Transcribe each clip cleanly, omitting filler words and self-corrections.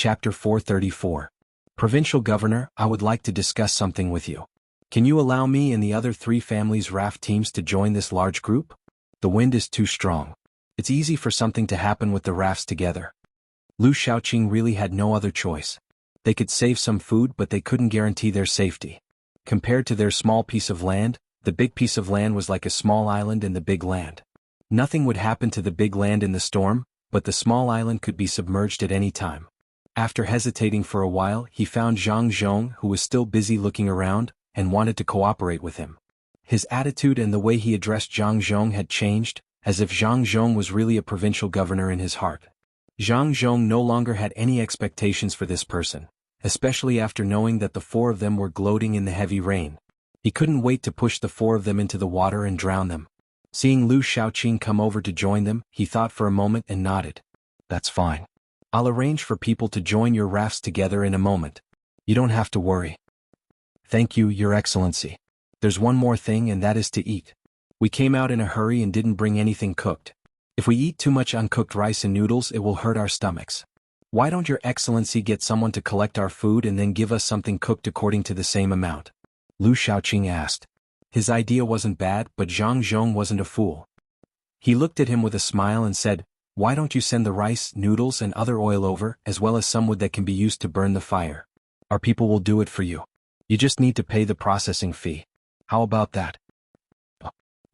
Chapter 434. Provincial Governor, I would like to discuss something with you. Can you allow me and the other 3 families' raft teams to join this large group? The wind is too strong. It's easy for something to happen with the rafts together. Lu Shaoqing really had no other choice. They could save some food, but they couldn't guarantee their safety. Compared to their small piece of land, the big piece of land was like a small island in the big land. Nothing would happen to the big land in the storm, but the small island could be submerged at any time. After hesitating for a while, he found Zhang Zhong, who was still busy looking around, and wanted to cooperate with him. His attitude and the way he addressed Zhang Zhong had changed, as if Zhang Zhong was really a provincial governor in his heart. Zhang Zhong no longer had any expectations for this person, especially after knowing that the 4 of them were gloating in the heavy rain. He couldn't wait to push the 4 of them into the water and drown them. Seeing Lu Shaoqing come over to join them, he thought for a moment and nodded. That's fine. I'll arrange for people to join your rafts together in a moment. You don't have to worry. Thank you, Your Excellency. There's one more thing, and that is to eat. We came out in a hurry and didn't bring anything cooked. If we eat too much uncooked rice and noodles, it will hurt our stomachs. Why don't Your Excellency get someone to collect our food and then give us something cooked according to the same amount? Lu Shaoqing asked. His idea wasn't bad, but Zhang Zhong wasn't a fool. He looked at him with a smile and said, why don't you send the rice, noodles and other oil over, as well as some wood that can be used to burn the fire? Our people will do it for you. You just need to pay the processing fee. How about that?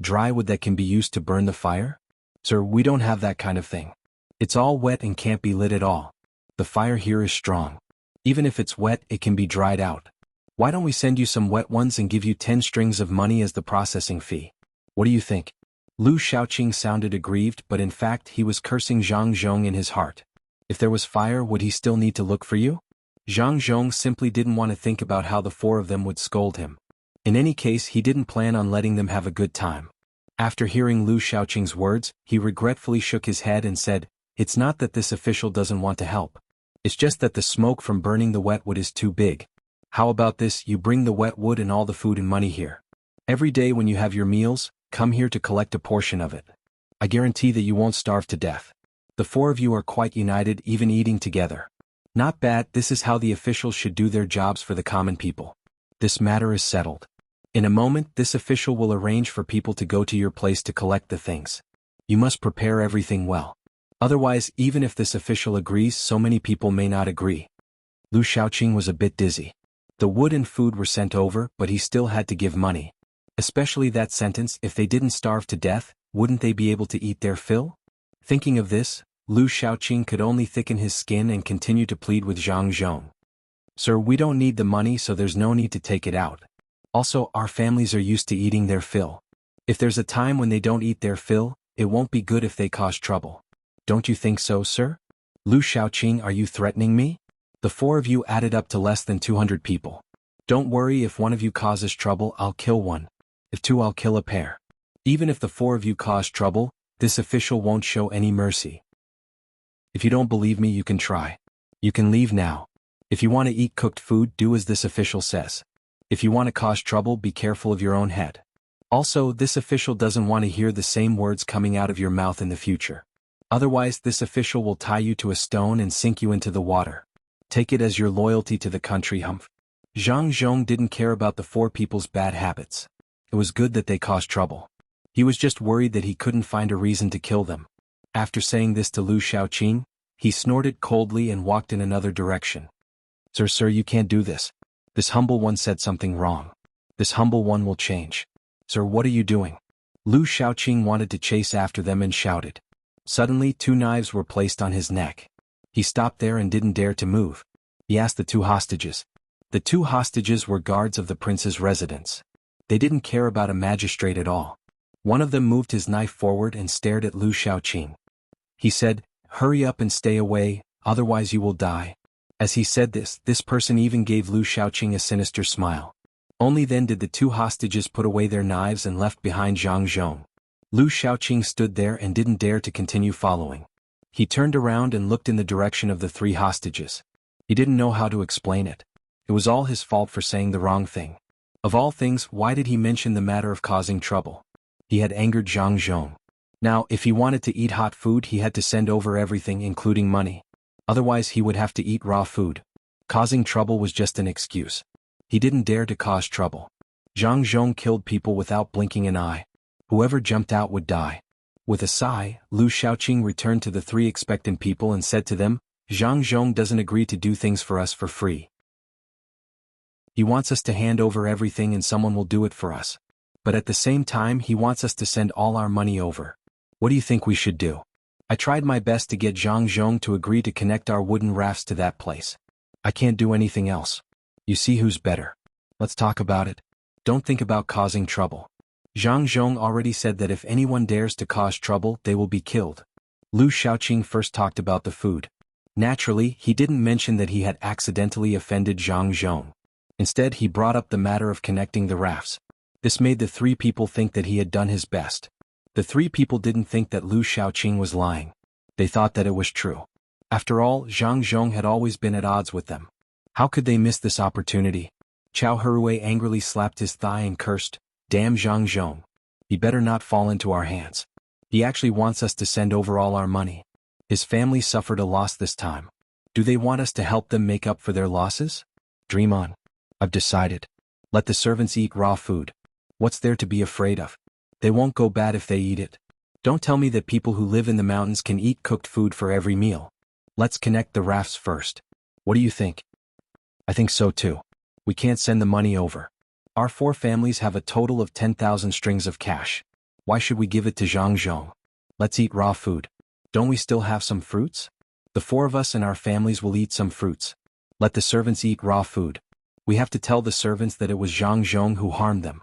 Dry wood that can be used to burn the fire? Sir, we don't have that kind of thing. It's all wet and can't be lit at all. The fire here is strong. Even if it's wet, it can be dried out. Why don't we send you some wet ones and give you 10 strings of money as the processing fee? What do you think? Lu Shaoqing sounded aggrieved, but in fact he was cursing Zhang Zhong in his heart. If there was fire, would he still need to look for you? Zhang Zhong simply didn't want to think about how the 4 of them would scold him. In any case, he didn't plan on letting them have a good time. After hearing Lu Shaoqing's words, he regretfully shook his head and said, it's not that this official doesn't want to help. It's just that the smoke from burning the wet wood is too big. How about this, you bring the wet wood and all the food and money here. Every day when you have your meals, come here to collect a portion of it. I guarantee that you won't starve to death. The 4 of you are quite united, even eating together. Not bad. This is how the officials should do their jobs for the common people. This matter is settled. In a moment, this official will arrange for people to go to your place to collect the things. You must prepare everything well. Otherwise, even if this official agrees, so many people may not agree. Lu Shaoqing was a bit dizzy. The wood and food were sent over, but he still had to give money. Especially that sentence, if they didn't starve to death, wouldn't they be able to eat their fill? Thinking of this, Lu Shaoqing could only thicken his skin and continue to plead with Zhang Zhong. Sir, we don't need the money, so there's no need to take it out. Also, our families are used to eating their fill. If there's a time when they don't eat their fill, it won't be good if they cause trouble. Don't you think so, sir? Lu Shaoqing, are you threatening me? The 4 of you added up to less than 200 people. Don't worry, if one of you causes trouble, I'll kill one. If 2, I'll kill a pair. Even if the 4 of you cause trouble, this official won't show any mercy. If you don't believe me, you can try. You can leave now. If you want to eat cooked food, do as this official says. If you want to cause trouble, be careful of your own head. Also, this official doesn't want to hear the same words coming out of your mouth in the future. Otherwise, this official will tie you to a stone and sink you into the water. Take it as your loyalty to the country. Zhang Zhong didn't care about the 4 people's bad habits. It was good that they caused trouble. He was just worried that he couldn't find a reason to kill them. After saying this to Lu Shaoqing, he snorted coldly and walked in another direction. Sir, you can't do this. This humble one said something wrong. This humble one will change. Sir, what are you doing? Lu Shaoqing wanted to chase after them and shouted. Suddenly 2 knives were placed on his neck. He stopped there and didn't dare to move. He asked the 2 hostages. The 2 hostages were guards of the prince's residence. They didn't care about a magistrate at all. One of them moved his knife forward and stared at Lu Shaoqing. He said, hurry up and stay away, otherwise you will die. As he said this, this person even gave Lu Shaoqing a sinister smile. Only then did the 2 hostages put away their knives and left behind Zhang Zhong. Lu Shaoqing stood there and didn't dare to continue following. He turned around and looked in the direction of the 3 hostages. He didn't know how to explain it. It was all his fault for saying the wrong thing. Of all things, why did he mention the matter of causing trouble? He had angered Zhang Zhong. Now, if he wanted to eat hot food, he had to send over everything, including money. Otherwise he would have to eat raw food. Causing trouble was just an excuse. He didn't dare to cause trouble. Zhang Zhong killed people without blinking an eye. Whoever jumped out would die. With a sigh, Lu Shaoqing returned to the three expectant people and said to them, Zhang Zhong doesn't agree to do things for us for free. He wants us to hand over everything and someone will do it for us. But at the same time he wants us to send all our money over. What do you think we should do? I tried my best to get Zhang Zhong to agree to connect our wooden rafts to that place. I can't do anything else. You see who's better. Let's talk about it. Don't think about causing trouble. Zhang Zhong already said that if anyone dares to cause trouble, they will be killed. Lu Shaoqing first talked about the food. Naturally, he didn't mention that he had accidentally offended Zhang Zhong. Instead, he brought up the matter of connecting the rafts. This made the three people think that he had done his best. The three people didn't think that Lu Shaoqing was lying. They thought that it was true. After all, Zhang Zhong had always been at odds with them. How could they miss this opportunity? Chao Herue angrily slapped his thigh and cursed, Damn Zhang Zhong. He better not fall into our hands. He actually wants us to send over all our money. His family suffered a loss this time. Do they want us to help them make up for their losses? Dream on. I've decided. Let the servants eat raw food. What's there to be afraid of? They won't go bad if they eat it. Don't tell me that people who live in the mountains can eat cooked food for every meal. Let's connect the rafts first. What do you think? I think so too. We can't send the money over. Our four families have a total of 10,000 strings of cash. Why should we give it to Zhang Zhong? Let's eat raw food. Don't we still have some fruits? The four of us and our families will eat some fruits. Let the servants eat raw food. We have to tell the servants that it was Zhang Zhong who harmed them.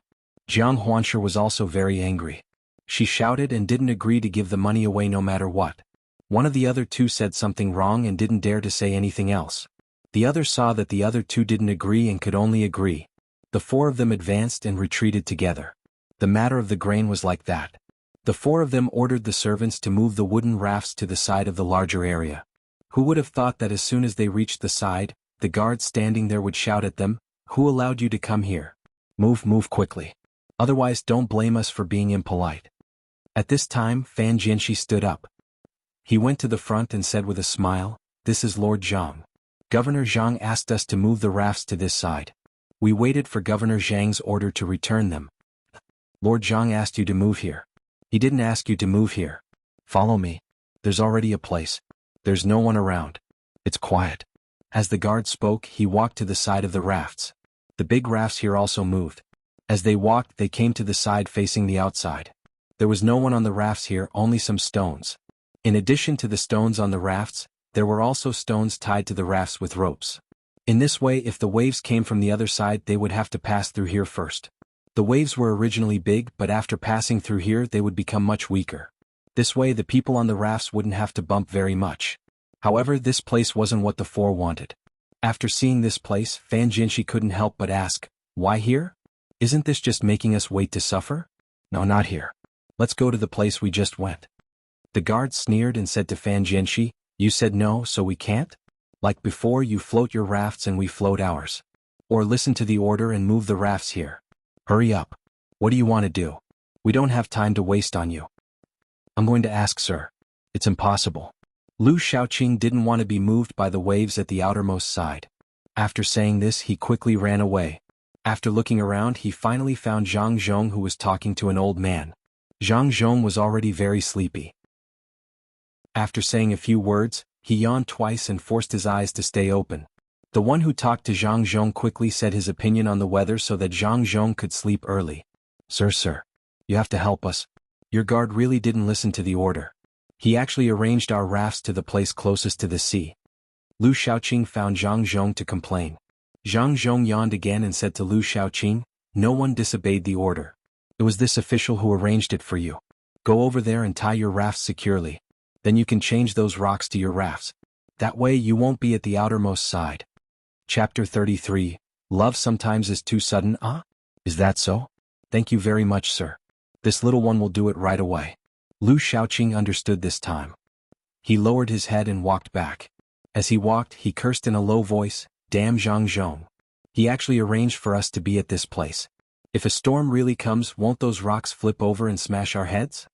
Jiang Huanshe was also very angry. She shouted and didn't agree to give the money away no matter what. One of the other two said something wrong and didn't dare to say anything else. The other saw that the other two didn't agree and could only agree. The four of them advanced and retreated together. The matter of the grain was like that. The four of them ordered the servants to move the wooden rafts to the side of the larger area. Who would have thought that as soon as they reached the side, the guards standing there would shout at them, Who allowed you to come here? Move quickly. Otherwise don't blame us for being impolite. At this time Fan Jianxi stood up. He went to the front and said with a smile, This is Lord Zhang. Governor Zhang asked us to move the rafts to this side. We waited for Governor Zhang's order to return them. Lord Zhang asked you to move here. He didn't ask you to move here. Follow me. There's already a place. There's no one around. It's quiet. As the guard spoke, he walked to the side of the rafts. The big rafts here also moved. As they walked, they came to the side facing the outside. There was no one on the rafts here, only some stones. In addition to the stones on the rafts, there were also stones tied to the rafts with ropes. In this way, if the waves came from the other side, they would have to pass through here first. The waves were originally big, but after passing through here, they would become much weaker. This way, the people on the rafts wouldn't have to bump very much. However, this place wasn't what the four wanted. After seeing this place, Fan Jianxi couldn't help but ask, Why here? Isn't this just making us wait to suffer? No, not here. Let's go to the place we just went. The guard sneered and said to Fan Jianxi, You said no, so we can't? Like before, you float your rafts and we float ours. Or listen to the order and move the rafts here. Hurry up. What do you want to do? We don't have time to waste on you. I'm going to ask, sir. It's impossible. Lu Shaoqing didn't want to be moved by the waves at the outermost side. After saying this, he quickly ran away. After looking around, he finally found Zhang Zhong, who was talking to an old man. Zhang Zhong was already very sleepy. After saying a few words, he yawned twice and forced his eyes to stay open. The one who talked to Zhang Zhong quickly said his opinion on the weather so that Zhang Zhong could sleep early. Sir, you have to help us. Your guard really didn't listen to the order. He actually arranged our rafts to the place closest to the sea. Lu Shaoqing found Zhang Zhong to complain. Zhang Zhong yawned again and said to Lu Shaoqing, No one disobeyed the order. It was this official who arranged it for you. Go over there and tie your rafts securely. Then you can change those rocks to your rafts. That way you won't be at the outermost side. Chapter 33, Love sometimes is too sudden, Is that so? Thank you very much, sir. This little one will do it right away. Lu Shaoqing understood this time. He lowered his head and walked back. As he walked, he cursed in a low voice, Damn Zhang Zhong. He actually arranged for us to be at this place. If a storm really comes, won't those rocks flip over and smash our heads?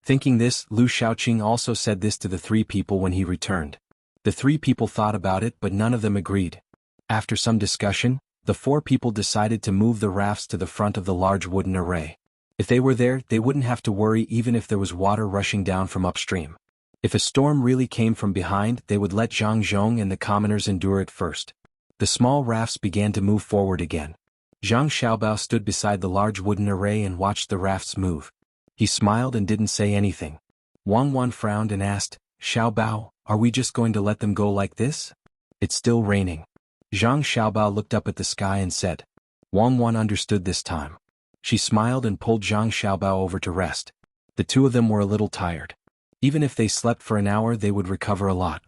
Thinking this, Lu Shaoqing also said this to the three people when he returned. The 3 people thought about it but none of them agreed. After some discussion, the 4 people decided to move the rafts to the front of the large wooden array. If they were there, they wouldn't have to worry even if there was water rushing down from upstream. If a storm really came from behind, they would let Zhang Zhong and the commoners endure it first. The small rafts began to move forward again. Zhang Xiaobao stood beside the large wooden array and watched the rafts move. He smiled and didn't say anything. Wang Wan frowned and asked, "Xiaobao, are we just going to let them go like this? It's still raining." Zhang Xiaobao looked up at the sky and said. Wang Wan understood this time. She smiled and pulled Zhang Xiaobao over to rest. The 2 of them were a little tired. Even if they slept for an hour, they would recover a lot.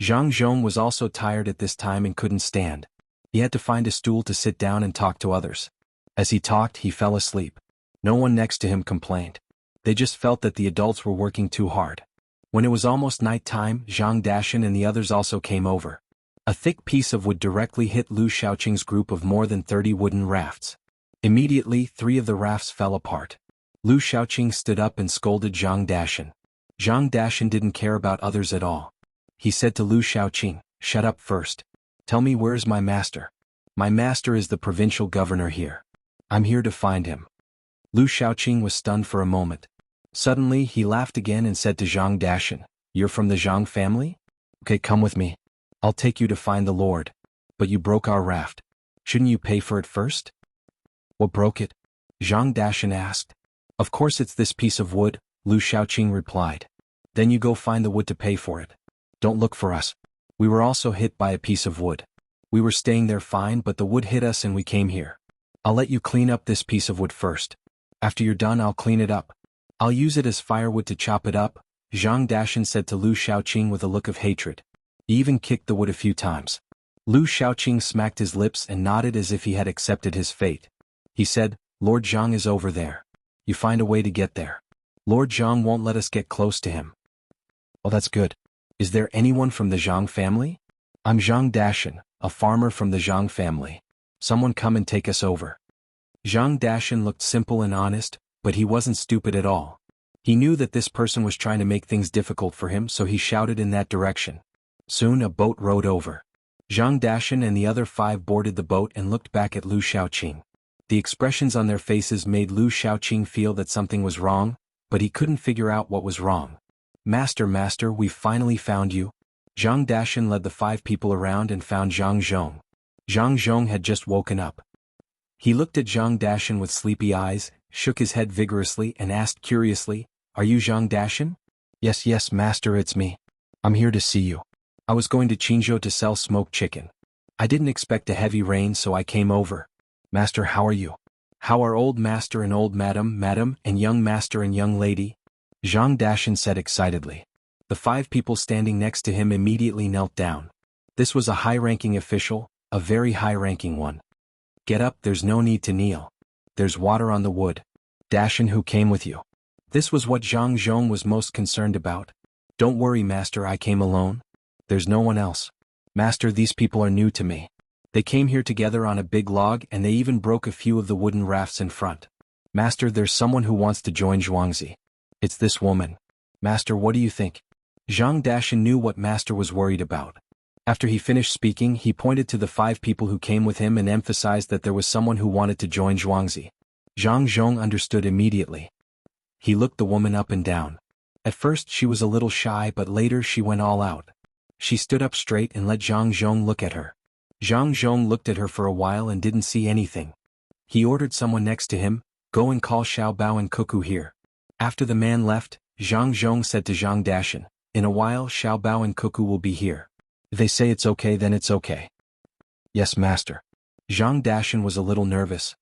Zhang Zhong was also tired at this time and couldn't stand. He had to find a stool to sit down and talk to others. As he talked, he fell asleep. No one next to him complained. They just felt that the adults were working too hard. When it was almost night time, Zhang Dashan and the others also came over. A thick piece of wood directly hit Lu Xiaoqing's group of more than 30 wooden rafts. Immediately, 3 of the rafts fell apart. Lu Xiaoqing stood up and scolded Zhang Dashan. Zhang Dashan didn't care about others at all. He said to Lu Xiaoqing, "Shut up first. Tell me, where's my master?" "My master is the provincial governor here. I'm here to find him." Lu Xiaoqing was stunned for a moment. Suddenly, he laughed again and said to Zhang Dashan, "You're from the Zhang family? Okay, come with me. I'll take you to find the Lord. But you broke our raft. Shouldn't you pay for it first?" "What broke it?" Zhang Dashan asked. "Of course it's this piece of wood," Lu Xiaoqing replied. "Then you go find the wood to pay for it. Don't look for us. We were also hit by a piece of wood. We were staying there fine but the wood hit us and we came here. I'll let you clean up this piece of wood first. After you're done I'll clean it up. I'll use it as firewood to chop it up," Zhang Dashan said to Lu Xiaoqing with a look of hatred. He even kicked the wood a few times. Lu Xiaoqing smacked his lips and nodded as if he had accepted his fate. He said, "Lord Zhang is over there. You find a way to get there. Lord Zhang won't let us get close to him." "Oh, that's good. Is there anyone from the Zhang family?" "I'm Zhang Dashan, a farmer from the Zhang family. Someone come and take us over." Zhang Dashan looked simple and honest, but he wasn't stupid at all. He knew that this person was trying to make things difficult for him, so he shouted in that direction. Soon a boat rowed over. Zhang Dashan and the other 5 boarded the boat and looked back at Lu Xiaoqing. The expressions on their faces made Lu Xiaoqing feel that something was wrong, but he couldn't figure out what was wrong. Master, we've finally found you." Zhang Dashan led the 5 people around and found Zhang Zhong. Zhang Zhong had just woken up. He looked at Zhang Dashan with sleepy eyes, shook his head vigorously and asked curiously, "Are you Zhang Dashan?" Yes, master, it's me. I'm here to see you. I was going to Qingzhou to sell smoked chicken. I didn't expect a heavy rain so I came over. Master, how are you? How are old master and old madam, and young master and young lady?" Zhang Dashan said excitedly. The 5 people standing next to him immediately knelt down. This was a high-ranking official, a very high-ranking one. "Get up, there's no need to kneel. There's water on the wood. Dashan, who came with you?" This was what Zhang Zhong was most concerned about. "Don't worry, master, I came alone. There's no one else. Master, these people are new to me. They came here together on a big log and they even broke a few of the wooden rafts in front. Master, there's someone who wants to join Zhuangzi. It's this woman. Master, what do you think?" Zhang Dashan knew what master was worried about. After he finished speaking, he pointed to the 5 people who came with him and emphasized that there was someone who wanted to join Zhuangzi. Zhang Zhong understood immediately. He looked the woman up and down. At first she was a little shy but later she went all out. She stood up straight and let Zhang Zhong look at her. Zhang Zhong looked at her for a while and didn't see anything. He ordered someone next to him, "Go and call Xiao Bao and Cuckoo here." After the man left, Zhang Zhong said to Zhang Dashan, "In a while Xiao Bao and Cuckoo will be here. If they say it's okay then it's okay." "Yes, master." Zhang Dashan was a little nervous.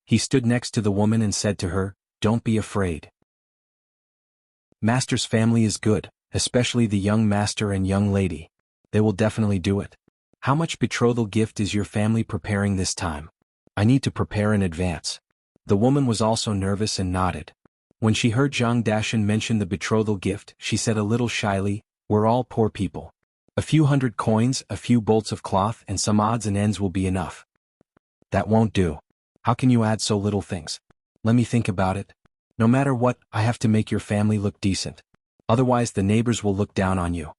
He stood next to the woman and said to her, "Don't be afraid. Master's family is good, especially the young master and young lady. They will definitely do it. How much betrothal gift is your family preparing this time? I need to prepare in advance." The woman was also nervous and nodded. When she heard Zhang Dashan mention the betrothal gift, she said a little shyly, "We're all poor people. A few hundred coins, a few bolts of cloth and some odds and ends will be enough." "That won't do. How can you add so little things? Let me think about it. No matter what, I have to make your family look decent. Otherwise the neighbors will look down on you.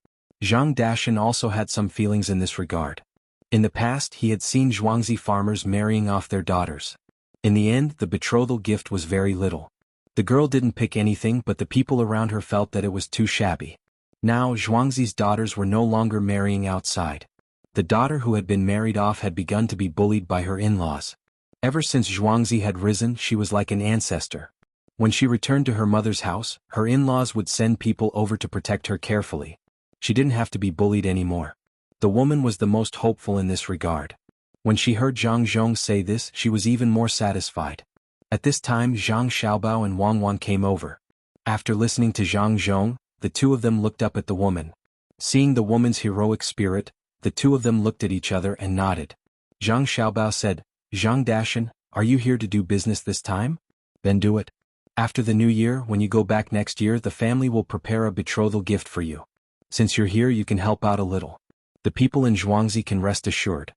Zhang Dashan also had some feelings in this regard. In the past he had seen Zhuangzi farmers marrying off their daughters. In the end the betrothal gift was very little. The girl didn't pick anything, but the people around her felt that it was too shabby. Now Zhuangzi's daughters were no longer marrying outside. The daughter who had been married off had begun to be bullied by her in-laws. Ever since Zhuangzi had risen, she was like an ancestor. When she returned to her mother's house, her in-laws would send people over to protect her carefully. She didn't have to be bullied anymore. The woman was the most hopeful in this regard. When she heard Zhang Zhong say this, she was even more satisfied. At this time Zhang Xiaobao and Wang Wan came over. After listening to Zhang Zhong, the two of them looked up at the woman. Seeing the woman's heroic spirit, the two of them looked at each other and nodded. Zhang Xiaobao said, "Zhang Dashan, are you here to do business this time? Then do it. After the new year, when you go back next year, the family will prepare a betrothal gift for you. Since you're here, you can help out a little. The people in Zhuangzi can rest assured."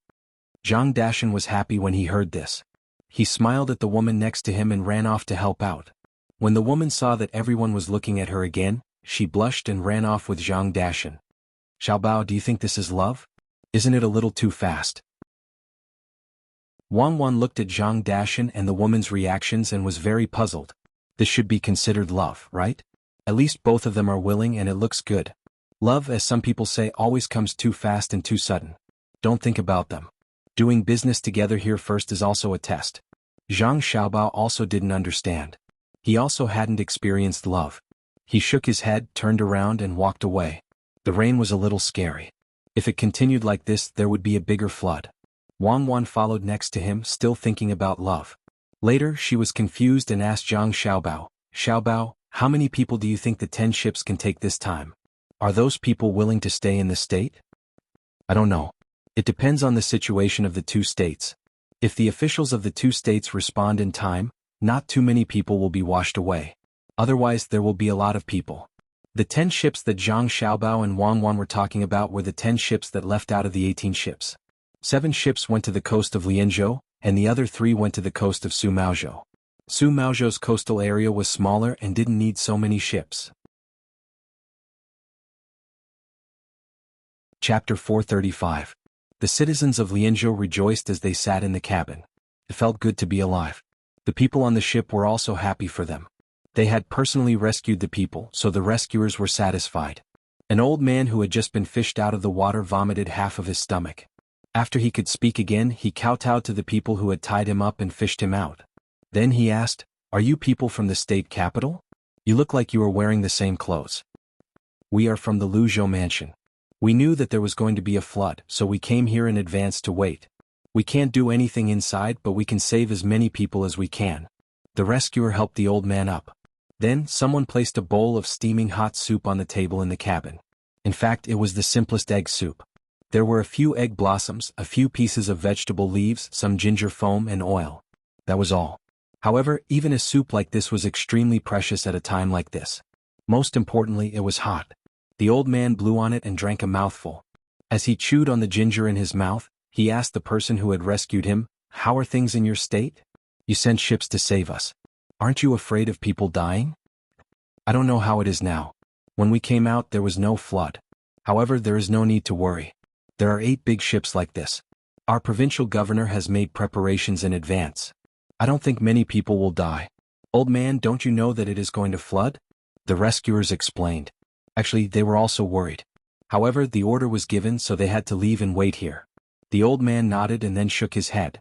Zhang Dashan was happy when he heard this. He smiled at the woman next to him and ran off to help out. When the woman saw that everyone was looking at her again, she blushed and ran off with Zhang Dashan. "Xiaobao, do you think this is love? Isn't it a little too fast?" Wang Wan looked at Zhang Dashan and the woman's reactions and was very puzzled. This should be considered love, right? At least both of them are willing and it looks good. Love, as some people say, always comes too fast and too sudden. Don't think about them. Doing business together here first is also a test. Zhang Xiaobao also didn't understand. He also hadn't experienced love. He shook his head, turned around and walked away. The rain was a little scary. If it continued like this, there would be a bigger flood. Wang Wan followed next to him, still thinking about love. Later, she was confused and asked Zhang Xiaobao, "Xiaobao, how many people do you think the 10 ships can take this time? Are those people willing to stay in the state?" "I don't know. It depends on the situation of the two states. If the officials of the two states respond in time, not too many people will be washed away. Otherwise there will be a lot of people." The 10 ships that Zhang Xiaobao and Wang Wan were talking about were the 10 ships that left out of the 18 ships. 7 ships went to the coast of Lianzhou, and the other 3 went to the coast of Sumaozhou. Sumaozhou's coastal area was smaller and didn't need so many ships. Chapter 435. The citizens of Lianzhou rejoiced as they sat in the cabin. It felt good to be alive. The people on the ship were also happy for them. They had personally rescued the people, so the rescuers were satisfied. An old man who had just been fished out of the water vomited half of his stomach. After he could speak again, he kowtowed to the people who had tied him up and fished him out. Then he asked, "Are you people from the state capital? You look like you are wearing the same clothes." "We are from the Luzhou mansion. We knew that there was going to be a flood, so we came here in advance to wait. We can't do anything inside, but we can save as many people as we can." The rescuer helped the old man up. Then someone placed a bowl of steaming hot soup on the table in the cabin. In fact, it was the simplest egg soup. There were a few egg blossoms, a few pieces of vegetable leaves, some ginger foam and oil. That was all. However, even a soup like this was extremely precious at a time like this. Most importantly, it was hot. The old man blew on it and drank a mouthful. As he chewed on the ginger in his mouth, he asked the person who had rescued him, "How are things in your state? You sent ships to save us. Aren't you afraid of people dying?" "I don't know how it is now. When we came out there was no flood. However, there is no need to worry. There are 8 big ships like this. Our provincial governor has made preparations in advance. I don't think many people will die." "Old man, don't you know that it is going to flood?" The rescuers explained. Actually, they were also worried. However, the order was given, so they had to leave and wait here. The old man nodded and then shook his head.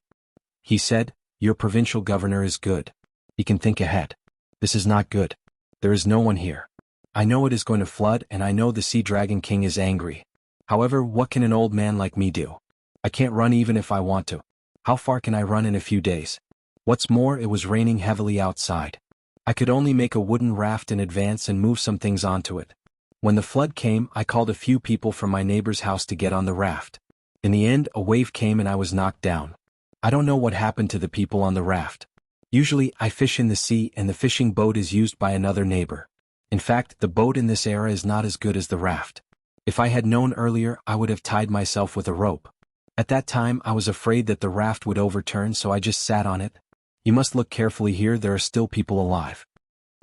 He said, "Your provincial governor is good. He can think ahead. This is not good. There is no one here. I know it is going to flood and I know the Sea Dragon King is angry. However, what can an old man like me do? I can't run even if I want to. How far can I run in a few days? What's more, it was raining heavily outside. I could only make a wooden raft in advance and move some things onto it. When the flood came, I called a few people from my neighbor's house to get on the raft. In the end, a wave came and I was knocked down. I don't know what happened to the people on the raft. Usually, I fish in the sea and the fishing boat is used by another neighbor. In fact, the boat in this era is not as good as the raft. If I had known earlier, I would have tied myself with a rope. At that time, I was afraid that the raft would overturn, so I just sat on it. You must look carefully here, there are still people alive."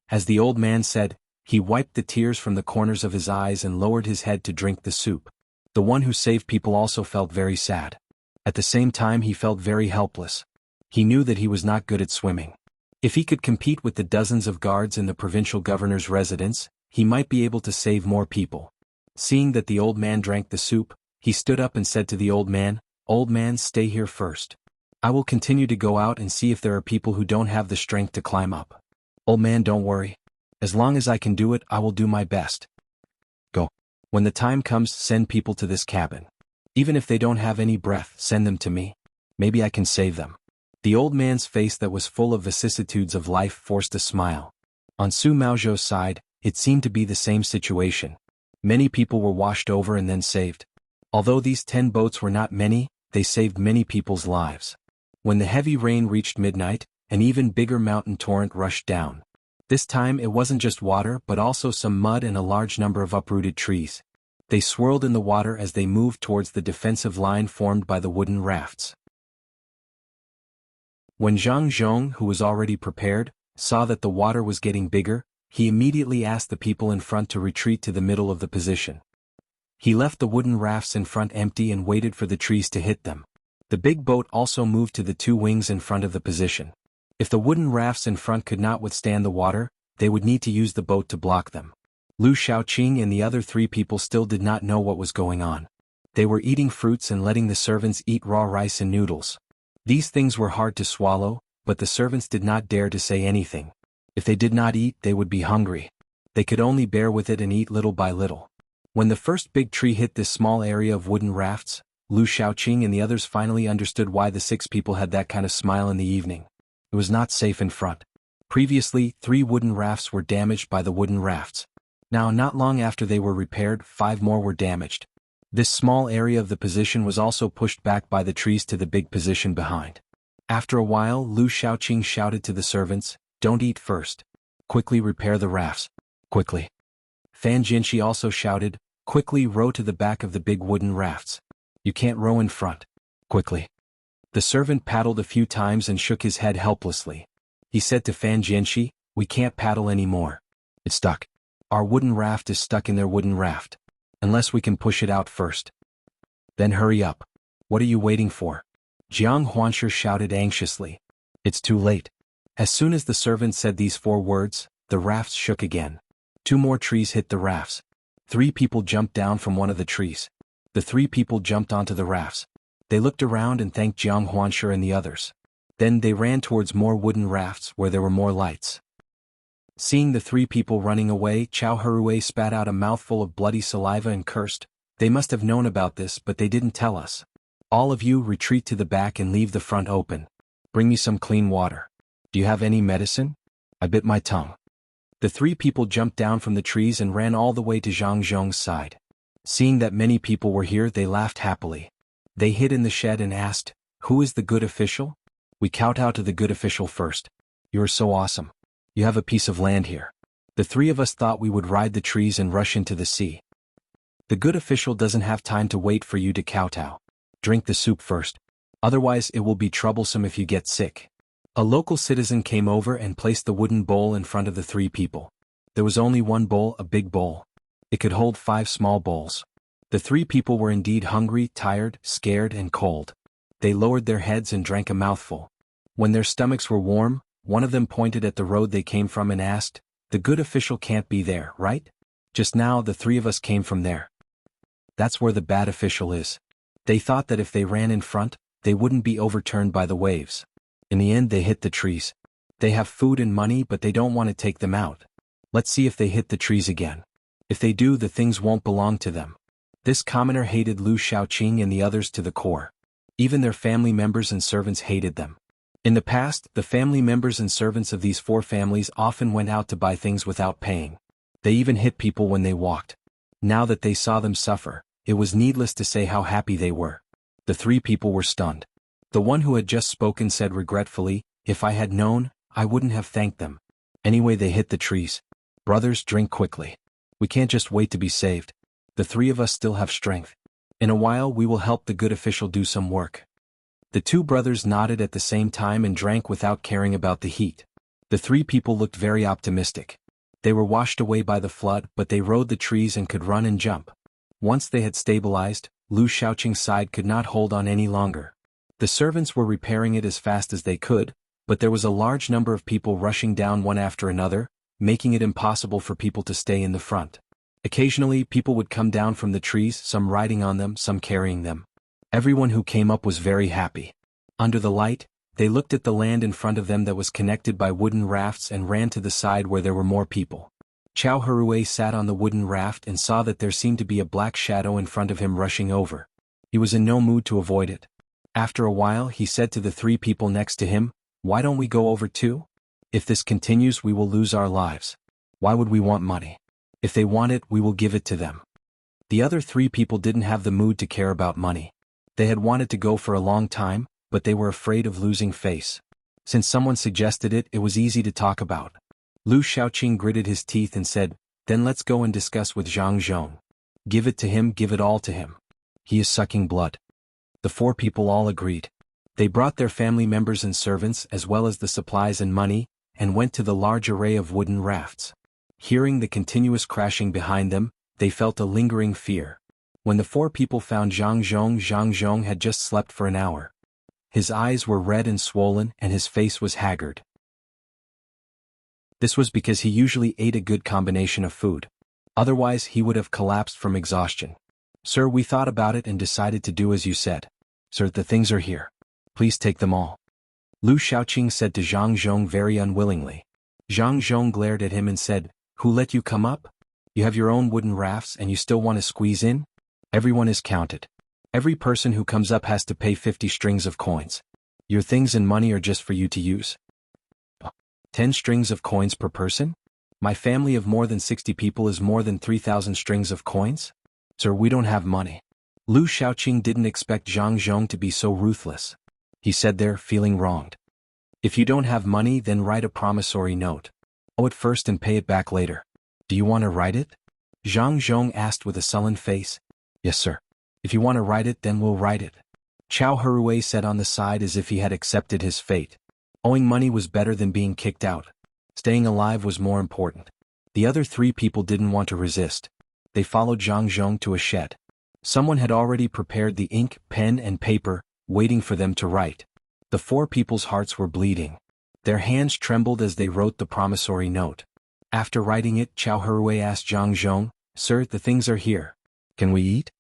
As the old man said, He wiped the tears from the corners of his eyes and lowered his head to drink the soup. The one who saved people also felt very sad. At the same time he felt very helpless. He knew that he was not good at swimming. If he could compete with the dozens of guards in the provincial governor's residence, he might be able to save more people. Seeing that the old man drank the soup, he stood up and said to the old man, "Old man, stay here first. I will continue to go out and see if there are people who don't have the strength to climb up. Old man, don't worry. As long as I can do it, I will do my best. Go. When the time comes, send people to this cabin. Even if they don't have any breath, send them to me. Maybe I can save them." The old man's face that was full of vicissitudes of life forced a smile. On Su Maozhou's side, it seemed to be the same situation. Many people were washed over and then saved. Although these 10 boats were not many, they saved many people's lives. When the heavy rain reached midnight, an even bigger mountain torrent rushed down. This time it wasn't just water but also some mud and a large number of uprooted trees. They swirled in the water as they moved towards the defensive line formed by the wooden rafts. When Zhang Zhong, who was already prepared, saw that the water was getting bigger, he immediately asked the people in front to retreat to the middle of the position. He left the wooden rafts in front empty and waited for the trees to hit them. The big boat also moved to the 2 wings in front of the position. If the wooden rafts in front could not withstand the water, they would need to use the boat to block them. Lu Shaoqing and the other 3 people still did not know what was going on. They were eating fruits and letting the servants eat raw rice and noodles. These things were hard to swallow, but the servants did not dare to say anything. If they did not eat, they would be hungry. They could only bear with it and eat little by little. When the first big tree hit this small area of wooden rafts, Lu Shaoqing and the others finally understood why the 6 people had that kind of smile in the evening. It was not safe in front. Previously, 3 wooden rafts were damaged by the wooden rafts. Now, not long after they were repaired, 5 more were damaged. This small area of the position was also pushed back by the trees to the big position behind. After a while, Lu Shaoqing shouted to the servants, "Don't eat first. Quickly repair the rafts. Quickly." Fan Jinshi also shouted, "Quickly row to the back of the big wooden rafts. You can't row in front. Quickly." The servant paddled a few times and shook his head helplessly. He said to Fan Jinshi, "We can't paddle anymore. It's stuck. Our wooden raft is stuck in their wooden raft. Unless we can push it out first." "Then hurry up. What are you waiting for?" Jiang Huanshe shouted anxiously. "It's too late." As soon as the servant said these 4 words, the rafts shook again. 2 more trees hit the rafts. 3 people jumped down from one of the trees. The 3 people jumped onto the rafts. They looked around and thanked Jiang Huanshe and the others. Then they ran towards more wooden rafts where there were more lights. Seeing the 3 people running away, Chao Harue spat out a mouthful of bloody saliva and cursed, "They must have known about this but they didn't tell us. All of you retreat to the back and leave the front open. Bring me some clean water. Do you have any medicine?" I bit my tongue. The 3 people jumped down from the trees and ran all the way to Zhang Zhong's side. Seeing that many people were here, they laughed happily. They hid in the shed and asked, "Who is the good official?" "We kowtow to the good official first. You are so awesome. You have a piece of land here." The 3 of us thought we would ride the trees and rush into the sea. "The good official doesn't have time to wait for you to kowtow. Drink the soup first. Otherwise it will be troublesome if you get sick." A local citizen came over and placed the wooden bowl in front of the 3 people. There was only one bowl, a big bowl. It could hold 5 small bowls. The 3 people were indeed hungry, tired, scared, and cold. They lowered their heads and drank a mouthful. When their stomachs were warm, one of them pointed at the road they came from and asked, "The good official can't be there, right? Just now the 3 of us came from there." "That's where the bad official is." They thought that if they ran in front, they wouldn't be overturned by the waves. In the end they hit the trees. They have food and money but they don't want to take them out. Let's see if they hit the trees again. If they do, the things won't belong to them. This commoner hated Lu Shaoqing and the others to the core. Even their family members and servants hated them. In the past, the family members and servants of these 4 families often went out to buy things without paying. They even hit people when they walked. Now that they saw them suffer, it was needless to say how happy they were. The 3 people were stunned. The one who had just spoken said regretfully, "If I had known, I wouldn't have thanked them. Anyway, they hit the trees. Brothers, drink quickly. We can't just wait to be saved. The 3 of us still have strength. In a while we will help the good official do some work." The 2 brothers nodded at the same time and drank without caring about the heat. The 3 people looked very optimistic. They were washed away by the flood, but they rode the trees and could run and jump. Once they had stabilized, Lu Shaoqing's side could not hold on any longer. The servants were repairing it as fast as they could, but there was a large number of people rushing down one after another, making it impossible for people to stay in the front. Occasionally, people would come down from the trees, some riding on them, some carrying them. Everyone who came up was very happy. Under the light, they looked at the land in front of them that was connected by wooden rafts and ran to the side where there were more people. Chao Hui sat on the wooden raft and saw that there seemed to be a black shadow in front of him rushing over. He was in no mood to avoid it. After a while, he said to the three people next to him, "Why don't we go over too? If this continues, we will lose our lives. Why would we want money? If they want it, we will give it to them." The other three people didn't have the mood to care about money. They had wanted to go for a long time, but they were afraid of losing face. Since someone suggested it, it was easy to talk about. Lu Shaoqing gritted his teeth and said, "Then let's go and discuss with Zhang Zhong. Give it to him, give it all to him. He is sucking blood." The four people all agreed. They brought their family members and servants as well as the supplies and money, and went to the large array of wooden rafts. Hearing the continuous crashing behind them, they felt a lingering fear. When the four people found Zhang Zhong had just slept for an hour. His eyes were red and swollen and his face was haggard. This was because he usually ate a good combination of food. Otherwise he would have collapsed from exhaustion. "Sir, we thought about it and decided to do as you said. Sir, the things are here. Please take them all." Lu Shaoqing said to Zhang Zhong very unwillingly. Zhang Zhong glared at him and said, "Who let you come up? You have your own wooden rafts and you still want to squeeze in? Everyone is counted. Every person who comes up has to pay 50 strings of coins. Your things and money are just for you to use. 10 strings of coins per person? My family of more than 60 people is more than 3,000 strings of coins? Sir, we don't have money." Lu Shaoqing didn't expect Zhang Zhong to be so ruthless. He said there, feeling wronged. "If you don't have money, then write a promissory note. Owe it first and pay it back later. Do you want to write it?" Zhang Zhong asked with a sullen face. "Yes, sir. If you want to write it, then we'll write it." Chao Hui sat on the side as if he had accepted his fate. Owing money was better than being kicked out. Staying alive was more important. The other three people didn't want to resist. They followed Zhang Zhong to a shed. Someone had already prepared the ink, pen and paper, waiting for them to write. The four people's hearts were bleeding. Their hands trembled as they wrote the promissory note. After writing it, Chao Hui asked Zhang Zhong, "Sir, the things are here. Can we eat?"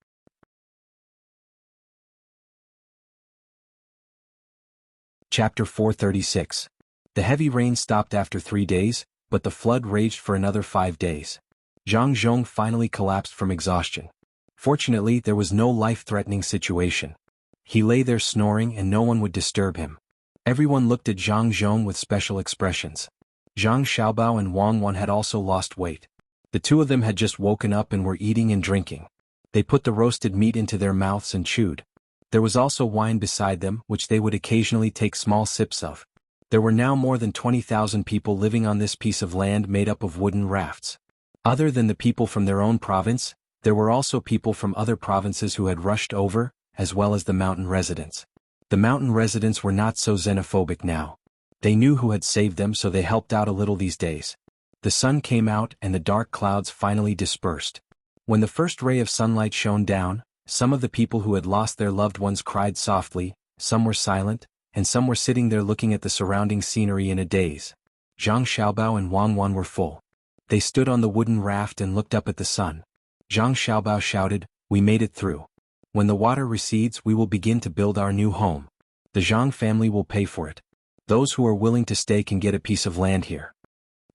Chapter 436. The heavy rain stopped after 3 days, but the flood raged for another 5 days. Zhang Zhong finally collapsed from exhaustion. Fortunately, there was no life-threatening situation. He lay there snoring and no one would disturb him. Everyone looked at Zhang Zhong with special expressions. Zhang Xiaobao and Wang Wan had also lost weight. The two of them had just woken up and were eating and drinking. They put the roasted meat into their mouths and chewed. There was also wine beside them, which they would occasionally take small sips of. There were now more than 20,000 people living on this piece of land made up of wooden rafts. Other than the people from their own province, there were also people from other provinces who had rushed over, as well as the mountain residents. The mountain residents were not so xenophobic now. They knew who had saved them, so they helped out a little these days. The sun came out and the dark clouds finally dispersed. When the first ray of sunlight shone down, some of the people who had lost their loved ones cried softly, some were silent, and some were sitting there looking at the surrounding scenery in a daze. Zhang Xiaobao and Wang Wan were full. They stood on the wooden raft and looked up at the sun. Zhang Xiaobao shouted, "We made it through. When the water recedes, we will begin to build our new home. The Zhang family will pay for it. Those who are willing to stay can get a piece of land here."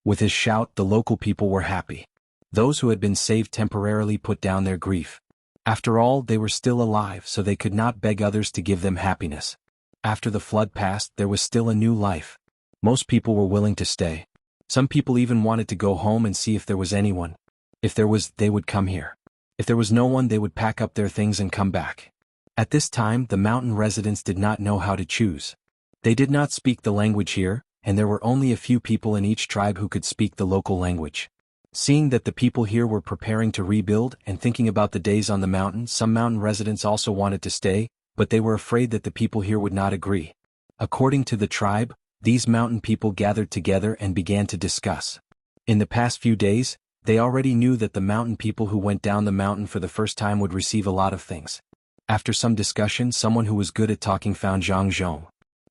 With his shout, the local people were happy. Those who had been saved temporarily put down their grief. After all, they were still alive, so they could not beg others to give them happiness. After the flood passed, there was still a new life. Most people were willing to stay. Some people even wanted to go home and see if there was anyone. If there was, they would come here. If there was no one, they would pack up their things and come back. At this time, the mountain residents did not know how to choose. They did not speak the language here, and there were only a few people in each tribe who could speak the local language. Seeing that the people here were preparing to rebuild and thinking about the days on the mountain, some mountain residents also wanted to stay, but they were afraid that the people here would not agree. According to the tribe, these mountain people gathered together and began to discuss. In the past few days, they already knew that the mountain people who went down the mountain for the first time would receive a lot of things. After some discussion, someone who was good at talking found Zhang Zhong.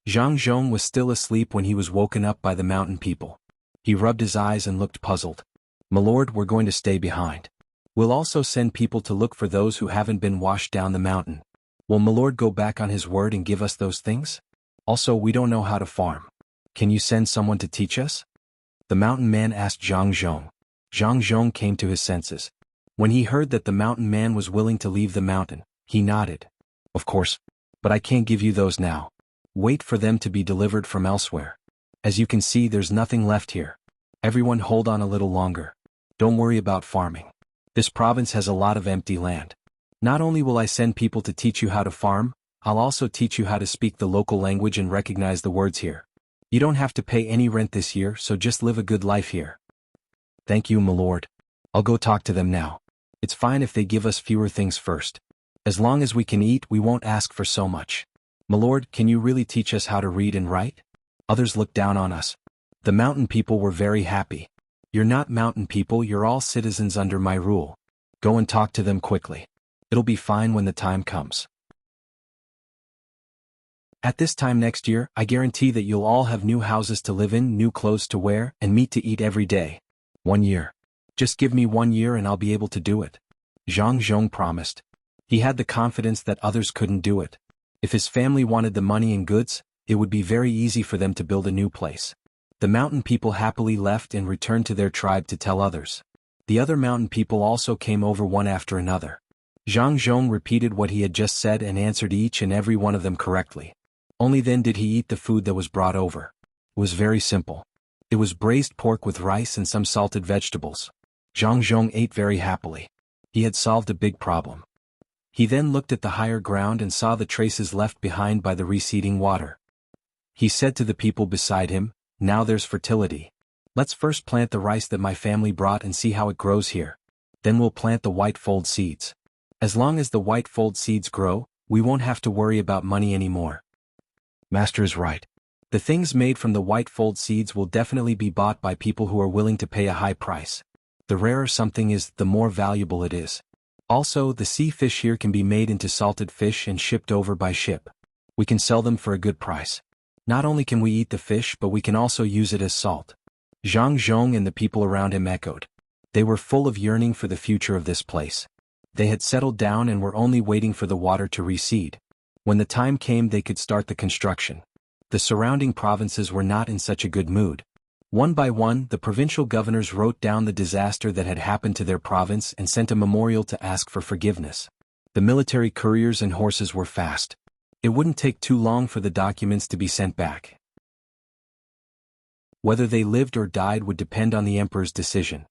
Zhang Zhong was still asleep when he was woken up by the mountain people. He rubbed his eyes and looked puzzled. "Milord, we're going to stay behind. We'll also send people to look for those who haven't been washed down the mountain. Will Milord go back on his word and give us those things? Also, we don't know how to farm. Can you send someone to teach us?" The mountain man asked Zhang Zhong. Zhang Zhong came to his senses. When he heard that the mountain man was willing to leave the mountain, he nodded. "Of course. But I can't give you those now. Wait for them to be delivered from elsewhere. As you can see, there's nothing left here. Everyone hold on a little longer. Don't worry about farming. This province has a lot of empty land. Not only will I send people to teach you how to farm, I'll also teach you how to speak the local language and recognize the words here. You don't have to pay any rent this year, so just live a good life here." "Thank you, milord. I'll go talk to them now. It's fine if they give us fewer things first. As long as we can eat, we won't ask for so much. Milord, can you really teach us how to read and write? Others look down on us." The mountain people were very happy. "You're not mountain people, you're all citizens under my rule. Go and talk to them quickly. It'll be fine when the time comes. At this time next year, I guarantee that you'll all have new houses to live in, new clothes to wear, and meat to eat every day. 1 year. Just give me 1 year and I'll be able to do it." Zhang Zhong promised. He had the confidence that others couldn't do it. If his family wanted the money and goods, it would be very easy for them to build a new place. The mountain people happily left and returned to their tribe to tell others. The other mountain people also came over one after another. Zhang Zhong repeated what he had just said and answered each and every one of them correctly. Only then did he eat the food that was brought over. It was very simple. It was braised pork with rice and some salted vegetables. Zhang Zhong ate very happily. He had solved a big problem. He then looked at the higher ground and saw the traces left behind by the receding water. He said to the people beside him, "Now there's fertility. Let's first plant the rice that my family brought and see how it grows here. Then we'll plant the white fold seeds. As long as the white fold seeds grow, we won't have to worry about money anymore." Master is right. The things made from the white fold seeds will definitely be bought by people who are willing to pay a high price. The rarer something is, the more valuable it is. Also, the sea fish here can be made into salted fish and shipped over by ship. We can sell them for a good price. Not only can we eat the fish, but we can also use it as salt. Zhang Zhong and the people around him echoed. They were full of yearning for the future of this place. They had settled down and were only waiting for the water to recede. When the time came, they could start the construction. The surrounding provinces were not in such a good mood. One by one, the provincial governors wrote down the disaster that had happened to their province and sent a memorial to ask for forgiveness. The military couriers and horses were fast. It wouldn't take too long for the documents to be sent back. Whether they lived or died would depend on the emperor's decision.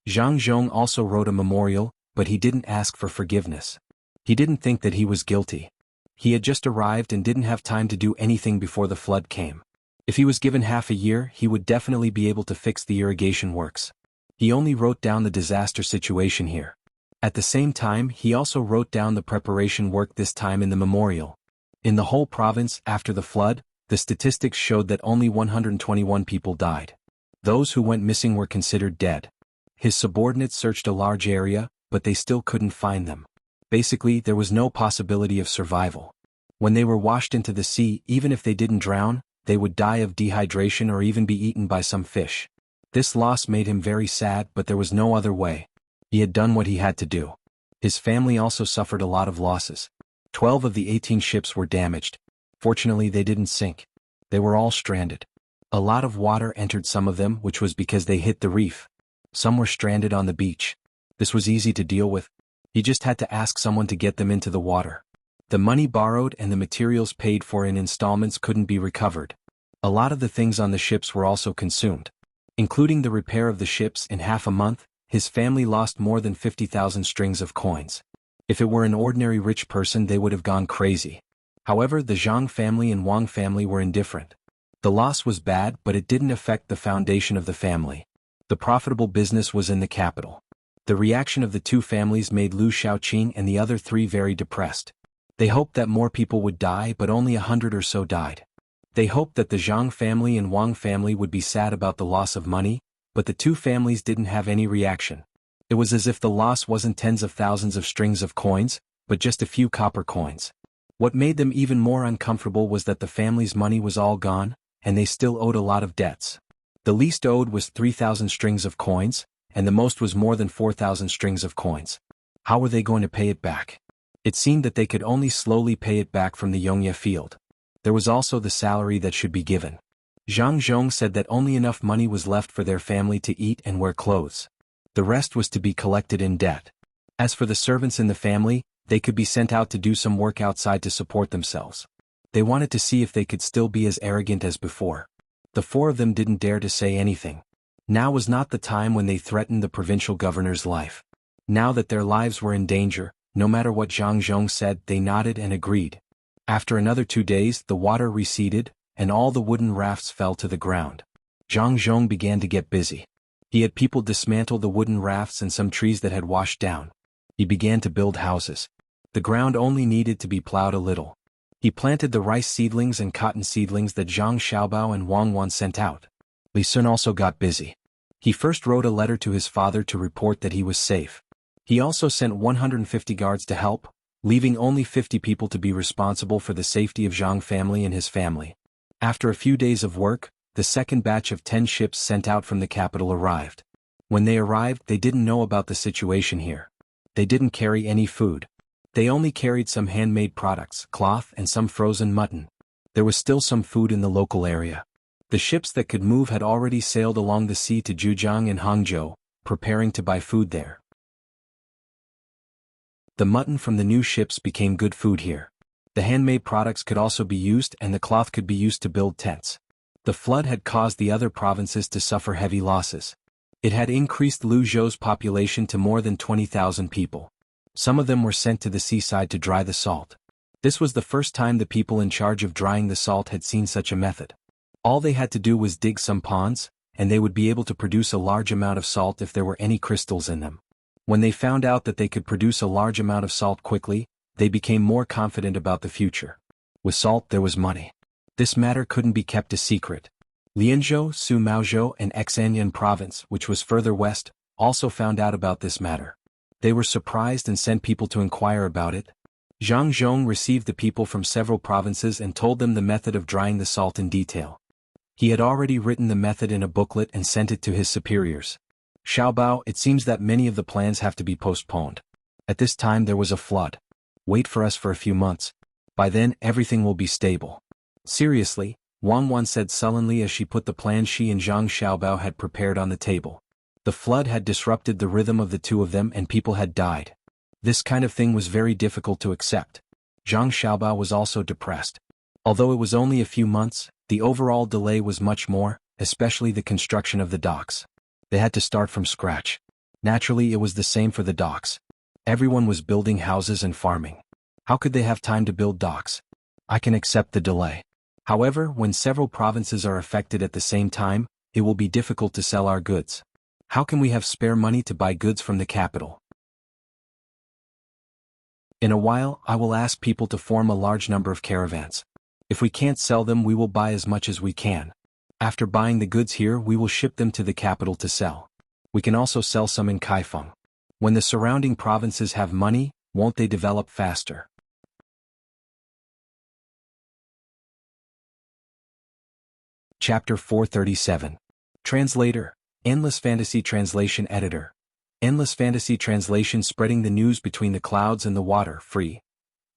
Zhang Zhong also wrote a memorial, but he didn't ask for forgiveness. He didn't think that he was guilty. He had just arrived and didn't have time to do anything before the flood came. If he was given half a year, he would definitely be able to fix the irrigation works. He only wrote down the disaster situation here. At the same time, he also wrote down the preparation work, this time in the memorial. In the whole province, after the flood, the statistics showed that only 121 people died. Those who went missing were considered dead. His subordinates searched a large area, but they still couldn't find them. Basically, there was no possibility of survival. When they were washed into the sea, even if they didn't drown, they would die of dehydration or even be eaten by some fish. This loss made him very sad, but there was no other way. He had done what he had to do. His family also suffered a lot of losses. 12 of the 18 ships were damaged. Fortunately, they didn't sink. They were all stranded. A lot of water entered some of them, which was because they hit the reef. Some were stranded on the beach. This was easy to deal with. He just had to ask someone to get them into the water. The money borrowed and the materials paid for in installments couldn't be recovered. A lot of the things on the ships were also consumed. Including the repair of the ships, in half a month, his family lost more than 50,000 strings of coins. If it were an ordinary rich person, they would have gone crazy. However, the Zhang family and Wang family were indifferent. The loss was bad, but it didn't affect the foundation of the family. The profitable business was in the capital. The reaction of the two families made Lu Shaoqing and the other three very depressed. They hoped that more people would die, but only 100 or so died. They hoped that the Zhang family and Wang family would be sad about the loss of money, but the two families didn't have any reaction. It was as if the loss wasn't tens of thousands of strings of coins, but just a few copper coins. What made them even more uncomfortable was that the family's money was all gone, and they still owed a lot of debts. The least owed was 3,000 strings of coins, and the most was more than 4,000 strings of coins. How were they going to pay it back? It seemed that they could only slowly pay it back from the Yongye field. There was also the salary that should be given. Zhang Zhong said that only enough money was left for their family to eat and wear clothes. The rest was to be collected in debt. As for the servants in the family, they could be sent out to do some work outside to support themselves. They wanted to see if they could still be as arrogant as before. The four of them didn't dare to say anything. Now was not the time when they threatened the provincial governor's life. Now that their lives were in danger, no matter what Zhang Zhong said, they nodded and agreed. After another 2 days, the water receded, and all the wooden rafts fell to the ground. Zhang Zhong began to get busy. He had people dismantle the wooden rafts and some trees that had washed down. He began to build houses. The ground only needed to be plowed a little. He planted the rice seedlings and cotton seedlings that Zhang Xiaobao and Wang Wan sent out. Li Sun also got busy. He first wrote a letter to his father to report that he was safe. He also sent 150 guards to help, leaving only 50 people to be responsible for the safety of Zhang family and his family. After a few days of work, the second batch of 10 ships sent out from the capital arrived. When they arrived, they didn't know about the situation here. They didn't carry any food. They only carried some handmade products, cloth and some frozen mutton. There was still some food in the local area. The ships that could move had already sailed along the sea to Zhujiang and Hangzhou, preparing to buy food there. The mutton from the new ships became good food here. The handmade products could also be used and the cloth could be used to build tents. The flood had caused the other provinces to suffer heavy losses. It had increased Luzhou's population to more than 20,000 people. Some of them were sent to the seaside to dry the salt. This was the first time the people in charge of drying the salt had seen such a method. All they had to do was dig some ponds, and they would be able to produce a large amount of salt if there were any crystals in them. When they found out that they could produce a large amount of salt quickly, they became more confident about the future. With salt there was money. This matter couldn't be kept a secret. Lianzhou, Sumaozhou and Xanyan province, which was further west, also found out about this matter. They were surprised and sent people to inquire about it. Zhang Zhong received the people from several provinces and told them the method of drying the salt in detail. He had already written the method in a booklet and sent it to his superiors. Xiaobao, it seems that many of the plans have to be postponed. At this time there was a flood. Wait for us for a few months. By then everything will be stable. Seriously, Wang Wan said sullenly as she put the plan she and Zhang Xiaobao had prepared on the table. The flood had disrupted the rhythm of the two of them and people had died. This kind of thing was very difficult to accept. Zhang Xiaobao was also depressed. Although it was only a few months, the overall delay was much more, especially the construction of the docks. They had to start from scratch. Naturally, it was the same for the docks. Everyone was building houses and farming. How could they have time to build docks? I can accept the delay. However, when several provinces are affected at the same time, it will be difficult to sell our goods. How can we have spare money to buy goods from the capital? In a while, I will ask people to form a large number of caravans. If we can't sell them, we will buy as much as we can. After buying the goods here, we will ship them to the capital to sell. We can also sell some in Kaifeng. When the surrounding provinces have money, won't they develop faster? Chapter 437. Translator, Endless Fantasy Translation Editor. Endless Fantasy Translation spreading the news between the clouds and the water, free.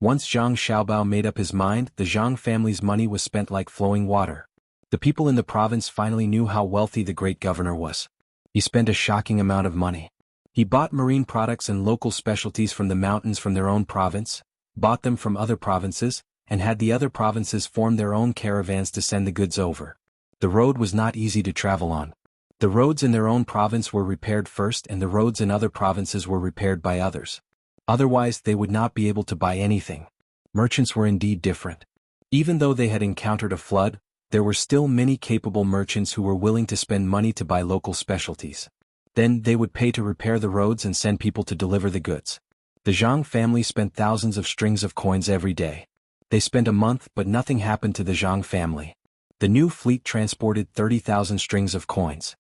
Once Zhang Xiaobao made up his mind, the Zhang family's money was spent like flowing water. The people in the province finally knew how wealthy the great governor was. He spent a shocking amount of money. He bought marine products and local specialties from the mountains from their own province, bought them from other provinces, and had the other provinces form their own caravans to send the goods over. The road was not easy to travel on. The roads in their own province were repaired first and the roads in other provinces were repaired by others. Otherwise they would not be able to buy anything. Merchants were indeed different. Even though they had encountered a flood, there were still many capable merchants who were willing to spend money to buy local specialties. Then they would pay to repair the roads and send people to deliver the goods. The Zhang family spent thousands of strings of coins every day. They spent a month but nothing happened to the Zhang family. The new fleet transported 30,000 strings of coins.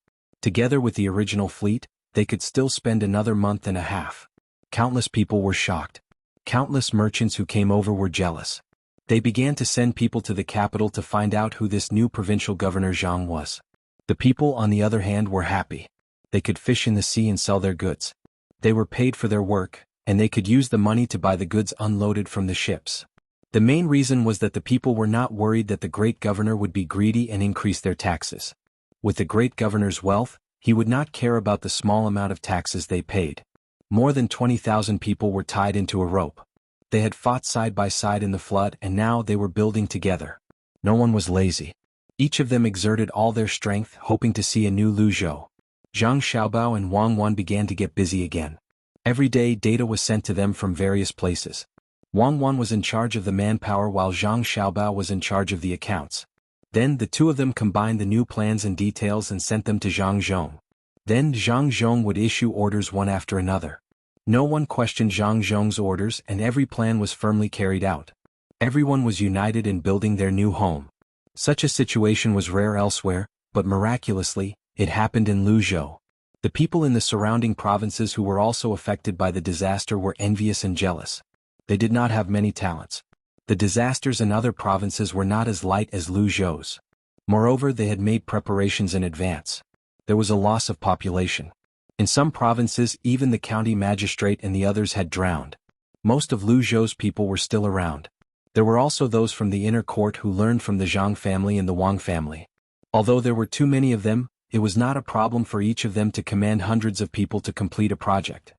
Together with the original fleet, they could still spend another month and a half. Countless people were shocked. Countless merchants who came over were jealous. They began to send people to the capital to find out who this new provincial governor Zhang was. The people, on the other hand, were happy. They could fish in the sea and sell their goods. They were paid for their work, and they could use the money to buy the goods unloaded from the ships. The main reason was that the people were not worried that the great governor would be greedy and increase their taxes. With the great governor's wealth, he would not care about the small amount of taxes they paid. More than 20,000 people were tied into a rope. They had fought side by side in the flood and now they were building together. No one was lazy. Each of them exerted all their strength, hoping to see a new Luzhou. Zhang Xiaobao and Wang Wan began to get busy again. Every day data was sent to them from various places. Wang Wan was in charge of the manpower while Zhang Xiaobao was in charge of the accounts. Then the two of them combined the new plans and details and sent them to Zhang Zhong. Then Zhang Zhong would issue orders one after another. No one questioned Zhang Zhong's orders and every plan was firmly carried out. Everyone was united in building their new home. Such a situation was rare elsewhere, but miraculously, it happened in Luzhou. The people in the surrounding provinces who were also affected by the disaster were envious and jealous. They did not have many talents. The disasters in other provinces were not as light as Luzhou's. Moreover, they had made preparations in advance. There was a loss of population. In some provinces, even the county magistrate and the others had drowned. Most of Luzhou's people were still around. There were also those from the inner court who learned from the Zhang family and the Wang family. Although there were too many of them, it was not a problem for each of them to command hundreds of people to complete a project.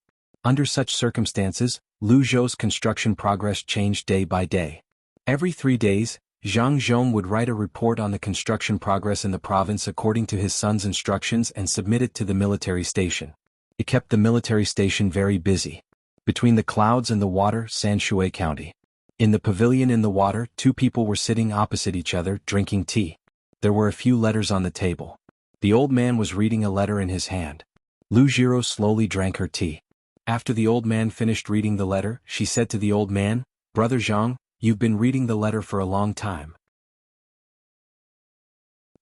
Under such circumstances, Luzhou's construction progress changed day by day. Every 3 days, Zhang Zhong would write a report on the construction progress in the province according to his son's instructions and submit it to the military station. It kept the military station very busy. Between the clouds and the water, Sanshui County. In the pavilion in the water, two people were sitting opposite each other, drinking tea. There were a few letters on the table. The old man was reading a letter in his hand. Lu Jiro slowly drank her tea. After the old man finished reading the letter, she said to the old man, "Brother Zhang, you've been reading the letter for a long time.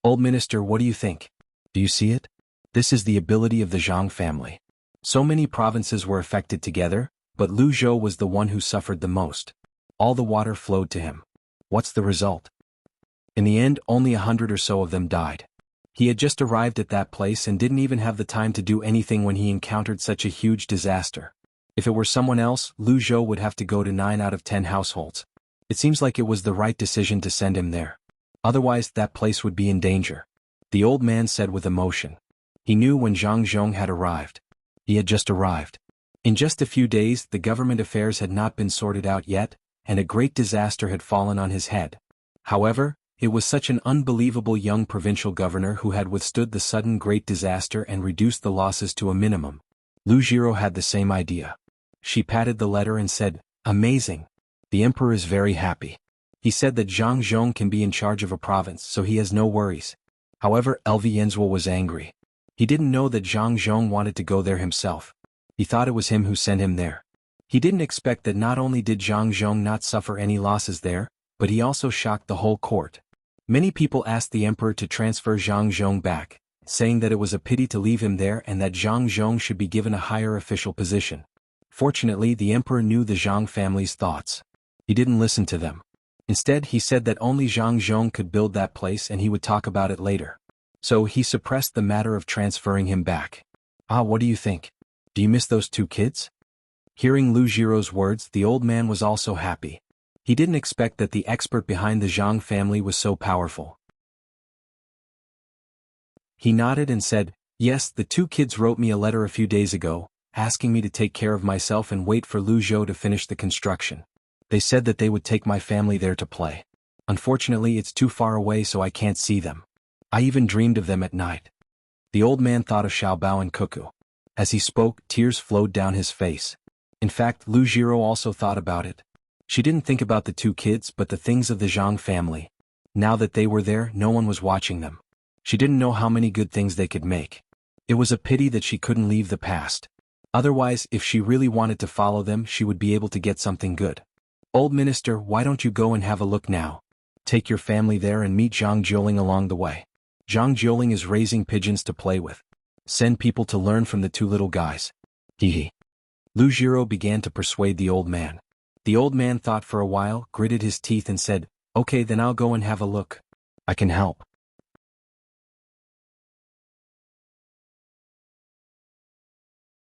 Old minister, what do you think? Do you see it? This is the ability of the Zhang family. So many provinces were affected together, but Luzhou was the one who suffered the most. All the water flowed to him. What's the result? In the end, only 100 or so of them died. He had just arrived at that place and didn't even have the time to do anything when he encountered such a huge disaster. If it were someone else, Luzhou would have to go to 9 out of 10 households. It seems like it was the right decision to send him there. Otherwise, that place would be in danger." The old man said with emotion. He knew when Zhang Zhong had arrived. He had just arrived. In just a few days, the government affairs had not been sorted out yet, and a great disaster had fallen on his head. However, it was such an unbelievable young provincial governor who had withstood the sudden great disaster and reduced the losses to a minimum. Lu Jiro had the same idea. She patted the letter and said, "Amazing. The emperor is very happy. He said that Zhang Zhong can be in charge of a province, so he has no worries." However, Yenzhuo was angry. He didn't know that Zhang Zhong wanted to go there himself. He thought it was him who sent him there. He didn't expect that not only did Zhang Zhong not suffer any losses there, but he also shocked the whole court. Many people asked the emperor to transfer Zhang Zhong back, saying that it was a pity to leave him there and that Zhang Zhong should be given a higher official position. Fortunately, the emperor knew the Zhang family's thoughts. He didn't listen to them. Instead, he said that only Zhang Zhong could build that place and he would talk about it later. So he suppressed the matter of transferring him back. What do you think? Do you miss those two kids? Hearing Lu Jiro's words, the old man was also happy. He didn't expect that the expert behind the Zhang family was so powerful. He nodded and said, "Yes, the two kids wrote me a letter a few days ago, asking me to take care of myself and wait for Luzhou to finish the construction. They said that they would take my family there to play. Unfortunately, it's too far away so I can't see them. I even dreamed of them at night." The old man thought of Xiaobao and Cuckoo. As he spoke, tears flowed down his face. In fact, Lu Jiro also thought about it. She didn't think about the two kids but the things of the Zhang family. Now that they were there, no one was watching them. She didn't know how many good things they could make. It was a pity that she couldn't leave the past. Otherwise, if she really wanted to follow them, she would be able to get something good. "Old minister, why don't you go and have a look now? Take your family there and meet Zhang Jiuling along the way. Zhang Jiuling is raising pigeons to play with. Send people to learn from the two little guys. Hehe. Lu Jiro began to persuade the old man. The old man thought for a while, gritted his teeth and said, "Okay, then I'll go and have a look. I can help."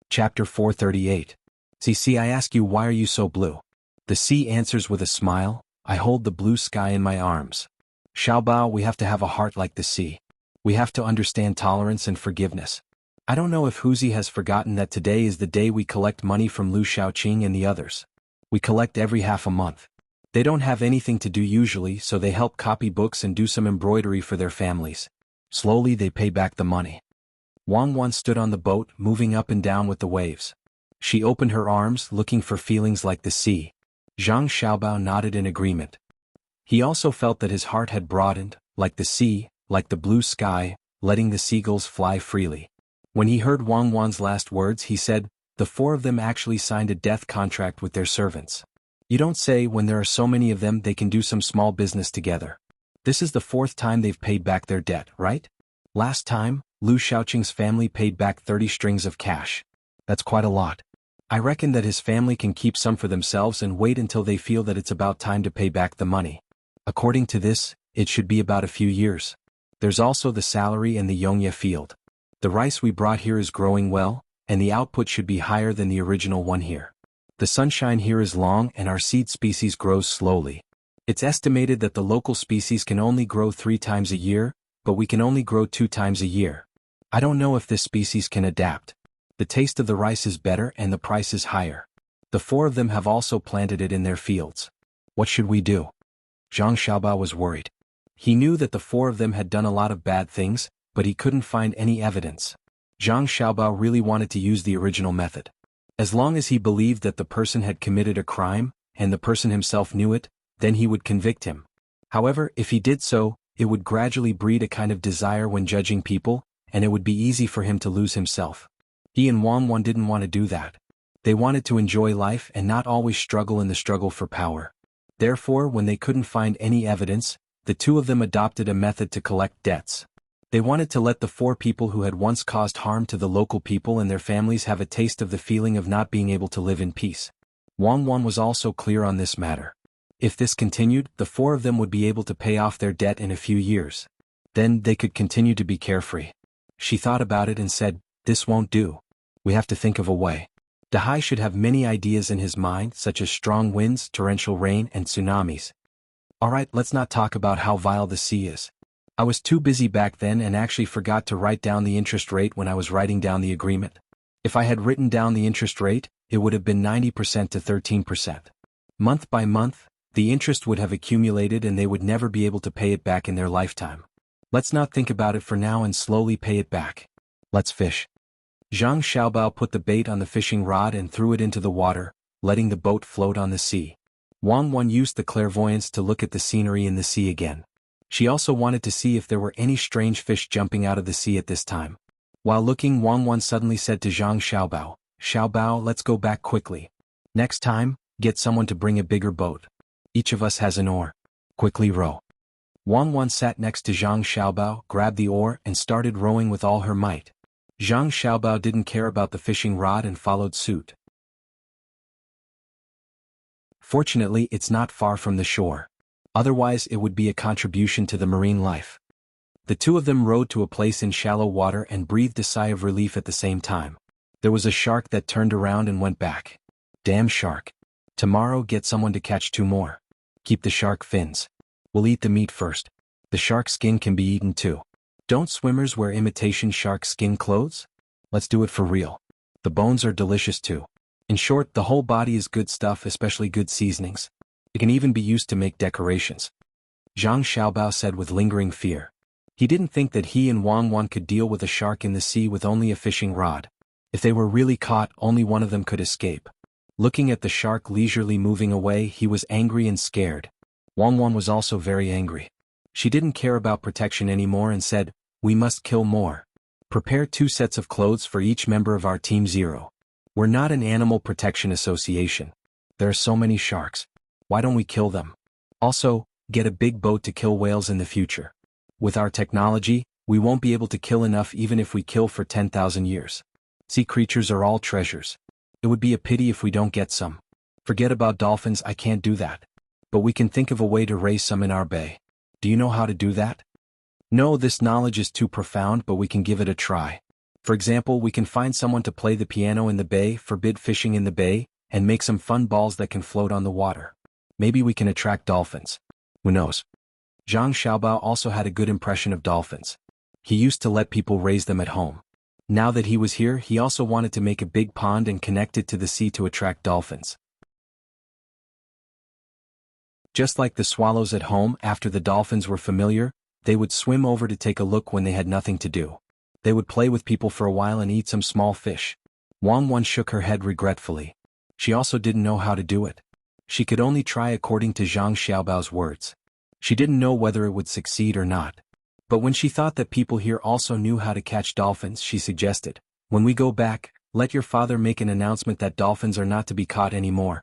Chapter 438. See, I ask you, why are you so blue? The sea answers with a smile, I hold the blue sky in my arms. Xiaobao, we have to have a heart like the sea. We have to understand tolerance and forgiveness. I don't know if Huzi has forgotten that today is the day we collect money from Lu Shaoqing and the others. We collect every half a month. They don't have anything to do usually, so they help copy books and do some embroidery for their families. Slowly they pay back the money. Wang Wan stood on the boat, moving up and down with the waves. She opened her arms, looking for feelings like the sea. Zhang Xiaobao nodded in agreement. He also felt that his heart had broadened, like the sea, like the blue sky, letting the seagulls fly freely. When he heard Wang Wan's last words, he said, the four of them actually signed a death contract with their servants. You don't say, when there are so many of them they can do some small business together. This is the fourth time they've paid back their debt, right? Last time, Lu Shaoqing's family paid back 30 strings of cash. That's quite a lot. I reckon that his family can keep some for themselves and wait until they feel that it's about time to pay back the money. According to this, it should be about a few years. There's also the salary and the Yongye field. The rice we brought here is growing well, and the output should be higher than the original one here. The sunshine here is long and our seed species grows slowly. It's estimated that the local species can only grow 3 times a year, but we can only grow 2 times a year. I don't know if this species can adapt. The taste of the rice is better and the price is higher. The 4 of them have also planted it in their fields. What should we do? Zhang Xiaobao was worried. He knew that the 4 of them had done a lot of bad things, but he couldn't find any evidence. Zhang Xiaobao really wanted to use the original method. As long as he believed that the person had committed a crime, and the person himself knew it, then he would convict him. However, if he did so, it would gradually breed a kind of desire when judging people, and it would be easy for him to lose himself. He and Wang Wan didn't want to do that. They wanted to enjoy life and not always struggle in the struggle for power. Therefore, when they couldn't find any evidence, the 2 of them adopted a method to collect debts. They wanted to let the 4 people who had once caused harm to the local people and their families have a taste of the feeling of not being able to live in peace. Wang Wan was also clear on this matter. If this continued, the 4 of them would be able to pay off their debt in a few years. Then they could continue to be carefree. She thought about it and said, this won't do. We have to think of a way. Dahai should have many ideas in his mind, such as strong winds, torrential rain, and tsunamis. Alright, let's not talk about how vile the sea is. I was too busy back then and actually forgot to write down the interest rate when I was writing down the agreement. If I had written down the interest rate, it would have been 90% to 13%. Month by month, the interest would have accumulated and they would never be able to pay it back in their lifetime. Let's not think about it for now and slowly pay it back. Let's fish. Zhang Xiaobao put the bait on the fishing rod and threw it into the water, letting the boat float on the sea. Wang Wan used the clairvoyance to look at the scenery in the sea again. She also wanted to see if there were any strange fish jumping out of the sea at this time. While looking, Wang Wan suddenly said to Zhang Xiaobao, Xiaobao, let's go back quickly. Next time, get someone to bring a bigger boat. Each of us has an oar. Quickly row. Wang Wan sat next to Zhang Xiaobao, grabbed the oar, and started rowing with all her might. Zhang Xiaobao didn't care about the fishing rod and followed suit. Fortunately, it's not far from the shore. Otherwise, it would be a contribution to the marine life. The 2 of them rowed to a place in shallow water and breathed a sigh of relief at the same time. There was a shark that turned around and went back. Damn shark. Tomorrow get someone to catch 2 more. Keep the shark fins. We'll eat the meat first. The shark skin can be eaten too. Don't swimmers wear imitation shark skin clothes? Let's do it for real. The bones are delicious too. In short, the whole body is good stuff, especially good seasonings. It can even be used to make decorations. Zhang Xiaobao said with lingering fear. He didn't think that he and Wang Wan could deal with a shark in the sea with only a fishing rod. If they were really caught, only one of them could escape. Looking at the shark leisurely moving away, he was angry and scared. Wang Wan was also very angry. She didn't care about protection anymore and said, we must kill more. Prepare 2 sets of clothes for each member of our Team 0. We're not an animal protection association. There are so many sharks. Why don't we kill them? Also, get a big boat to kill whales in the future. With our technology, We won't be able to kill enough even if we kill for 10,000 years. Sea creatures are all treasures. It would be a pity if we don't get some. Forget about dolphins, I can't do that. But we can think of a way to raise some in our bay. Do you know how to do that? No, this knowledge is too profound, but we can give it a try. For example, we can find someone to play the piano in the bay, forbid fishing in the bay, and make some fun balls that can float on the water. Maybe we can attract dolphins. Who knows? Zhang Xiaobao also had a good impression of dolphins. He used to let people raise them at home. Now that he was here, he also wanted to make a big pond and connect it to the sea to attract dolphins. Just like the swallows at home, after the dolphins were familiar, they would swim over to take a look when they had nothing to do. They would play with people for a while and eat some small fish. Wang Wan shook her head regretfully. She also didn't know how to do it. She could only try according to Zhang Xiaobao's words. She didn't know whether it would succeed or not. But when she thought that people here also knew how to catch dolphins, she suggested, "When we go back, let your father make an announcement that dolphins are not to be caught anymore."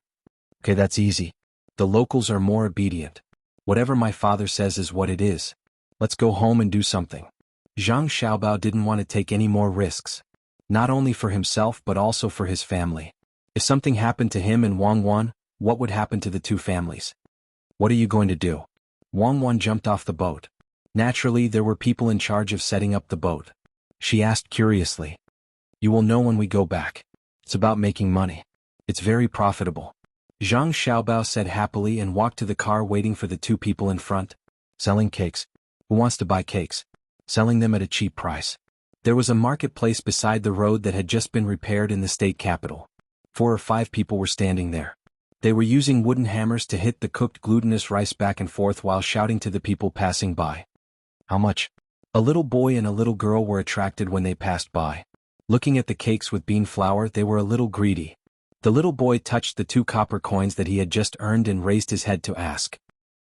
Okay, that's easy. The locals are more obedient. Whatever my father says is what it is. Let's go home and do something. Zhang Xiaobao didn't want to take any more risks. Not only for himself but also for his family. If something happened to him and Wang Wan, what would happen to the two families? What are you going to do? Wang Wan jumped off the boat. Naturally, there were people in charge of setting up the boat. She asked curiously. You will know when we go back. It's about making money. It's very profitable. Zhang Xiaobao said happily and walked to the car waiting for the two people in front. Selling cakes. Who wants to buy cakes? Selling them at a cheap price. There was a marketplace beside the road that had just been repaired in the state capital. 4 or 5 people were standing there. They were using wooden hammers to hit the cooked glutinous rice back and forth while shouting to the people passing by. How much? A little boy and a little girl were attracted when they passed by. Looking at the cakes with bean flour, they were a little greedy. The little boy touched the 2 copper coins that he had just earned and raised his head to ask.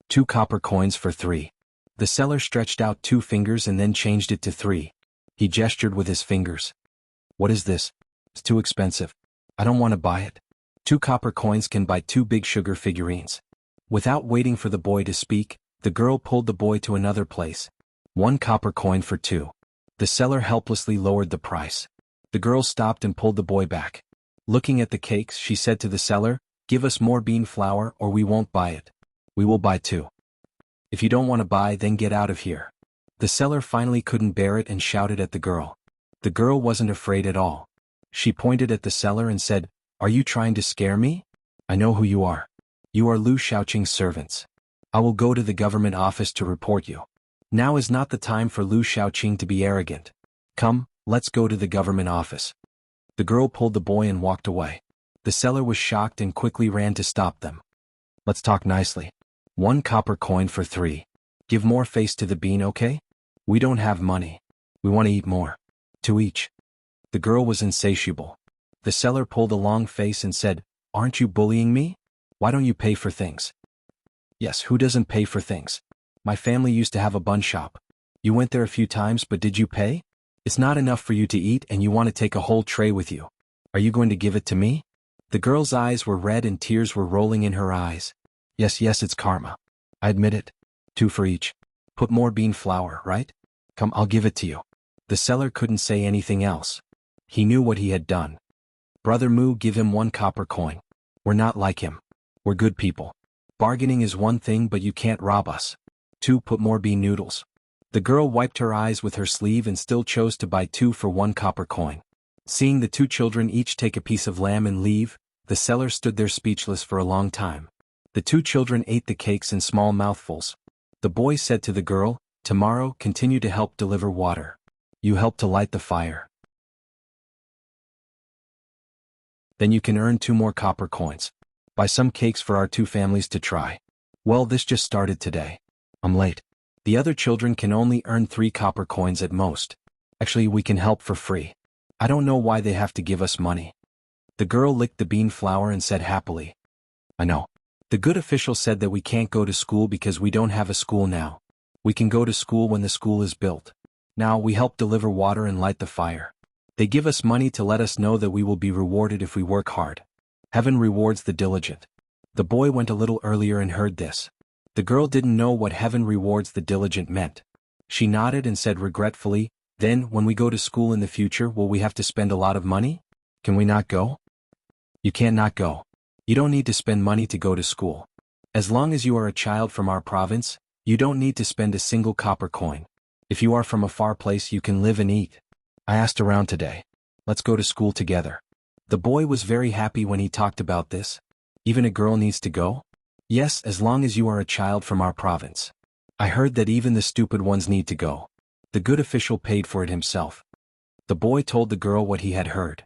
2 copper coins for 3. The seller stretched out 2 fingers and then changed it to 3. He gestured with his fingers. What is this? It's too expensive. I don't want to buy it. 2 copper coins can buy 2 big sugar figurines. Without waiting for the boy to speak, the girl pulled the boy to another place. 1 copper coin for 2. The seller helplessly lowered the price. The girl stopped and pulled the boy back. Looking at the cakes, she said to the seller, "Give us more bean flour or we won't buy it. We will buy 2. If you don't want to buy, then get out of here." The seller finally couldn't bear it and shouted at the girl. The girl wasn't afraid at all. She pointed at the seller and said, "Are you trying to scare me? I know who you are. You are Lu Shaoqing's servants. I will go to the government office to report you." Now is not the time for Lu Shaoqing to be arrogant. Come, let's go to the government office. The girl pulled the boy and walked away. The seller was shocked and quickly ran to stop them. Let's talk nicely. 1 copper coin for 3. Give more face to the bean, okay? We don't have money. We want to eat more. 2 each. The girl was insatiable. The seller pulled a long face and said, "Aren't you bullying me? Why don't you pay for things?" Yes, who doesn't pay for things? My family used to have a bun shop. You went there a few times, but did you pay? It's not enough for you to eat and you want to take a whole tray with you. Are you going to give it to me? The girl's eyes were red and tears were rolling in her eyes. Yes, it's karma. I admit it. 2 for each. Put more bean flour, right? Come, I'll give it to you. The seller couldn't say anything else. He knew what he had done. Brother Mu, give him 1 copper coin. We're not like him. We're good people. Bargaining is one thing, but you can't rob us. 2, put more bean noodles. The girl wiped her eyes with her sleeve and still chose to buy 2 for 1 copper coin. Seeing the 2 children each take a piece of lamb and leave, the seller stood there speechless for a long time. The 2 children ate the cakes in small mouthfuls. The boy said to the girl, "Tomorrow, continue to help deliver water. You help to light the fire. Then you can earn 2 more copper coins. Buy some cakes for our 2 families to try. Well, this just started today. I'm late. The other children can only earn 3 copper coins at most. Actually, we can help for free. I don't know why they have to give us money." The girl licked the bean flour and said happily, "I know. The good official said that we can't go to school because we don't have a school now. We can go to school when the school is built. Now we help deliver water and light the fire. They give us money to let us know that we will be rewarded if we work hard. Heaven rewards the diligent." The boy went a little earlier and heard this. The girl didn't know what heaven rewards the diligent meant. She nodded and said regretfully, "Then, when we go to school in the future, will we have to spend a lot of money? Can we not go?" "You can't not go. You don't need to spend money to go to school. As long as you are a child from our province, you don't need to spend a single copper coin. If you are from a far place, you can live and eat. I asked around today. Let's go to school together." The boy was very happy when he talked about this. "Even a girl needs to go?" "Yes, as long as you are a child from our province. I heard that even the stupid ones need to go." The good official paid for it himself. The boy told the girl what he had heard.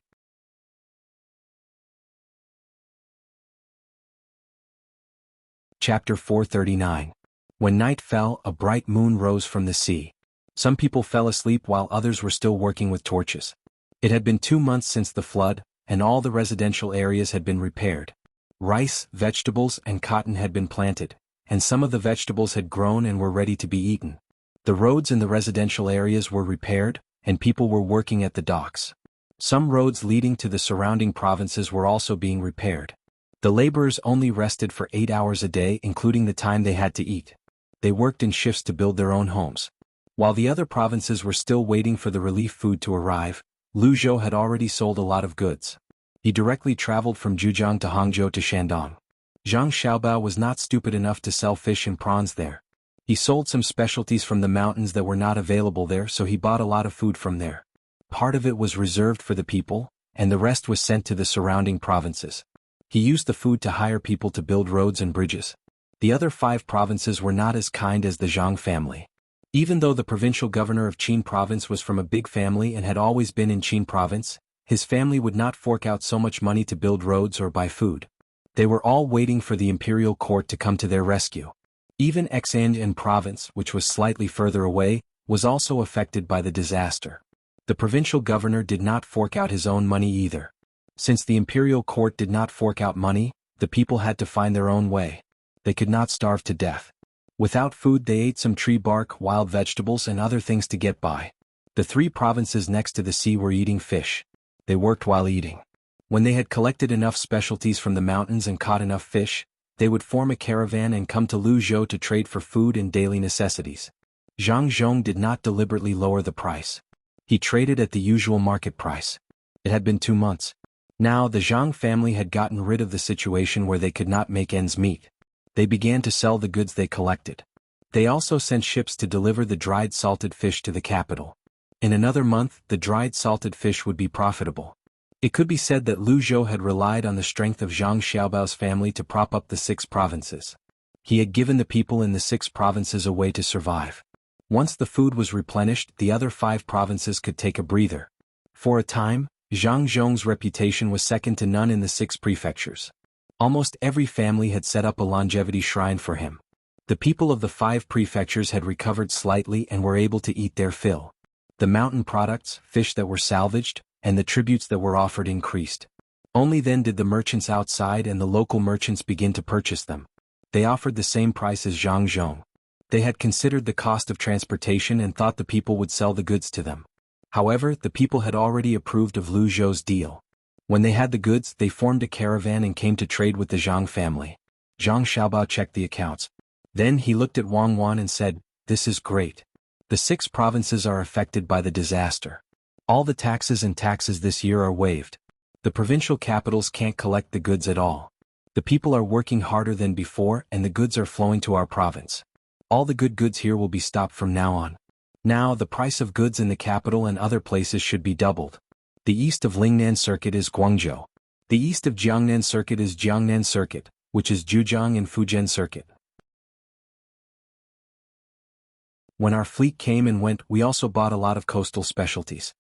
Chapter 439. When night fell, a bright moon rose from the sea. Some people fell asleep while others were still working with torches. It had been 2 months since the flood, and all the residential areas had been repaired. Rice, vegetables, and cotton had been planted, and some of the vegetables had grown and were ready to be eaten. The roads in the residential areas were repaired, and people were working at the docks. Some roads leading to the surrounding provinces were also being repaired. The laborers only rested for 8 hours a day, including the time they had to eat. They worked in shifts to build their own homes. While the other provinces were still waiting for the relief food to arrive, Luzhou had already sold a lot of goods. He directly traveled from Zhejiang to Hangzhou to Shandong. Zhang Xiaobao was not stupid enough to sell fish and prawns there. He sold some specialties from the mountains that were not available there, so he bought a lot of food from there. Part of it was reserved for the people, and the rest was sent to the surrounding provinces. He used the food to hire people to build roads and bridges. The other 5 provinces were not as kind as the Zhang family. Even though the provincial governor of Qin province was from a big family and had always been in Qin province, his family would not fork out so much money to build roads or buy food. They were all waiting for the imperial court to come to their rescue. Even Exanjan province, which was slightly further away, was also affected by the disaster. The provincial governor did not fork out his own money either. Since the imperial court did not fork out money, the people had to find their own way. They could not starve to death. Without food, they ate some tree bark, wild vegetables, and other things to get by. The 3 provinces next to the sea were eating fish. They worked while eating. When they had collected enough specialties from the mountains and caught enough fish, they would form a caravan and come to Luzhou to trade for food and daily necessities. Zhang Zhong did not deliberately lower the price. He traded at the usual market price. It had been 2 months. Now the Zhang family had gotten rid of the situation where they could not make ends meet. They began to sell the goods they collected. They also sent ships to deliver the dried salted fish to the capital. In another month, the dried salted fish would be profitable. It could be said that Luzhou had relied on the strength of Zhang Xiaobao's family to prop up the 6 provinces. He had given the people in the 6 provinces a way to survive. Once the food was replenished, the other 5 provinces could take a breather. For a time, Zhang Zhong's reputation was second to none in the 6 prefectures. Almost every family had set up a longevity shrine for him. The people of the 5 prefectures had recovered slightly and were able to eat their fill. The mountain products, fish that were salvaged, and the tributes that were offered increased. Only then did the merchants outside and the local merchants begin to purchase them. They offered the same price as Zhang Zhong. They had considered the cost of transportation and thought the people would sell the goods to them. However, the people had already approved of Luzhou's deal. When they had the goods, they formed a caravan and came to trade with the Zhang family. Zhang Xiaobao checked the accounts. Then he looked at Wang Wan and said, "This is great. The 6 provinces are affected by the disaster. All the taxes this year are waived. The provincial capitals can't collect the goods at all. The people are working harder than before and the goods are flowing to our province. All the good goods here will be stopped from now on. Now the price of goods in the capital and other places should be doubled. The east of Lingnan Circuit is Guangzhou. The east of Jiangnan Circuit is Jiangnan Circuit, which is Zhejiang and Fujian Circuit." When our fleet came and went, we also bought a lot of coastal specialties.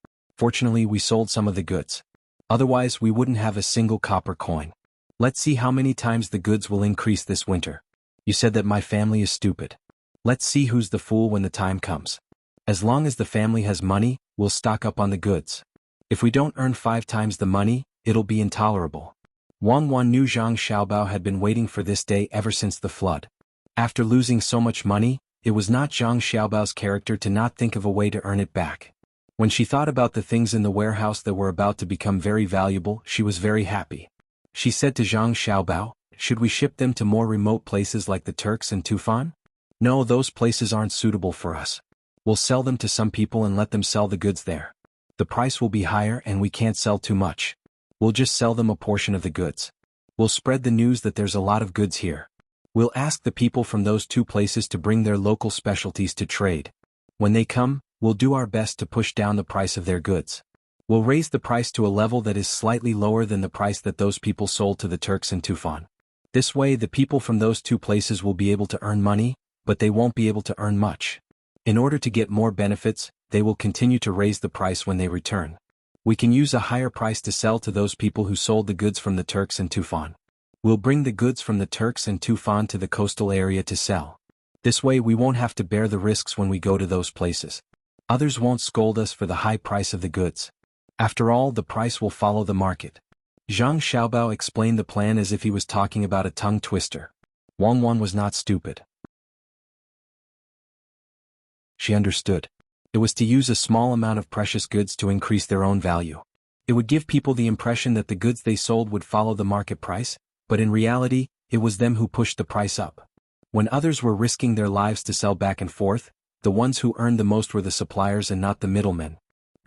Fortunately, we sold some of the goods. Otherwise, we wouldn't have a single copper coin. Let's see how many times the goods will increase this winter. You said that my family is stupid. Let's see who's the fool when the time comes. As long as the family has money, we'll stock up on the goods. If we don't earn 5 times the money, it'll be intolerable. Wang Wan knew Zhang Xiaobao had been waiting for this day ever since the flood. After losing so much money, it was not Zhang Xiaobao's character to not think of a way to earn it back. When she thought about the things in the warehouse that were about to become very valuable, she was very happy. She said to Zhang Xiaobao, "Should we ship them to more remote places like the Turks and Tufan?" "No, those places aren't suitable for us. We'll sell them to some people and let them sell the goods there. The price will be higher and we can't sell too much. We'll just sell them a portion of the goods. We'll spread the news that there's a lot of goods here. We'll ask the people from those two places to bring their local specialties to trade. When they come, we'll do our best to push down the price of their goods. We'll raise the price to a level that is slightly lower than the price that those people sold to the Turks in Tufan. This way the people from those two places will be able to earn money, but they won't be able to earn much. In order to get more benefits, they will continue to raise the price when they return. We can use a higher price to sell to those people who sold the goods from the Turks in Tufan. We'll bring the goods from the Turks in Tufan to the coastal area to sell. This way we won't have to bear the risks when we go to those places. Others won't scold us for the high price of the goods. After all, the price will follow the market. Zhang Xiaobao explained the plan as if he was talking about a tongue twister. Wang Wan was not stupid. She understood. It was to use a small amount of precious goods to increase their own value. It would give people the impression that the goods they sold would follow the market price, but in reality, it was them who pushed the price up. When others were risking their lives to sell back and forth, the ones who earned the most were the suppliers and not the middlemen.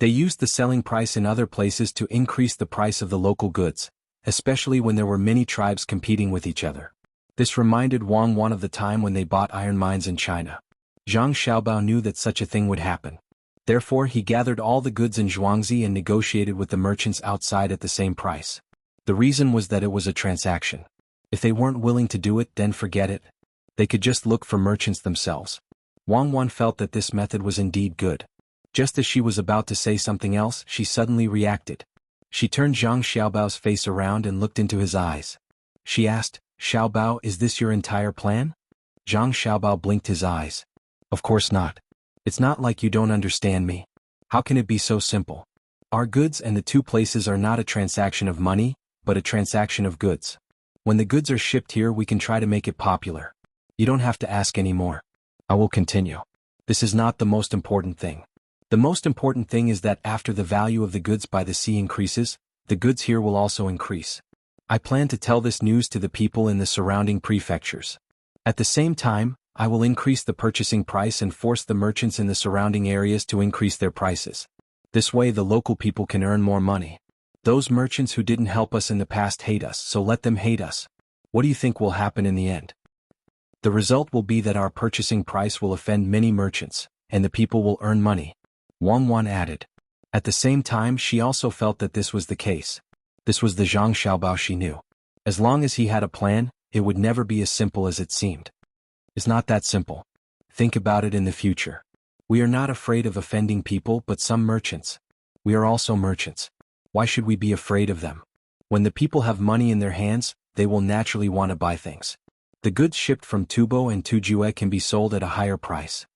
They used the selling price in other places to increase the price of the local goods, especially when there were many tribes competing with each other. This reminded Wang Wan of the time when they bought iron mines in China. Zhang Xiaobao knew that such a thing would happen. Therefore he gathered all the goods in Zhuangzi and negotiated with the merchants outside at the same price. The reason was that it was a transaction. If they weren't willing to do it, then forget it. They could just look for merchants themselves. Wang Wan felt that this method was indeed good. Just as she was about to say something else, she suddenly reacted. She turned Zhang Xiaobao's face around and looked into his eyes. She asked, "Xiaobao, is this your entire plan?" Zhang Xiaobao blinked his eyes. "Of course not. It's not like you don't understand me. How can it be so simple? Our goods and the two places are not a transaction of money, but a transaction of goods. When the goods are shipped here, we can try to make it popular. You don't have to ask any more. I will continue. This is not the most important thing. The most important thing is that after the value of the goods by the sea increases, the goods here will also increase. I plan to tell this news to the people in the surrounding prefectures. At the same time, I will increase the purchasing price and force the merchants in the surrounding areas to increase their prices. This way the local people can earn more money. Those merchants who didn't help us in the past hate us, so let them hate us. What do you think will happen in the end? The result will be that our purchasing price will offend many merchants, and the people will earn money." Wang Wan added. At the same time she also felt that this was the case. This was the Zhang Xiaobao she knew. As long as he had a plan, it would never be as simple as it seemed. It's not that simple. Think about it in the future. We are not afraid of offending people, but some merchants. We are also merchants. Why should we be afraid of them? When the people have money in their hands, they will naturally want to buy things. The goods shipped from Tubo and Tujue can be sold at a higher price.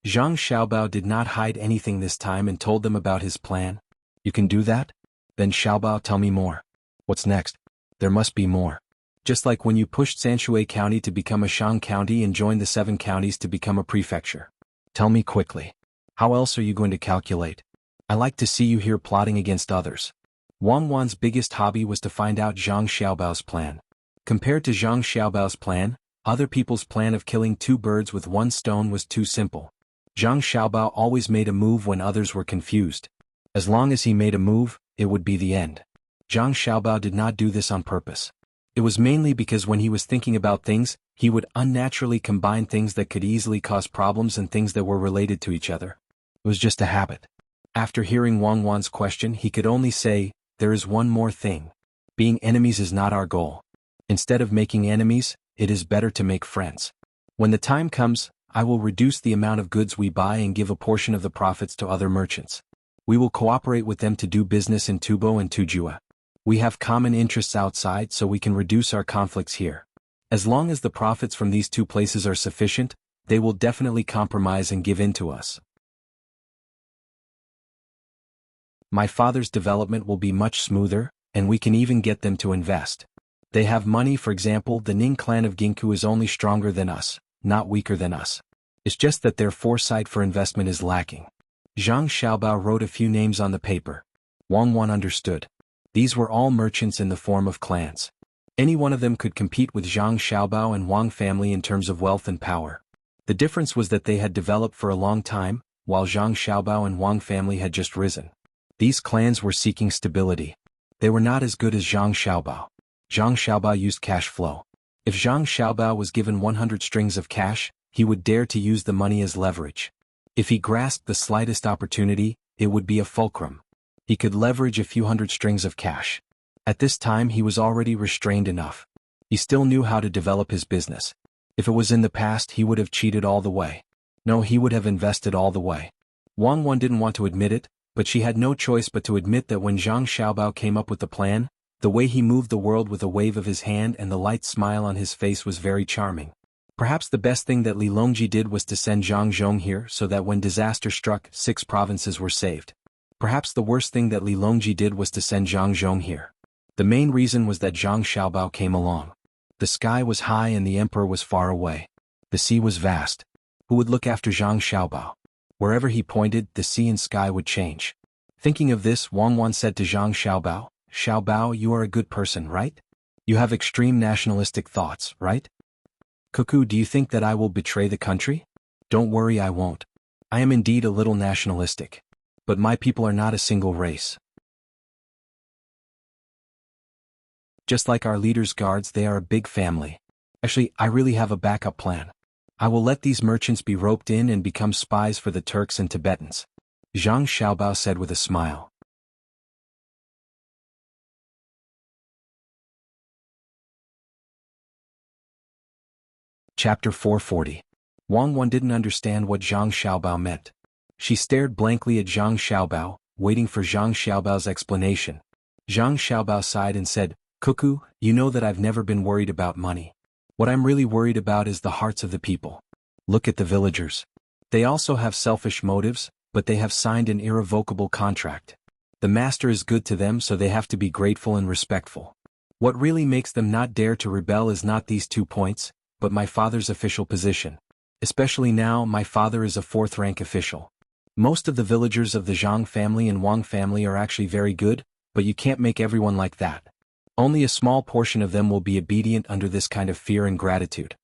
Zhang Xiaobao did not hide anything this time and told them about his plan. You can do that? Then Xiaobao, tell me more. What's next? There must be more. Just like when you pushed Sanshui County to become a Shang County and joined the 7 counties to become a prefecture. Tell me quickly. How else are you going to calculate? I like to see you here plotting against others. Wang Wan's biggest hobby was to find out Zhang Xiaobao's plan. Compared to Zhang Xiaobao's plan, other people's plan of killing 2 birds with 1 stone was too simple. Zhang Xiaobao always made a move when others were confused. As long as he made a move, it would be the end. Zhang Xiaobao did not do this on purpose. It was mainly because when he was thinking about things, he would unnaturally combine things that could easily cause problems and things that were related to each other. It was just a habit. After hearing Wang Wan's question, he could only say, "There is one more thing. Being enemies is not our goal. Instead of making enemies, it is better to make friends. When the time comes, I will reduce the amount of goods we buy and give a portion of the profits to other merchants. We will cooperate with them to do business in Tubo and Tujue. We have common interests outside, so we can reduce our conflicts here. As long as the profits from these 2 places are sufficient, they will definitely compromise and give in to us. My father's development will be much smoother, and we can even get them to invest. They have money. For example, the Ning clan of Ginku is only stronger than us, not weaker than us. It's just that their foresight for investment is lacking." Zhang Xiaobao wrote a few names on the paper. Wang Wan understood. These were all merchants in the form of clans. Any one of them could compete with Zhang Xiaobao and Wang family in terms of wealth and power. The difference was that they had developed for a long time, while Zhang Xiaobao and Wang family had just risen. These clans were seeking stability. They were not as good as Zhang Xiaobao. Zhang Xiaobao used cash flow. If Zhang Xiaobao was given 100 strings of cash, he would dare to use the money as leverage. If he grasped the slightest opportunity, it would be a fulcrum. He could leverage a few hundred strings of cash. At this time he was already restrained enough. He still knew how to develop his business. If it was in the past, he would have cheated all the way. No, he would have invested all the way. Wang Wan didn't want to admit it, but she had no choice but to admit that when Zhang Xiaobao came up with the plan, the way he moved the world with a wave of his hand and the light smile on his face was very charming. Perhaps the best thing that Li Longji did was to send Zhang Zhong here so that when disaster struck, 6 provinces were saved. Perhaps the worst thing that Li Longji did was to send Zhang Zhong here. The main reason was that Zhang Xiaobao came along. The sky was high and the emperor was far away. The sea was vast. Who would look after Zhang Xiaobao? Wherever he pointed, the sea and sky would change. Thinking of this, Wang Wan said to Zhang Xiaobao, "Xiaobao, you are a good person, right? You have extreme nationalistic thoughts, right? Cuckoo, do you think that I will betray the country? Don't worry, I won't. I am indeed a little nationalistic. But my people are not a single race. Just like our leader's guards, they are a big family. Actually, I really have a backup plan. I will let these merchants be roped in and become spies for the Turks and Tibetans," Zhang Xiaobao said with a smile. Chapter 440. Wang Wan didn't understand what Zhang Xiaobao meant. She stared blankly at Zhang Xiaobao, waiting for Zhang Xiaobao's explanation. Zhang Xiaobao sighed and said, "Cuckoo, you know that I've never been worried about money. What I'm really worried about is the hearts of the people. Look at the villagers. They also have selfish motives, but they have signed an irrevocable contract. The master is good to them, so they have to be grateful and respectful. What really makes them not dare to rebel is not these 2 points, but my father's official position. Especially now, my father is a 4th-rank official. Most of the villagers of the Zhang family and Wang family are actually very good, but you can't make everyone like that. Only a small portion of them will be obedient under this kind of fear and gratitude."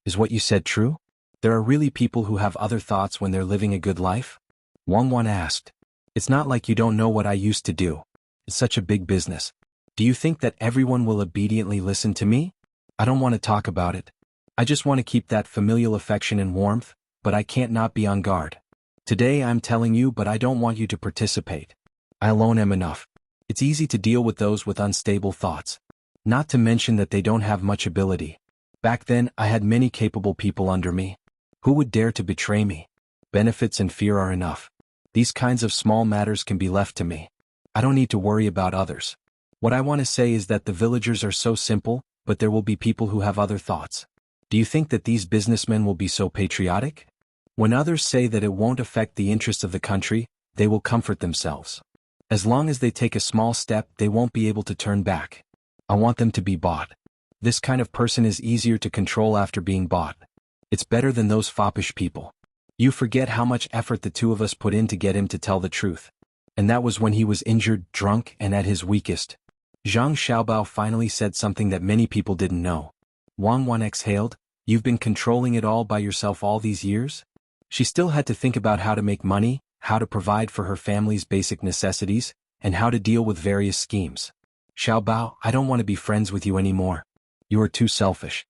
Is what you said true? There are really people who have other thoughts when they're living a good life? Wang Wan asked. It's not like you don't know what I used to do. It's such a big business. Do you think that everyone will obediently listen to me? I don't want to talk about it. I just want to keep that familial affection and warmth, but I can't not be on guard. Today I'm telling you, but I don't want you to participate. I alone am enough. It's easy to deal with those with unstable thoughts. Not to mention that they don't have much ability. Back then, I had many capable people under me. Who would dare to betray me? Benefits and fear are enough. These kinds of small matters can be left to me. I don't need to worry about others. What I want to say is that the villagers are so simple, but there will be people who have other thoughts. Do you think that these businessmen will be so patriotic? When others say that it won't affect the interests of the country, they will comfort themselves. As long as they take a small step, they won't be able to turn back. I want them to be bought. This kind of person is easier to control after being bought. It's better than those foppish people. You forget how much effort the 2 of us put in to get him to tell the truth. And that was when he was injured, drunk, and at his weakest. Zhang Xiaobao finally said something that many people didn't know. Wang Wan exhaled. You've been controlling it all by yourself all these years? She still had to think about how to make money, how to provide for her family's basic necessities, and how to deal with various schemes. Xiaobao, I don't want to be friends with you anymore. You are too selfish.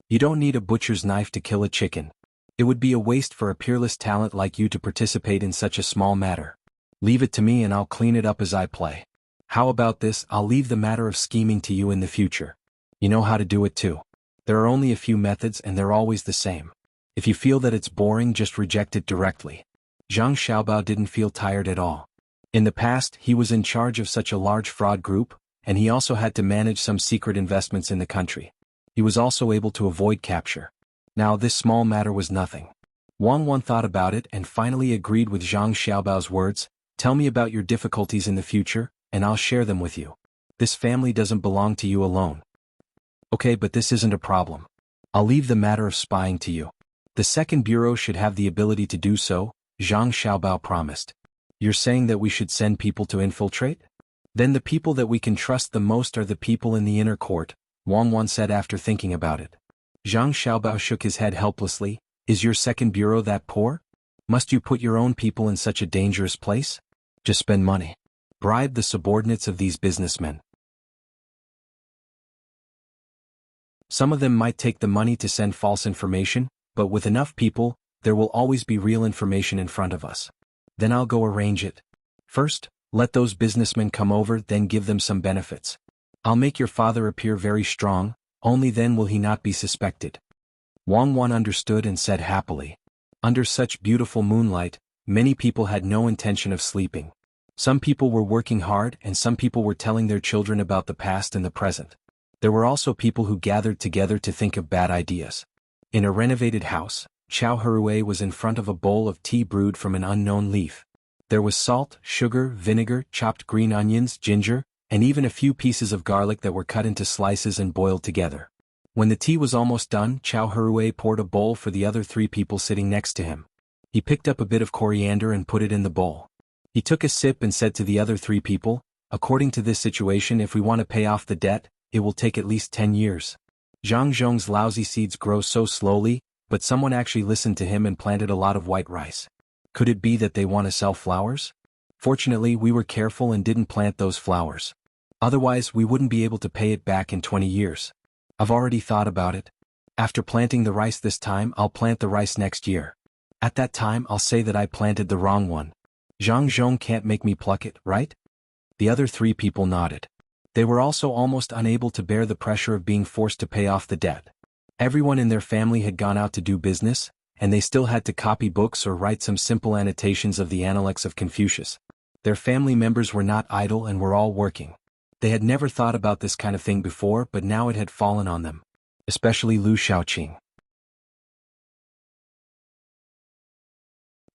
You don't need a butcher's knife to kill a chicken. It would be a waste for a peerless talent like you to participate in such a small matter. Leave it to me and I'll clean it up as I play. How about this? I'll leave the matter of scheming to you in the future. You know how to do it too. There are only a few methods and they're always the same. If you feel that it's boring, just reject it directly. Zhang Xiaobao didn't feel tired at all. In the past, he was in charge of such a large fraud group, and he also had to manage some secret investments in the country. He was also able to avoid capture. Now this small matter was nothing. Wang Wan thought about it and finally agreed with Zhang Xiaobao's words. Tell me about your difficulties in the future, and I'll share them with you. This family doesn't belong to you alone. Okay, but this isn't a problem. I'll leave the matter of spying to you. The second bureau should have the ability to do so, Zhang Xiaobao promised. You're saying that we should send people to infiltrate? Then the people that we can trust the most are the people in the inner court, Wang Wan said after thinking about it. Zhang Xiaobao shook his head helplessly. Is your second bureau that poor? Must you put your own people in such a dangerous place? Just spend money. Bribe the subordinates of these businessmen. Some of them might take the money to send false information, but with enough people, there will always be real information in front of us. Then I'll go arrange it. First, let those businessmen come over, then give them some benefits. I'll make your father appear very strong, only then will he not be suspected. Wang Wan understood and said happily. Under such beautiful moonlight, many people had no intention of sleeping. Some people were working hard and some people were telling their children about the past and the present. There were also people who gathered together to think of bad ideas. In a renovated house, Chow Hui was in front of a bowl of tea brewed from an unknown leaf. There was salt, sugar, vinegar, chopped green onions, ginger, and even a few pieces of garlic that were cut into slices and boiled together. When the tea was almost done, Chow Hui poured a bowl for the other 3 people sitting next to him. He picked up a bit of coriander and put it in the bowl. He took a sip and said to the other 3 people, according to this situation, if we want to pay off the debt, it will take at least 10 years. Zhang Zhong's lousy seeds grow so slowly, but someone actually listened to him and planted a lot of white rice. Could it be that they want to sell flowers? Fortunately, we were careful and didn't plant those flowers. Otherwise, we wouldn't be able to pay it back in 20 years. I've already thought about it. After planting the rice this time, I'll plant the rice next year. At that time, I'll say that I planted the wrong one. Zhang Zhong can't make me pluck it, right? The other 3 people nodded. They were also almost unable to bear the pressure of being forced to pay off the debt. Everyone in their family had gone out to do business, and they still had to copy books or write some simple annotations of the Analects of Confucius. Their family members were not idle and were all working. They had never thought about this kind of thing before, but now it had fallen on them. Especially Lu Shaoqing.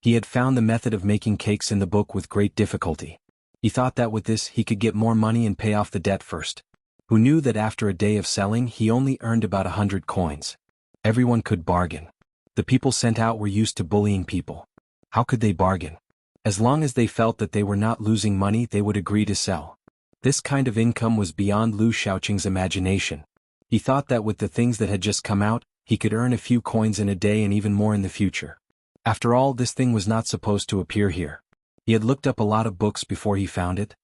He had found the method of making cakes in the book with great difficulty. He thought that with this he could get more money and pay off the debt first. Who knew that after a day of selling he only earned about 100 coins. Everyone could bargain. The people sent out were used to bullying people. How could they bargain? As long as they felt that they were not losing money, they would agree to sell. This kind of income was beyond Lu Shaoqing's imagination. He thought that with the things that had just come out, he could earn a few coins in a day and even more in the future. After all, this thing was not supposed to appear here. He had looked up a lot of books before he found it.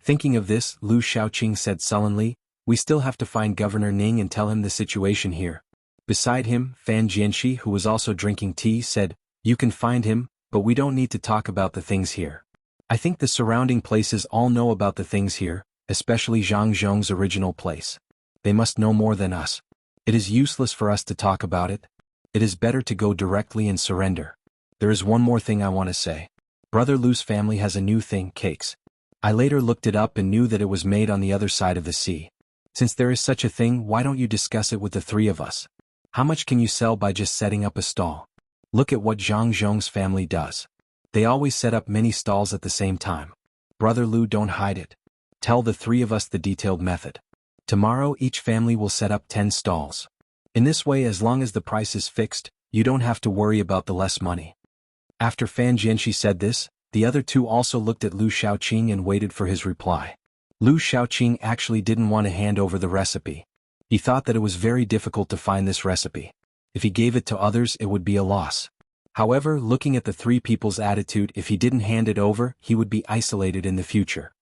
Thinking of this, Lu Shaoqing said sullenly, "We still have to find Governor Ning and tell him the situation here." Beside him, Fan Jianxi, who was also drinking tea, said, "You can find him, but we don't need to talk about the things here. I think the surrounding places all know about the things here, especially Zhang Zhong's original place. They must know more than us. It is useless for us to talk about it. It is better to go directly and surrender. There is one more thing I want to say. Brother Lu's family has a new thing, cakes. I later looked it up and knew that it was made on the other side of the sea. Since there is such a thing, why don't you discuss it with the 3 of us? How much can you sell by just setting up a stall? Look at what Zhang Zhong's family does. They always set up many stalls at the same time. Brother Lu, don't hide it. Tell the 3 of us the detailed method. Tomorrow each family will set up 10 stalls. In this way, as long as the price is fixed, you don't have to worry about the less money." After Fan Jianxi said this, the other 2 also looked at Lu Shaoqing and waited for his reply. Lu Shaoqing actually didn't want to hand over the recipe. He thought that it was very difficult to find this recipe. If he gave it to others, it would be a loss. However, looking at the 3 people's attitude, if he didn't hand it over, he would be isolated in the future.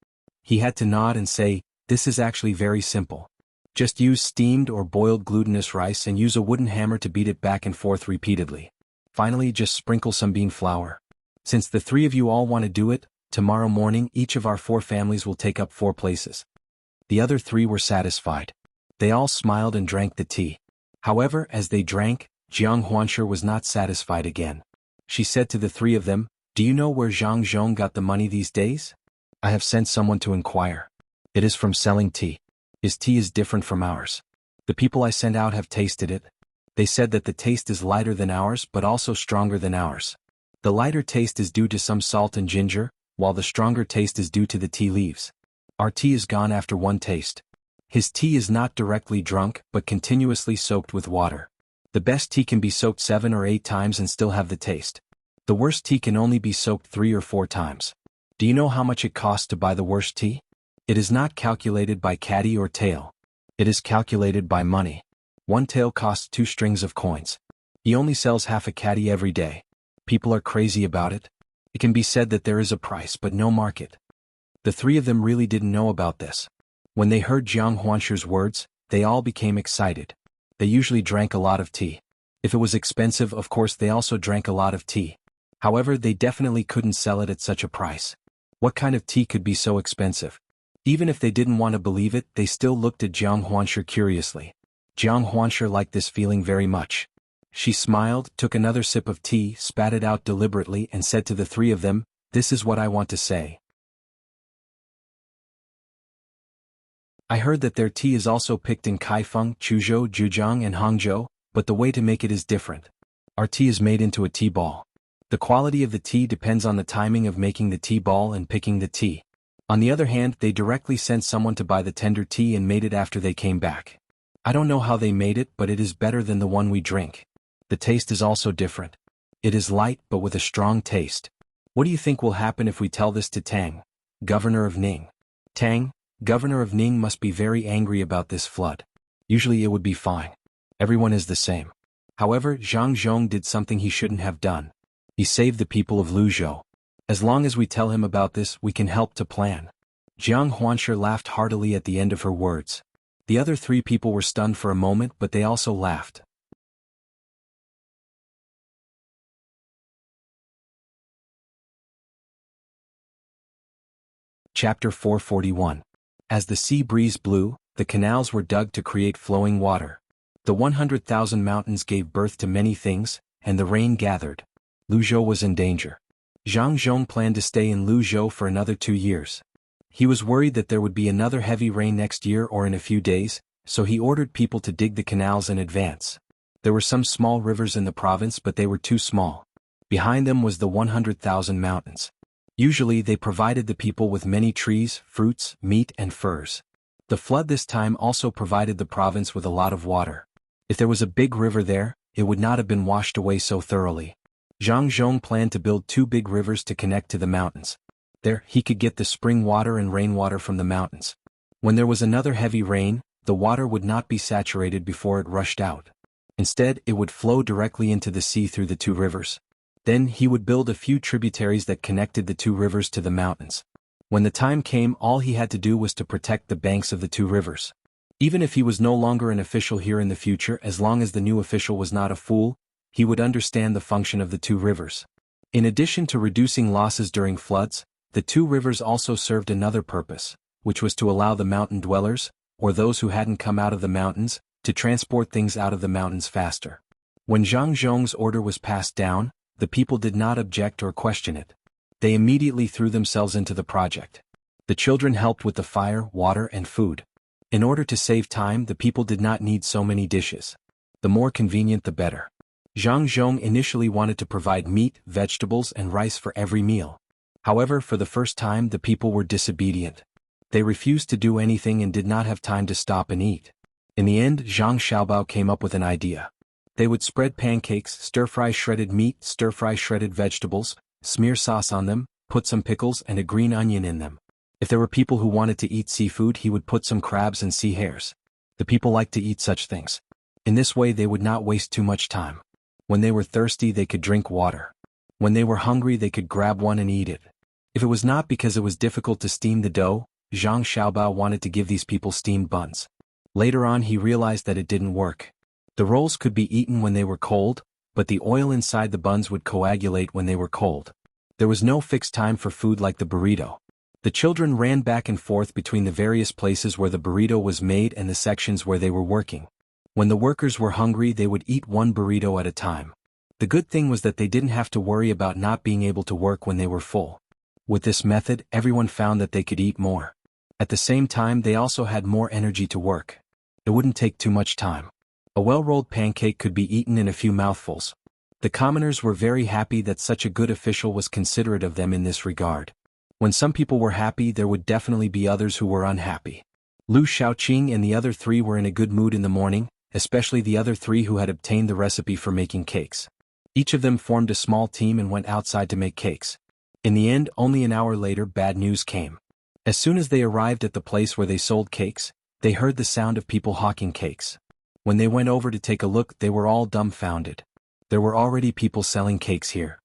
He had to nod and say, "This is actually very simple. Just use steamed or boiled glutinous rice and use a wooden hammer to beat it back and forth repeatedly. Finally, just sprinkle some bean flour. Since the 3 of you all want to do it, tomorrow morning each of our 4 families will take up 4 places." The other 3 were satisfied. They all smiled and drank the tea. However, as they drank, Jiang Huanshe was not satisfied again. She said to the 3 of them, "Do you know where Zhang Zhong got the money these days? I have sent someone to inquire. It is from selling tea. His tea is different from ours. The people I sent out have tasted it. They said that the taste is lighter than ours but also stronger than ours. The lighter taste is due to some salt and ginger, while the stronger taste is due to the tea leaves. Our tea is gone after 1 taste. His tea is not directly drunk but continuously soaked with water. The best tea can be soaked 7 or 8 times and still have the taste. The worst tea can only be soaked 3 or 4 times. Do you know how much it costs to buy the worst tea? It is not calculated by caddy or tael. It is calculated by money. 1 tael costs 2 strings of coins. He only sells half a caddy every day. People are crazy about it. It can be said that there is a price but no market. The three of them really didn't know about this. When they heard Jiang Huanshi's words, they all became excited. They usually drank a lot of tea. If it was expensive, of course they also drank a lot of tea. However, they definitely couldn't sell it at such a price. What kind of tea could be so expensive? Even if they didn't want to believe it, they still looked at Jiang Huanshi curiously. Jiang Huanshi liked this feeling very much. She smiled, took another sip of tea, spat it out deliberately and said to the three of them, "This is what I want to say. I heard that their tea is also picked in Kaifeng, Chuzhou, Zhejiang and Hangzhou, but the way to make it is different. Our tea is made into a tea ball. The quality of the tea depends on the timing of making the tea ball and picking the tea. On the other hand, they directly sent someone to buy the tender tea and made it after they came back. I don't know how they made it, but it is better than the one we drink. The taste is also different. It is light but with a strong taste. What do you think will happen if we tell this to Tang, governor of Ning? Tang, governor of Ning, must be very angry about this flood. Usually it would be fine. Everyone is the same. However, Zhang Zhong did something he shouldn't have done. He saved the people of Luzhou. As long as we tell him about this, we can help to plan." Jiang Huanshi laughed heartily at the end of her words. The other three people were stunned for a moment, but they also laughed. Chapter 441. As the sea breeze blew, the canals were dug to create flowing water. The 100,000 mountains gave birth to many things, and the rain gathered. Luzhou was in danger. Zhang Zhong planned to stay in Luzhou for another 2 years. He was worried that there would be another heavy rain next year or in a few days, so he ordered people to dig the canals in advance. There were some small rivers in the province, but they were too small. Behind them was the 100,000 mountains. Usually they provided the people with many trees, fruits, meat and furs. The flood this time also provided the province with a lot of water. If there was a big river there, it would not have been washed away so thoroughly. Zhang Zhong planned to build 2 big rivers to connect to the mountains. There, he could get the spring water and rainwater from the mountains. When there was another heavy rain, the water would not be saturated before it rushed out. Instead, it would flow directly into the sea through the 2 rivers. Then he would build a few tributaries that connected the 2 rivers to the mountains. When the time came, all he had to do was to protect the banks of the 2 rivers. Even if he was no longer an official here in the future, as long as the new official was not a fool, he would understand the function of the 2 rivers. In addition to reducing losses during floods, the 2 rivers also served another purpose, which was to allow the mountain dwellers, or those who hadn't come out of the mountains, to transport things out of the mountains faster. When Zhang Zhong's order was passed down, the people did not object or question it. They immediately threw themselves into the project. The children helped with the fire, water and food. In order to save time, the people did not need so many dishes. The more convenient the better. Zhang Zhong initially wanted to provide meat, vegetables and rice for every meal. However, for the first time the people were disobedient. They refused to do anything and did not have time to stop and eat. In the end, Zhang Xiaobao came up with an idea. They would spread pancakes, stir-fry shredded meat, stir-fry shredded vegetables, smear sauce on them, put some pickles and a green onion in them. If there were people who wanted to eat seafood, he would put some crabs and sea hares. The people liked to eat such things. In this way they would not waste too much time. When they were thirsty they could drink water. When they were hungry they could grab one and eat it. If it was not because it was difficult to steam the dough, Zhang Xiaobao wanted to give these people steamed buns. Later on he realized that it didn't work. The rolls could be eaten when they were cold, but the oil inside the buns would coagulate when they were cold. There was no fixed time for food like the burrito. The children ran back and forth between the various places where the burrito was made and the sections where they were working. When the workers were hungry they would eat one burrito at a time. The good thing was that they didn't have to worry about not being able to work when they were full. With this method, everyone found that they could eat more. At the same time they also had more energy to work. It wouldn't take too much time. A well-rolled pancake could be eaten in a few mouthfuls. The commoners were very happy that such a good official was considerate of them in this regard. When some people were happy there would definitely be others who were unhappy. Lu Shaoqing and the other 3 were in a good mood in the morning, especially the other 3 who had obtained the recipe for making cakes. Each of them formed a small team and went outside to make cakes. In the end, only an hour later bad news came. As soon as they arrived at the place where they sold cakes, they heard the sound of people hawking cakes. When they went over to take a look they were all dumbfounded. There were already people selling cakes here.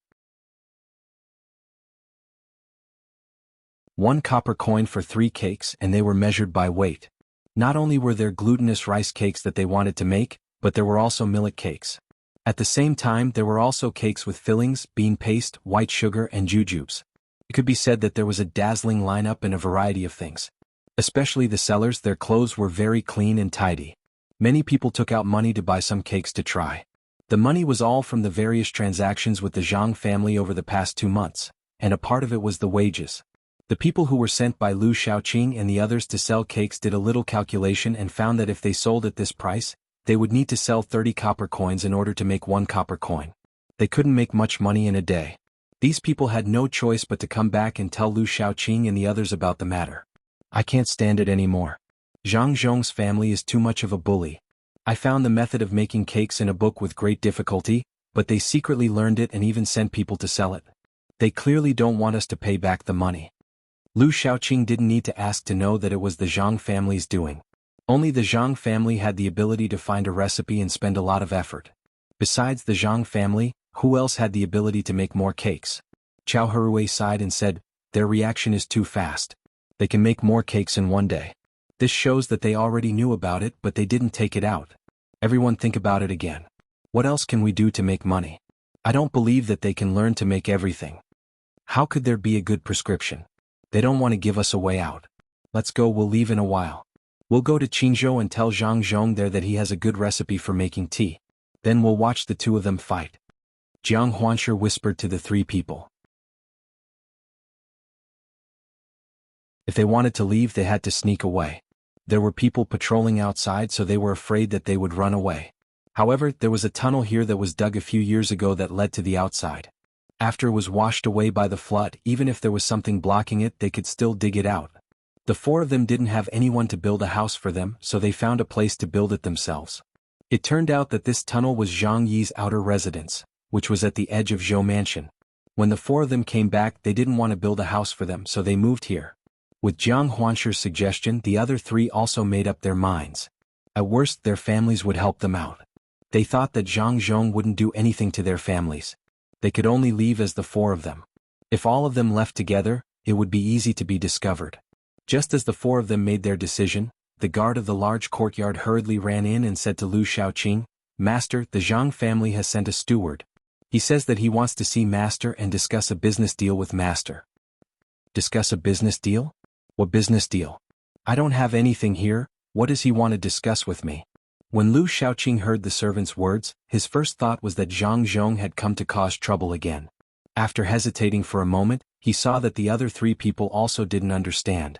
1 copper coin for 3 cakes, and they were measured by weight. Not only were there glutinous rice cakes that they wanted to make, but there were also millet cakes. At the same time, there were also cakes with fillings, bean paste, white sugar, and jujubes. It could be said that there was a dazzling lineup and a variety of things. Especially the sellers, their clothes were very clean and tidy. Many people took out money to buy some cakes to try. The money was all from the various transactions with the Zhang family over the past 2 months, and a part of it was the wages. The people who were sent by Lu Shaoqing and the others to sell cakes did a little calculation and found that if they sold at this price, they would need to sell 30 copper coins in order to make 1 copper coin. They couldn't make much money in a day. These people had no choice but to come back and tell Lu Shaoqing and the others about the matter. I can't stand it anymore. Zhang Zhong's family is too much of a bully. I found the method of making cakes in a book with great difficulty, but they secretly learned it and even sent people to sell it. They clearly don't want us to pay back the money. Lu Shaoqing didn't need to ask to know that it was the Zhang family's doing. Only the Zhang family had the ability to find a recipe and spend a lot of effort. Besides the Zhang family, who else had the ability to make more cakes? Chao Herue sighed and said, their reaction is too fast. They can make more cakes in 1 day. This shows that they already knew about it, but they didn't take it out. Everyone think about it again. What else can we do to make money? I don't believe that they can learn to make everything. How could there be a good prescription? They don't want to give us a way out. Let's go, we'll leave in a while. We'll go to Qingzhou and tell Zhang Zhong there that he has a good recipe for making tea. Then we'll watch the 2 of them fight. Jiang Huanshe whispered to the 3 people. If they wanted to leave, they had to sneak away. There were people patrolling outside, so they were afraid that they would run away. However, there was a tunnel here that was dug a few years ago that led to the outside. After it was washed away by the flood, even if there was something blocking it, they could still dig it out. The 4 of them didn't have anyone to build a house for them, so they found a place to build it themselves. It turned out that this tunnel was Zhang Yi's outer residence, which was at the edge of Zhou Mansion. When the 4 of them came back, they didn't want to build a house for them, so they moved here. With Jiang Huanshe's suggestion, the other 3 also made up their minds. At worst, their families would help them out. They thought that Zhang Zhong wouldn't do anything to their families. They could only leave as the 4 of them. If all of them left together, it would be easy to be discovered. Just as the 4 of them made their decision, the guard of the large courtyard hurriedly ran in and said to Lu Shaoqing, Master, the Zhang family has sent a steward. He says that he wants to see Master and discuss a business deal with Master. Discuss a business deal? What business deal? I don't have anything here. What does he want to discuss with me? When Lu Shaoqing heard the servant's words, his first thought was that Zhang Zhong had come to cause trouble again. After hesitating for a moment, he saw that the other 3 people also didn't understand.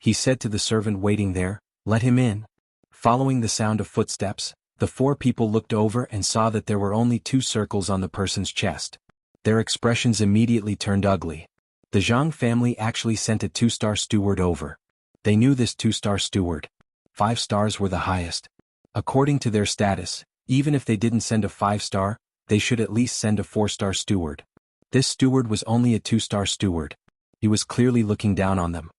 He said to the servant waiting there, let him in. Following the sound of footsteps, the 4 people looked over and saw that there were only 2 circles on the person's chest. Their expressions immediately turned ugly. The Zhang family actually sent a 2-star steward over. They knew this 2-star steward. 5 stars were the highest. According to their status, even if they didn't send a 5-star, they should at least send a 4-star steward. This steward was only a 2-star steward. He was clearly looking down on them.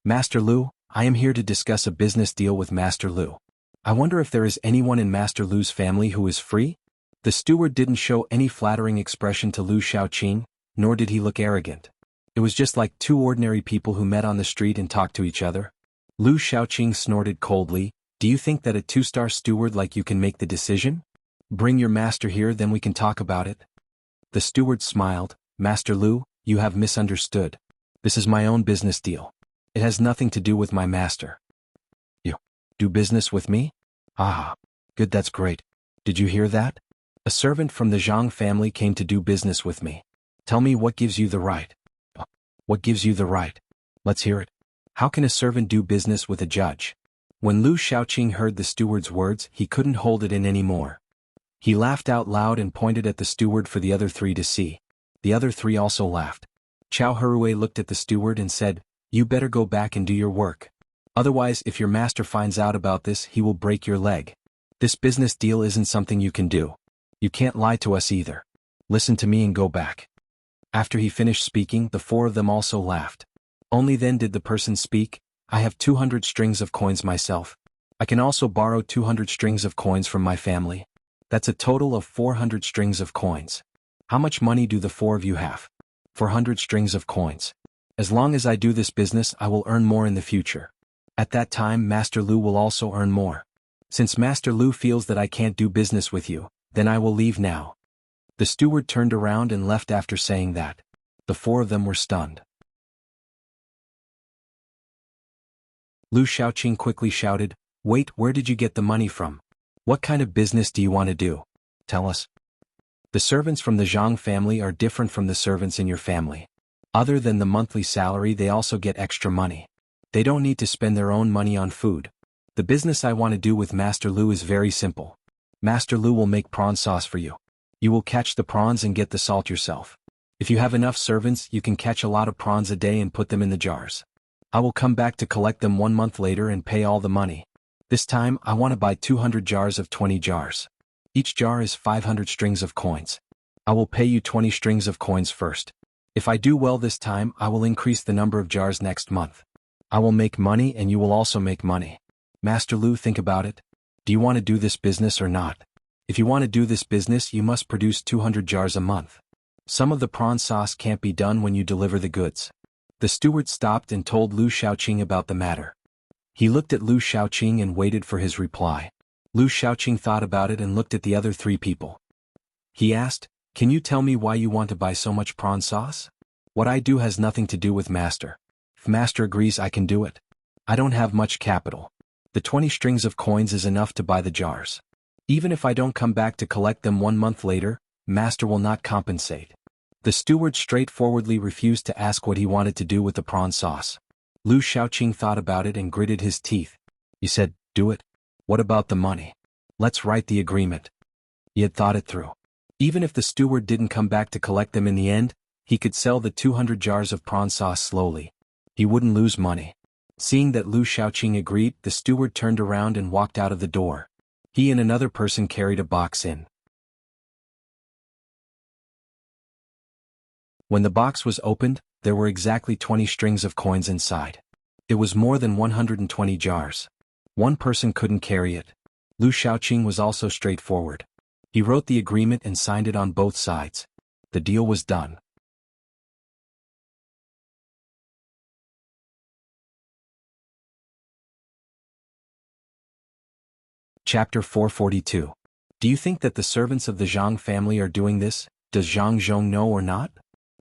Master Lu, I am here to discuss a business deal with Master Lu. I wonder if there is anyone in Master Lu's family who is free? The steward didn't show any flattering expression to Lu Shaoqing, nor did he look arrogant. It was just like 2 ordinary people who met on the street and talked to each other. Lu Shaoqing snorted coldly, do you think that a 2-star steward like you can make the decision? Bring your master here, then we can talk about it. The steward smiled, Master Lu, you have misunderstood. This is my own business deal. It has nothing to do with my master. You do business with me? Ah, good, that's great. Did you hear that? A servant from the Zhang family came to do business with me. Tell me what gives you the right. What gives you the right? Let's hear it. How can a servant do business with a judge? When Lu Shaoqing heard the steward's words, he couldn't hold it in anymore. He laughed out loud and pointed at the steward for the other 3 to see. The other 3 also laughed. Chao Herue looked at the steward and said, you better go back and do your work. Otherwise, if your master finds out about this, he will break your leg. This business deal isn't something you can do. You can't lie to us either. Listen to me and go back. After he finished speaking, the 4 of them also laughed. Only then did the person speak, I have 200 strings of coins myself. I can also borrow 200 strings of coins from my family. That's a total of 400 strings of coins. How much money do the 4 of you have? 400 strings of coins. As long as I do this business, I will earn more in the future. At that time, Master Lu will also earn more. Since Master Lu feels that I can't do business with you, then I will leave now." The steward turned around and left after saying that. The four of them were stunned. Lu Shaoqing quickly shouted, "Wait, where did you get the money from? What kind of business do you want to do? Tell us." The servants from the Zhang family are different from the servants in your family. Other than the monthly salary, they also get extra money. They don't need to spend their own money on food. The business I want to do with Master Lu is very simple. Master Lu will make prawn sauce for you. You will catch the prawns and get the salt yourself. If you have enough servants, you can catch a lot of prawns a day and put them in the jars. I will come back to collect them 1 month later and pay all the money. This time, I want to buy 200 jars of 20 jars. Each jar is 500 strings of coins. I will pay you 20 strings of coins first. If I do well this time, I will increase the number of jars next month. I will make money and you will also make money. Master Lu, think about it. Do you want to do this business or not? If you want to do this business, you must produce 200 jars a month. Some of the prawn sauce can't be done when you deliver the goods. The steward stopped and told Lu Shaoqing about the matter. He looked at Lu Shaoqing and waited for his reply. Lu Shaoqing thought about it and looked at the other three people. He asked, "Can you tell me why you want to buy so much prawn sauce?" "What I do has nothing to do with Master. If Master agrees, I can do it. I don't have much capital. The 20 strings of coins is enough to buy the jars. Even if I don't come back to collect them 1 month later, Master will not compensate." The steward straightforwardly refused to ask what he wanted to do with the prawn sauce. Lu Shaoqing thought about it and gritted his teeth. He said, "Do it. What about the money? Let's write the agreement." He had thought it through. Even if the steward didn't come back to collect them in the end, he could sell the 200 jars of prawn sauce slowly. He wouldn't lose money. Seeing that Lu Shaoqing agreed, the steward turned around and walked out of the door. He and another person carried a box in. When the box was opened, there were exactly 20 strings of coins inside. It was more than 120 jars. One person couldn't carry it. Lu Shaoqing was also straightforward. He wrote the agreement and signed it on both sides. The deal was done. Chapter 442. Do you think that the servants of the Zhang family are doing this? Does Zhang Zhong know or not?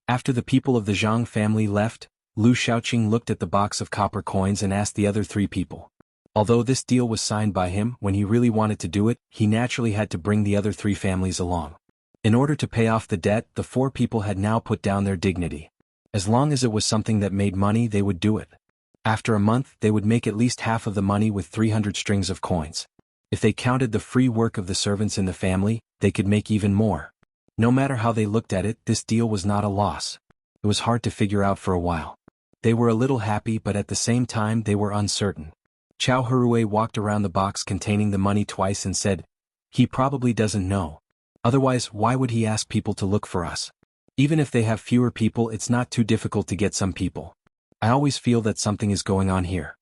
After the people of the Zhang family left, Lu Shaoqing looked at the box of copper coins and asked the other three people. Although this deal was signed by him, when he really wanted to do it, he naturally had to bring the other three families along. In order to pay off the debt, the four people had now put down their dignity. As long as it was something that made money, they would do it. After a month, they would make at least half of the money with 300 strings of coins. If they counted the free work of the servants in the family, they could make even more. No matter how they looked at it, this deal was not a loss. It was hard to figure out for a while. They were a little happy, but at the same time they were uncertain. Chow Hurue walked around the box containing the money twice and said, "He probably doesn't know. Otherwise, why would he ask people to look for us? Even if they have fewer people, it's not too difficult to get some people. I always feel that something is going on here.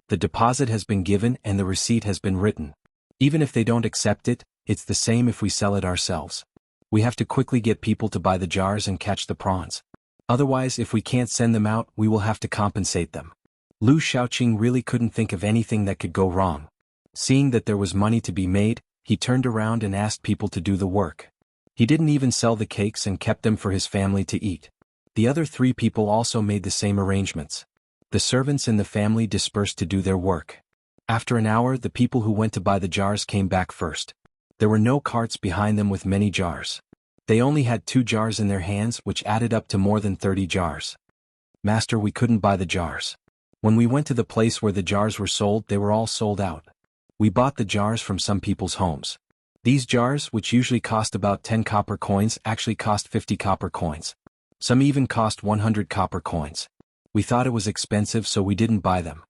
The deposit has been given and the receipt has been written. Even if they don't accept it, it's the same if we sell it ourselves. We have to quickly get people to buy the jars and catch the prawns. Otherwise, if we can't send them out, we will have to compensate them." Lu Shaoqing really couldn't think of anything that could go wrong. Seeing that there was money to be made, he turned around and asked people to do the work. He didn't even sell the cakes and kept them for his family to eat. The other three people also made the same arrangements. The servants in the family dispersed to do their work. After an hour, the people who went to buy the jars came back first. There were no carts behind them with many jars. They only had 2 jars in their hands, which added up to more than 30 jars. "Master, we couldn't buy the jars. When we went to the place where the jars were sold, they were all sold out. We bought the jars from some people's homes. These jars, which usually cost about 10 copper coins, actually cost 50 copper coins. Some even cost 100 copper coins. We thought it was expensive, so we didn't buy them."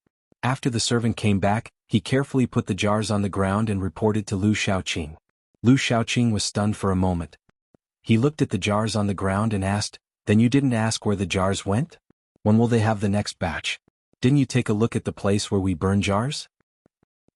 After the servant came back, he carefully put the jars on the ground and reported to Lu Shaoqing. Lu Shaoqing was stunned for a moment. He looked at the jars on the ground and asked, "Then you didn't ask where the jars went? When will they have the next batch? Didn't you take a look at the place where we burn jars?"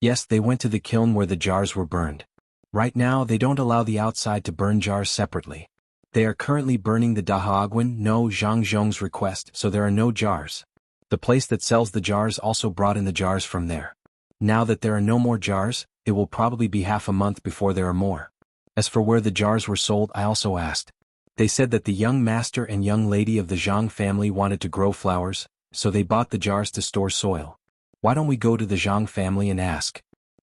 "Yes, they went to the kiln where the jars were burned. Right now they don't allow the outside to burn jars separately. They are currently burning the Dahaguan no Zhangzhong's request, so there are no jars. The place that sells the jars also brought in the jars from there. Now that there are no more jars, it will probably be half a month before there are more. As for where the jars were sold, I also asked. They said that the young master and young lady of the Zhang family wanted to grow flowers, so they bought the jars to store soil. Why don't we go to the Zhang family and ask?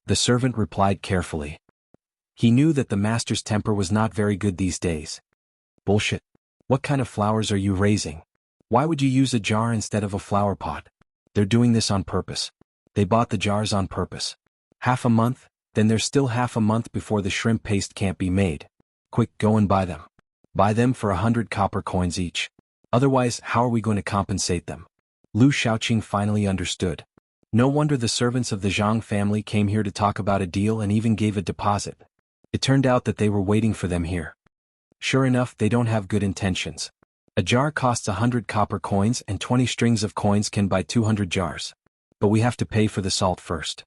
The servant replied carefully. He knew that the master's temper was not very good these days. Bullshit. What kind of flowers are you raising? Why would you use a jar instead of a flower pot? They're doing this on purpose. They bought the jars on purpose. Half a month? Then there's still half a month before the shrimp paste can't be made. Quick, go and buy them. Buy them for 100 copper coins each. Otherwise, how are we going to compensate them? Lu Shaoqing finally understood. No wonder the servants of the Zhang family came here to talk about a deal and even gave a deposit. It turned out that they were waiting for them here. Sure enough, they don't have good intentions. A jar costs 100 copper coins and 20 strings of coins can buy 200 jars. But we have to pay for the salt first.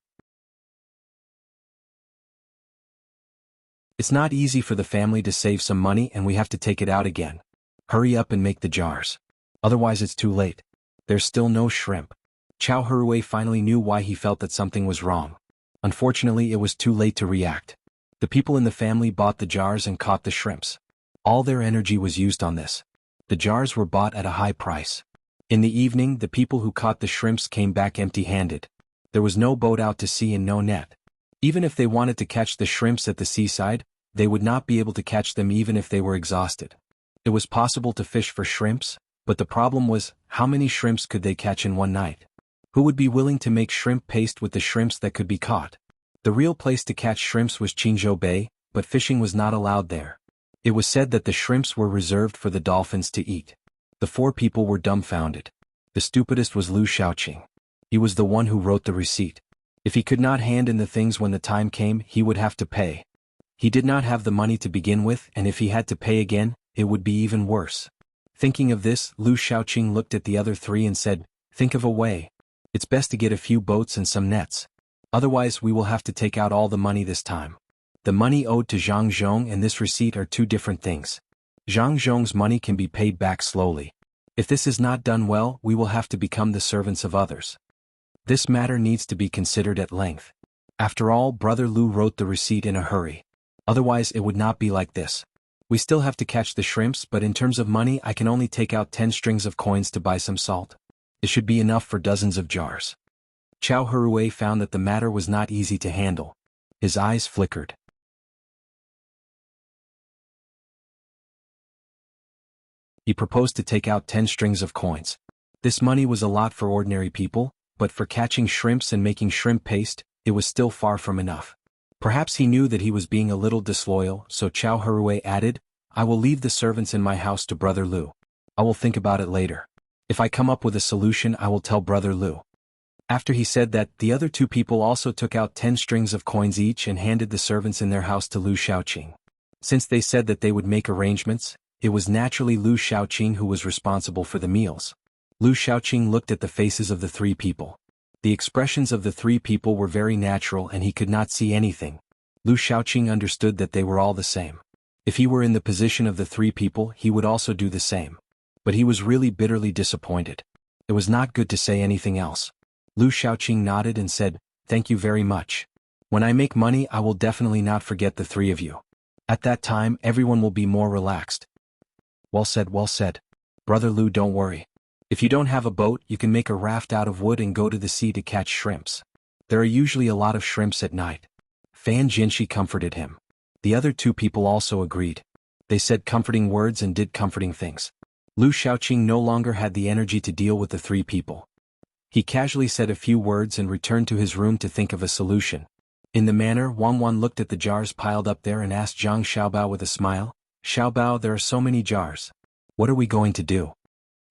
It's not easy for the family to save some money and we have to take it out again. Hurry up and make the jars. Otherwise it's too late. There's still no shrimp. Chow Hurui finally knew why he felt that something was wrong. Unfortunately, it was too late to react. The people in the family bought the jars and caught the shrimps. All their energy was used on this. The jars were bought at a high price. In the evening, the people who caught the shrimps came back empty-handed. There was no boat out to sea and no net. Even if they wanted to catch the shrimps at the seaside, they would not be able to catch them even if they were exhausted. It was possible to fish for shrimps, but the problem was, how many shrimps could they catch in one night? Who would be willing to make shrimp paste with the shrimps that could be caught? The real place to catch shrimps was Qingzhou Bay, but fishing was not allowed there. It was said that the shrimps were reserved for the dolphins to eat. The four people were dumbfounded. The stupidest was Lu Shaoqing. He was the one who wrote the receipt. If he could not hand in the things when the time came, he would have to pay. He did not have the money to begin with, and if he had to pay again, it would be even worse. Thinking of this, Lu Shaoqing looked at the other three and said, "Think of a way. It's best to get a few boats and some nets. Otherwise we will have to take out all the money this time." The money owed to Zhang Zhong and this receipt are two different things. Zhang Zhong's money can be paid back slowly. If this is not done well, we will have to become the servants of others. This matter needs to be considered at length. After all, Brother Lu wrote the receipt in a hurry. Otherwise it would not be like this. We still have to catch the shrimps, but in terms of money I can only take out 10 strings of coins to buy some salt. It should be enough for dozens of jars. Chow Hurui found that the matter was not easy to handle. His eyes flickered. He proposed to take out 10 strings of coins. This money was a lot for ordinary people, but for catching shrimps and making shrimp paste, it was still far from enough. Perhaps he knew that he was being a little disloyal, so Chow Hurui added, "I will leave the servants in my house to Brother Lu. I will think about it later. If I come up with a solution, I will tell Brother Lu." After he said that, the other two people also took out 10 strings of coins each and handed the servants in their house to Lu Shaoqing. Since they said that they would make arrangements, it was naturally Lu Shaoqing who was responsible for the meals. Lu Shaoqing looked at the faces of the three people. The expressions of the three people were very natural and he could not see anything. Lu Shaoqing understood that they were all the same. If he were in the position of the three people, he would also do the same. But he was really bitterly disappointed. It was not good to say anything else. Lu Shaoqing nodded and said, "Thank you very much. When I make money, I will definitely not forget the three of you. At that time, everyone will be more relaxed." Well said, well said. Brother Lu, don't worry. If you don't have a boat, you can make a raft out of wood and go to the sea to catch shrimps. There are usually a lot of shrimps at night. Fan Jinshi comforted him. The other two people also agreed. They said comforting words and did comforting things. Lu Shaoqing no longer had the energy to deal with the three people. He casually said a few words and returned to his room to think of a solution. In the manner, Wang Wan looked at the jars piled up there and asked Zhang Xiaobao with a smile, "Xiaobao, there are so many jars. What are we going to do?"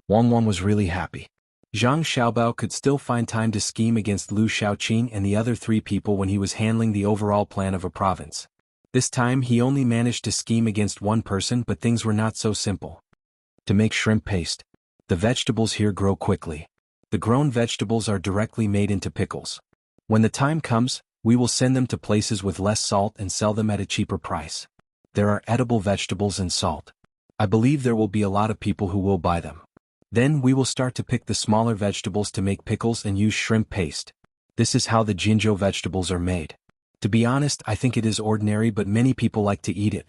Wang Wan was really happy. Zhang Xiaobao could still find time to scheme against Lu Shaoqing and the other three people when he was handling the overall plan of a province. This time he only managed to scheme against one person, but things were not so simple. To make shrimp paste. The vegetables here grow quickly. The grown vegetables are directly made into pickles. When the time comes, we will send them to places with less salt and sell them at a cheaper price. There are edible vegetables and salt. I believe there will be a lot of people who will buy them. Then we will start to pick the smaller vegetables to make pickles and use shrimp paste. This is how the Jinjo vegetables are made. To be honest, I think it is ordinary, but many people like to eat it.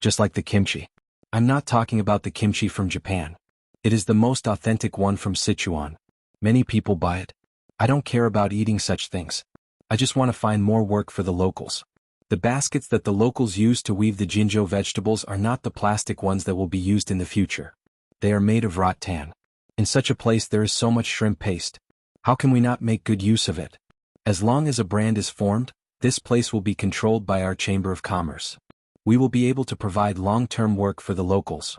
Just like the kimchi. I'm not talking about the kimchi from Japan. It is the most authentic one from Sichuan. Many people buy it. I don't care about eating such things. I just want to find more work for the locals. The baskets that the locals use to weave the Jinjo vegetables are not the plastic ones that will be used in the future. They are made of rattan. In such a place there is so much shrimp paste. How can we not make good use of it? As long as a brand is formed, this place will be controlled by our Chamber of Commerce. We will be able to provide long-term work for the locals.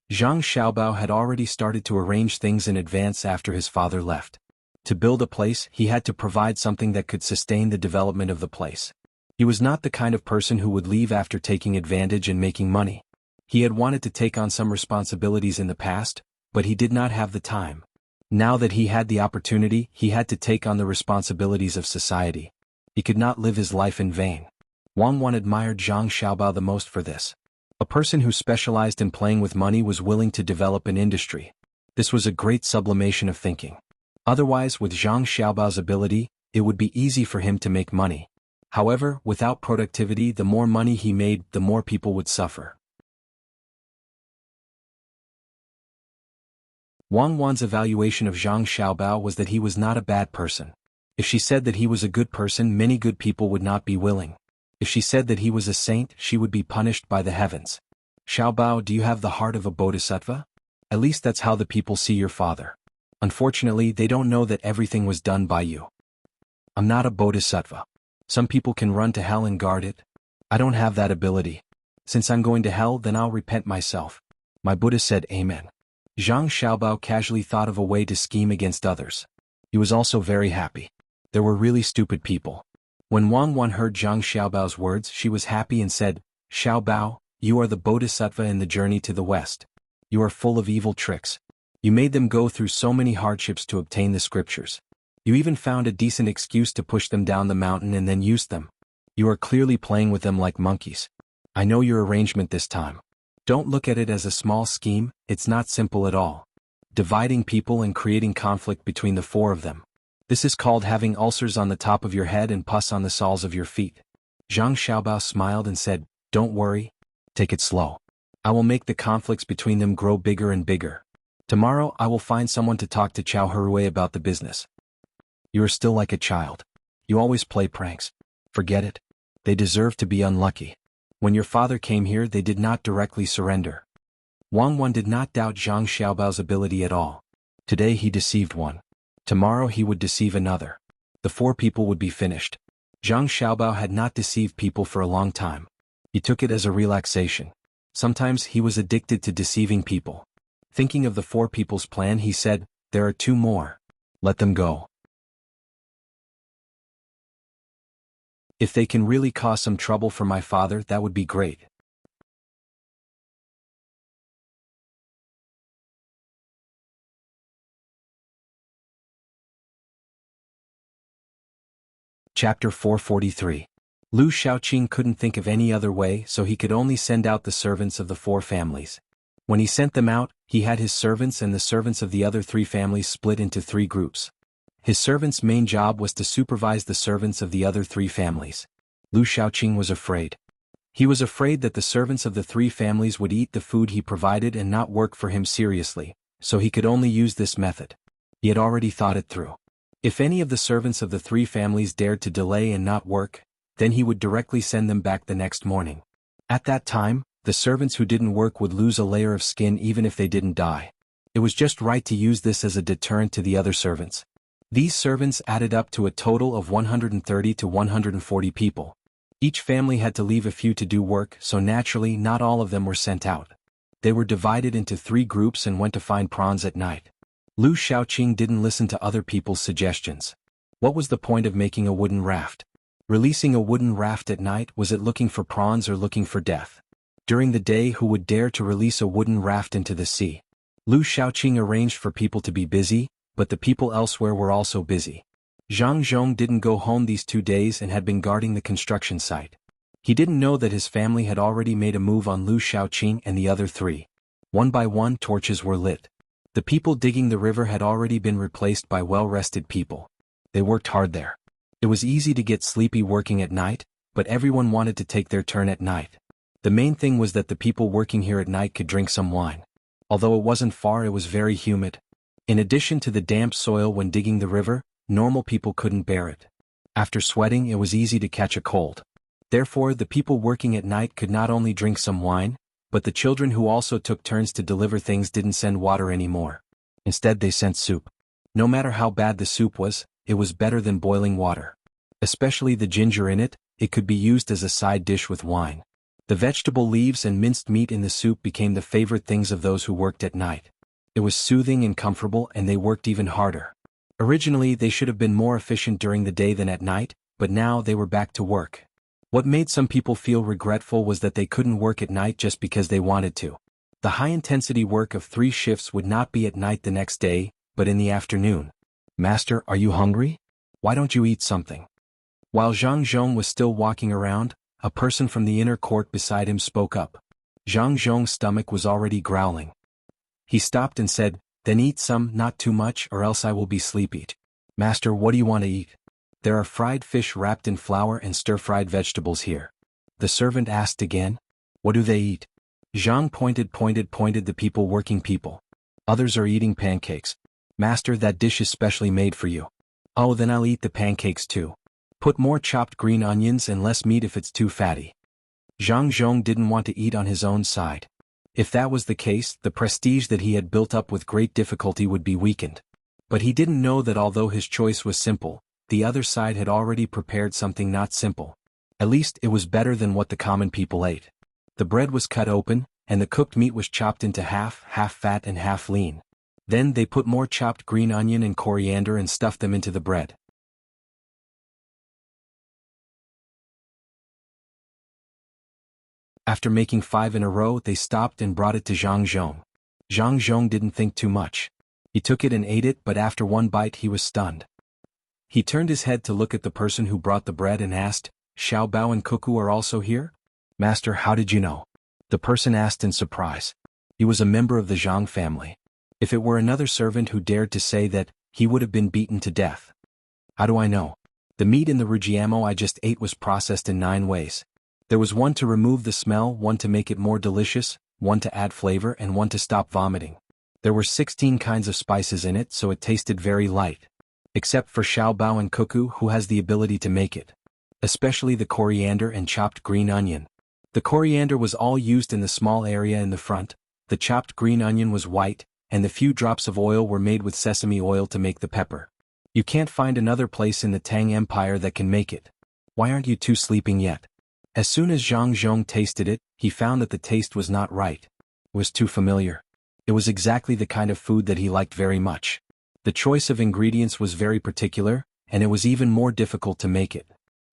Zhang Xiaobao had already started to arrange things in advance after his father left. To build a place, he had to provide something that could sustain the development of the place. He was not the kind of person who would leave after taking advantage and making money. He had wanted to take on some responsibilities in the past, but he did not have the time. Now that he had the opportunity, he had to take on the responsibilities of society. He could not live his life in vain. Wang Wan admired Zhang Xiaobao the most for this. A person who specialized in playing with money was willing to develop an industry. This was a great sublimation of thinking. Otherwise, with Zhang Xiaobao's ability, it would be easy for him to make money. However, without productivity, the more money he made, the more people would suffer. Wang Wan's evaluation of Zhang Xiaobao was that he was not a bad person. If she said that he was a good person, many good people would not be willing. If she said that he was a saint, she would be punished by the heavens. Xiaobao, do you have the heart of a bodhisattva? At least that's how the people see your father. Unfortunately, they don't know that everything was done by you. I'm not a bodhisattva. Some people can run to hell and guard it. I don't have that ability. Since I'm going to hell, then I'll repent myself. My Buddha said Amen. Zhang Xiaobao casually thought of a way to scheme against others. He was also very happy. There were really stupid people. When Wang Wan heard Zhang Xiaobao's words, she was happy and said, Xiaobao, you are the bodhisattva in the journey to the west. You are full of evil tricks. You made them go through so many hardships to obtain the scriptures. You even found a decent excuse to push them down the mountain and then used them. You are clearly playing with them like monkeys. I know your arrangement this time. Don't look at it as a small scheme, it's not simple at all. Dividing people and creating conflict between the four of them. This is called having ulcers on the top of your head and pus on the soles of your feet. Zhang Xiaobao smiled and said, Don't worry. Take it slow. I will make the conflicts between them grow bigger and bigger. Tomorrow I will find someone to talk to Chao Herue about the business. You are still like a child. You always play pranks. Forget it. They deserve to be unlucky. When your father came here, they did not directly surrender. Wang Wan did not doubt Zhang Xiaobao's ability at all. Today he deceived one. Tomorrow he would deceive another. The four people would be finished. Zhang Xiaobao had not deceived people for a long time. He took it as a relaxation. Sometimes he was addicted to deceiving people. Thinking of the four people's plan, he said, There are two more. Let them go. If they can really cause some trouble for my father, that would be great. Chapter 443. Lu Shaoqing couldn't think of any other way, so he could only send out the servants of the four families. When he sent them out, he had his servants and the servants of the other three families split into three groups. His servants' main job was to supervise the servants of the other three families. Lu Shaoqing was afraid. He was afraid that the servants of the three families would eat the food he provided and not work for him seriously, so he could only use this method. He had already thought it through. If any of the servants of the three families dared to delay and not work, then he would directly send them back the next morning. At that time, the servants who didn't work would lose a layer of skin even if they didn't die. It was just right to use this as a deterrent to the other servants. These servants added up to a total of 130 to 140 people. Each family had to leave a few to do work, so naturally not all of them were sent out. They were divided into three groups and went to find prawns at night. Lu Shaoqing didn't listen to other people's suggestions. What was the point of making a wooden raft? Releasing a wooden raft at night, was it looking for prawns or looking for death? During the day, who would dare to release a wooden raft into the sea? Lu Shaoqing arranged for people to be busy, but the people elsewhere were also busy. Zhang Zhong didn't go home these 2 days and had been guarding the construction site. He didn't know that his family had already made a move on Lu Shaoqing and the other three. One by one torches were lit. The people digging the river had already been replaced by well-rested people. They worked hard there. It was easy to get sleepy working at night, but everyone wanted to take their turn at night. The main thing was that the people working here at night could drink some wine. Although it wasn't far, it was very humid. In addition to the damp soil when digging the river, normal people couldn't bear it. After sweating, it was easy to catch a cold. Therefore, the people working at night could not only drink some wine, but the children who also took turns to deliver things didn't send water anymore. Instead, they sent soup. No matter how bad the soup was, it was better than boiling water. Especially the ginger in it, it could be used as a side dish with wine. The vegetable leaves and minced meat in the soup became the favorite things of those who worked at night. It was soothing and comfortable, and they worked even harder. Originally, they should have been more efficient during the day than at night, but now they were back to work. What made some people feel regretful was that they couldn't work at night just because they wanted to. The high-intensity work of 3 shifts would not be at night the next day, but in the afternoon. "Master, are you hungry? Why don't you eat something?" While Zhang Zhong was still walking around, a person from the inner court beside him spoke up. Zhang Zhong's stomach was already growling. He stopped and said, "Then eat some, not too much, or else I will be sleepy." "Master, what do you want to eat?" "There are fried fish wrapped in flour and stir-fried vegetables here." The servant asked again. "What do they eat?" Zhang pointed the working people. "Others are eating pancakes." "Master, that dish is specially made for you." "Oh, then I'll eat the pancakes too. Put more chopped green onions and less meat if it's too fatty." Zhang Zhong didn't want to eat on his own side. If that was the case, the prestige that he had built up with great difficulty would be weakened. But he didn't know that although his choice was simple, the other side had already prepared something not simple. At least it was better than what the common people ate. The bread was cut open, and the cooked meat was chopped into half fat and half lean. Then they put more chopped green onion and coriander and stuffed them into the bread. After making 5 in a row, they stopped and brought it to Zhang Zhong. Zhang Zhong didn't think too much. He took it and ate it, but after one bite he was stunned. He turned his head to look at the person who brought the bread and asked, "Xiao Bao and Cuckoo are also here?" "Master, how did you know?" the person asked in surprise. He was a member of the Zhang family. If it were another servant who dared to say that, he would have been beaten to death. "How do I know? The meat in the rujiamo I just ate was processed in 9 ways. There was one to remove the smell, one to make it more delicious, one to add flavor, and one to stop vomiting. There were 16 kinds of spices in it, so it tasted very light. Except for Xiao Bao and Cuckoo, who has the ability to make it. Especially the coriander and chopped green onion. The coriander was all used in the small area in the front, the chopped green onion was white, and the few drops of oil were made with sesame oil to make the pepper. You can't find another place in the Tang Empire that can make it. Why aren't you two sleeping yet?" As soon as Zhang Zhong tasted it, he found that the taste was not right. It was too familiar. It was exactly the kind of food that he liked very much. The choice of ingredients was very particular, and it was even more difficult to make it.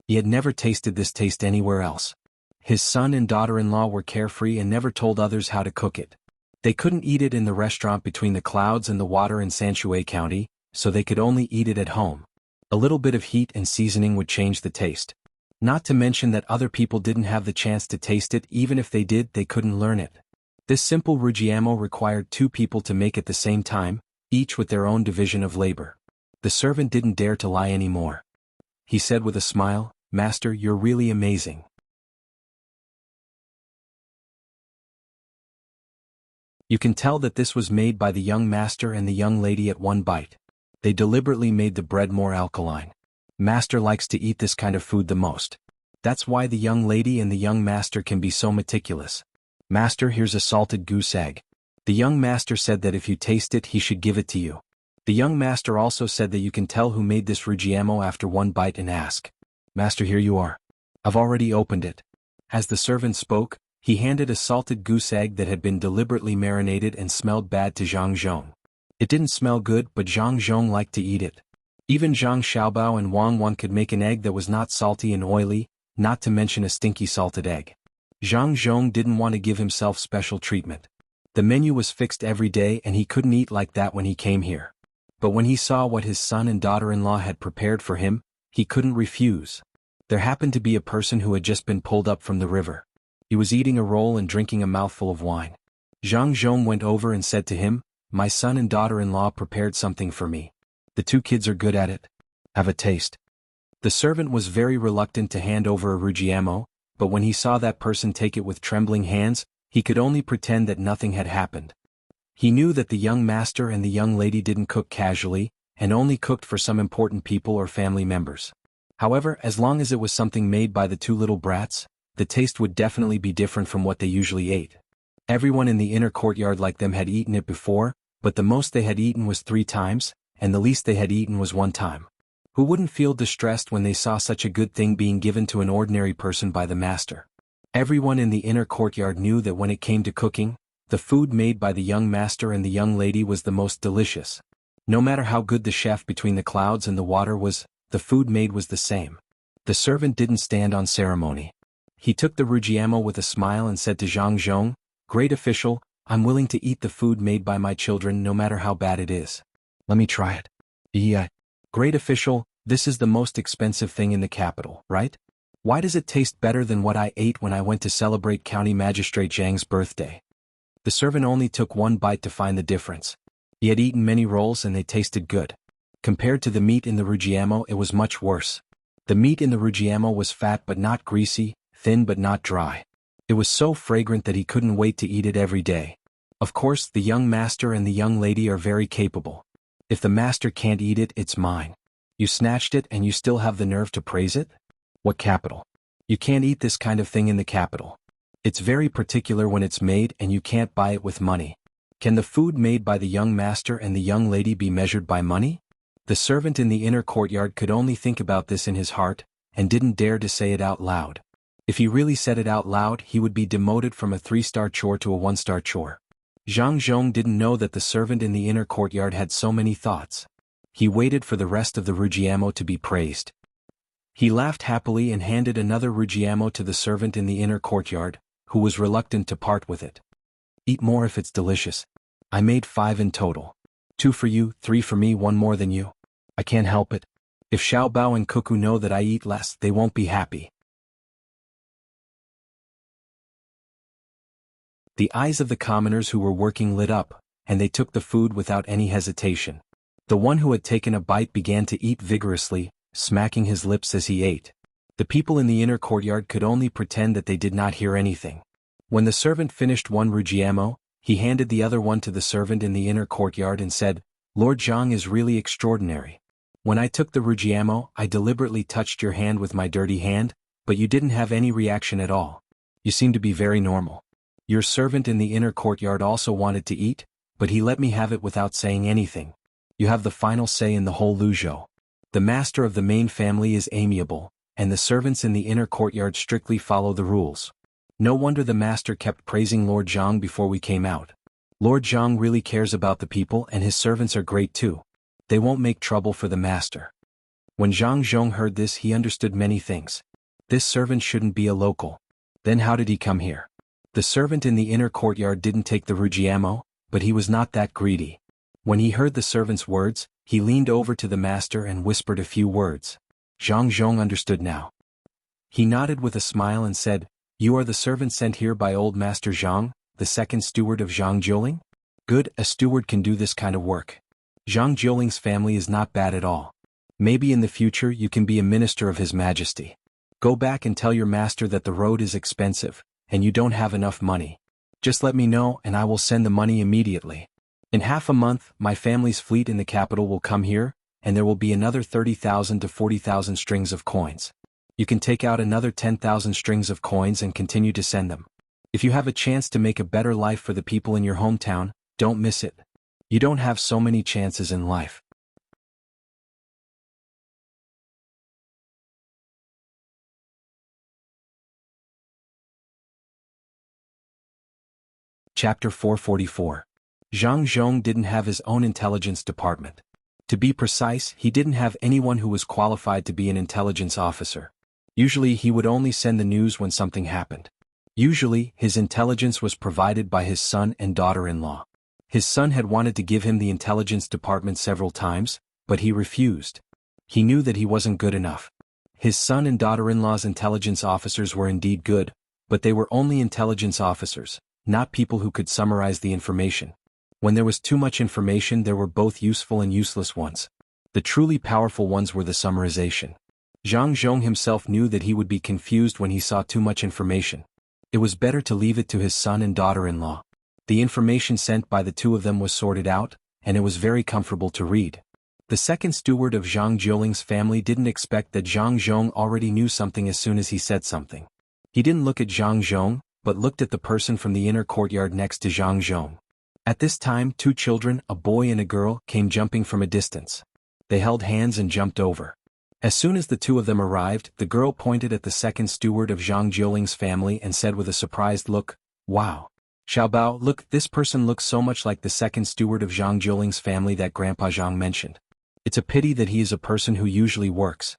He had never tasted this taste anywhere else. His son and daughter-in-law were carefree and never told others how to cook it. They couldn't eat it in the restaurant between the clouds and the water in Sanshui County, so they could only eat it at home. A little bit of heat and seasoning would change the taste. Not to mention that other people didn't have the chance to taste it. Even if they did, they couldn't learn it. This simple rujiamo required 2 people to make at the same time, each with their own division of labor. The servant didn't dare to lie anymore. He said with a smile, "Master, you're really amazing." You can tell that this was made by the young master and the young lady at one bite. They deliberately made the bread more alkaline. Master likes to eat this kind of food the most. That's why the young lady and the young master can be so meticulous. "Master, here's a salted goose egg." The young master said that if you taste it, he should give it to you. The young master also said that you can tell who made this rujiamo after one bite and ask, "Master, here you are. I've already opened it." As the servant spoke, he handed a salted goose egg that had been deliberately marinated and smelled bad to Zhang Zhong. It didn't smell good, but Zhang Zhong liked to eat it. Even Zhang Xiaobao and Wang Wan could make an egg that was not salty and oily, not to mention a stinky salted egg. Zhang Zhong didn't want to give himself special treatment. The menu was fixed every day and he couldn't eat like that when he came here. But when he saw what his son and daughter-in-law had prepared for him, he couldn't refuse. There happened to be a person who had just been pulled up from the river. He was eating a roll and drinking a mouthful of wine. Zhang Zhong went over and said to him, "My son and daughter-in-law prepared something for me. The two kids are good at it. Have a taste." The servant was very reluctant to hand over a rujiamo, but when he saw that person take it with trembling hands, he could only pretend that nothing had happened. He knew that the young master and the young lady didn't cook casually, and only cooked for some important people or family members. However, as long as it was something made by the two little brats, the taste would definitely be different from what they usually ate. Everyone in the inner courtyard like them had eaten it before, but the most they had eaten was 3 times, and the least they had eaten was 1 time. Who wouldn't feel distressed when they saw such a good thing being given to an ordinary person by the master? Everyone in the inner courtyard knew that when it came to cooking, the food made by the young master and the young lady was the most delicious. No matter how good the chef between the clouds and the water was, the food made was the same. The servant didn't stand on ceremony. He took the rujiamo with a smile and said to Zhang Zhong, "Great official, I'm willing to eat the food made by my children no matter how bad it is. Let me try it." "Yeah. Great official, this is the most expensive thing in the capital, right? Why does it taste better than what I ate when I went to celebrate County Magistrate Zhang's birthday?" The servant only took 1 bite to find the difference. He had eaten many rolls and they tasted good. Compared to the meat in the rujiamo, it was much worse. The meat in the rujiamo was fat but not greasy, thin but not dry. It was so fragrant that he couldn't wait to eat it every day. Of course, the young master and the young lady are very capable. If the master can't eat it, it's mine. You snatched it and you still have the nerve to praise it? What capital? You can't eat this kind of thing in the capital. It's very particular when it's made and you can't buy it with money. Can the food made by the young master and the young lady be measured by money? The servant in the inner courtyard could only think about this in his heart, and didn't dare to say it out loud. If he really said it out loud, he would be demoted from a 3-star chore to a 1-star chore. Zhang Zhong didn't know that the servant in the inner courtyard had so many thoughts. He waited for the rest of the rujiamo to be praised. He laughed happily and handed another rujiamo to the servant in the inner courtyard, who was reluctant to part with it. "Eat more if it's delicious. I made 5 in total. 2 for you, 3 for me, 1 more than you. I can't help it. If Xiaobao and Cuckoo know that I eat less, they won't be happy." The eyes of the commoners who were working lit up, and they took the food without any hesitation. The one who had taken a bite began to eat vigorously, smacking his lips as he ate. The people in the inner courtyard could only pretend that they did not hear anything. When the servant finished 1 rujiamo, he handed the other one to the servant in the inner courtyard and said, "Lord Zhang is really extraordinary. When I took the rujiamo, I deliberately touched your hand with my dirty hand, but you didn't have any reaction at all. You seem to be very normal. Your servant in the inner courtyard also wanted to eat, but he let me have it without saying anything. You have the final say in the whole Luzhou. The master of the main family is amiable, and the servants in the inner courtyard strictly follow the rules. No wonder the master kept praising Lord Zhang before we came out. Lord Zhang really cares about the people and his servants are great too. They won't make trouble for the master." When Zhang Zhong heard this, he understood many things. This servant shouldn't be a local. Then how did he come here? The servant in the inner courtyard didn't take the rujiamo, but he was not that greedy. When he heard the servant's words, he leaned over to the master and whispered a few words. Zhang Zhong understood now. He nodded with a smile and said, "You are the servant sent here by old Master Zhang, the second steward of Zhang Jiuling? Good, a steward can do this kind of work. Zhang Jiuling's family is not bad at all. Maybe in the future you can be a minister of His Majesty. Go back and tell your master that the road is expensive, and you don't have enough money. Just let me know and I will send the money immediately. In half a month, my family's fleet in the capital will come here, and there will be another 30,000 to 40,000 strings of coins. You can take out another 10,000 strings of coins and continue to send them. If you have a chance to make a better life for the people in your hometown, don't miss it. You don't have so many chances in life." Chapter 444. Zhang Zhong didn't have his own intelligence department. To be precise, he didn't have anyone who was qualified to be an intelligence officer. Usually he would only send the news when something happened. Usually, his intelligence was provided by his son and daughter-in-law. His son had wanted to give him the intelligence department several times, but he refused. He knew that he wasn't good enough. His son and daughter-in-law's intelligence officers were indeed good, but they were only intelligence officers. not people who could summarize the information. When there was too much information, there were both useful and useless ones. The truly powerful ones were the summarization. Zhang Zhong himself knew that he would be confused when he saw too much information. It was better to leave it to his son and daughter-in-law. The information sent by the two of them was sorted out, and it was very comfortable to read. The second steward of Zhang Jiuling's family didn't expect that Zhang Zhong already knew something as soon as he said something. He didn't look at Zhang Zhong, but looked at the person from the inner courtyard next to Zhang Zhong. At this time, two children, a boy and a girl, came jumping from a distance. They held hands and jumped over. As soon as the two of them arrived, the girl pointed at the second steward of Zhang Jiuling's family and said with a surprised look, "Wow. Xiaobao, look, this person looks so much like the second steward of Zhang Jiuling's family that Grandpa Zhang mentioned. It's a pity that he is a person who usually works."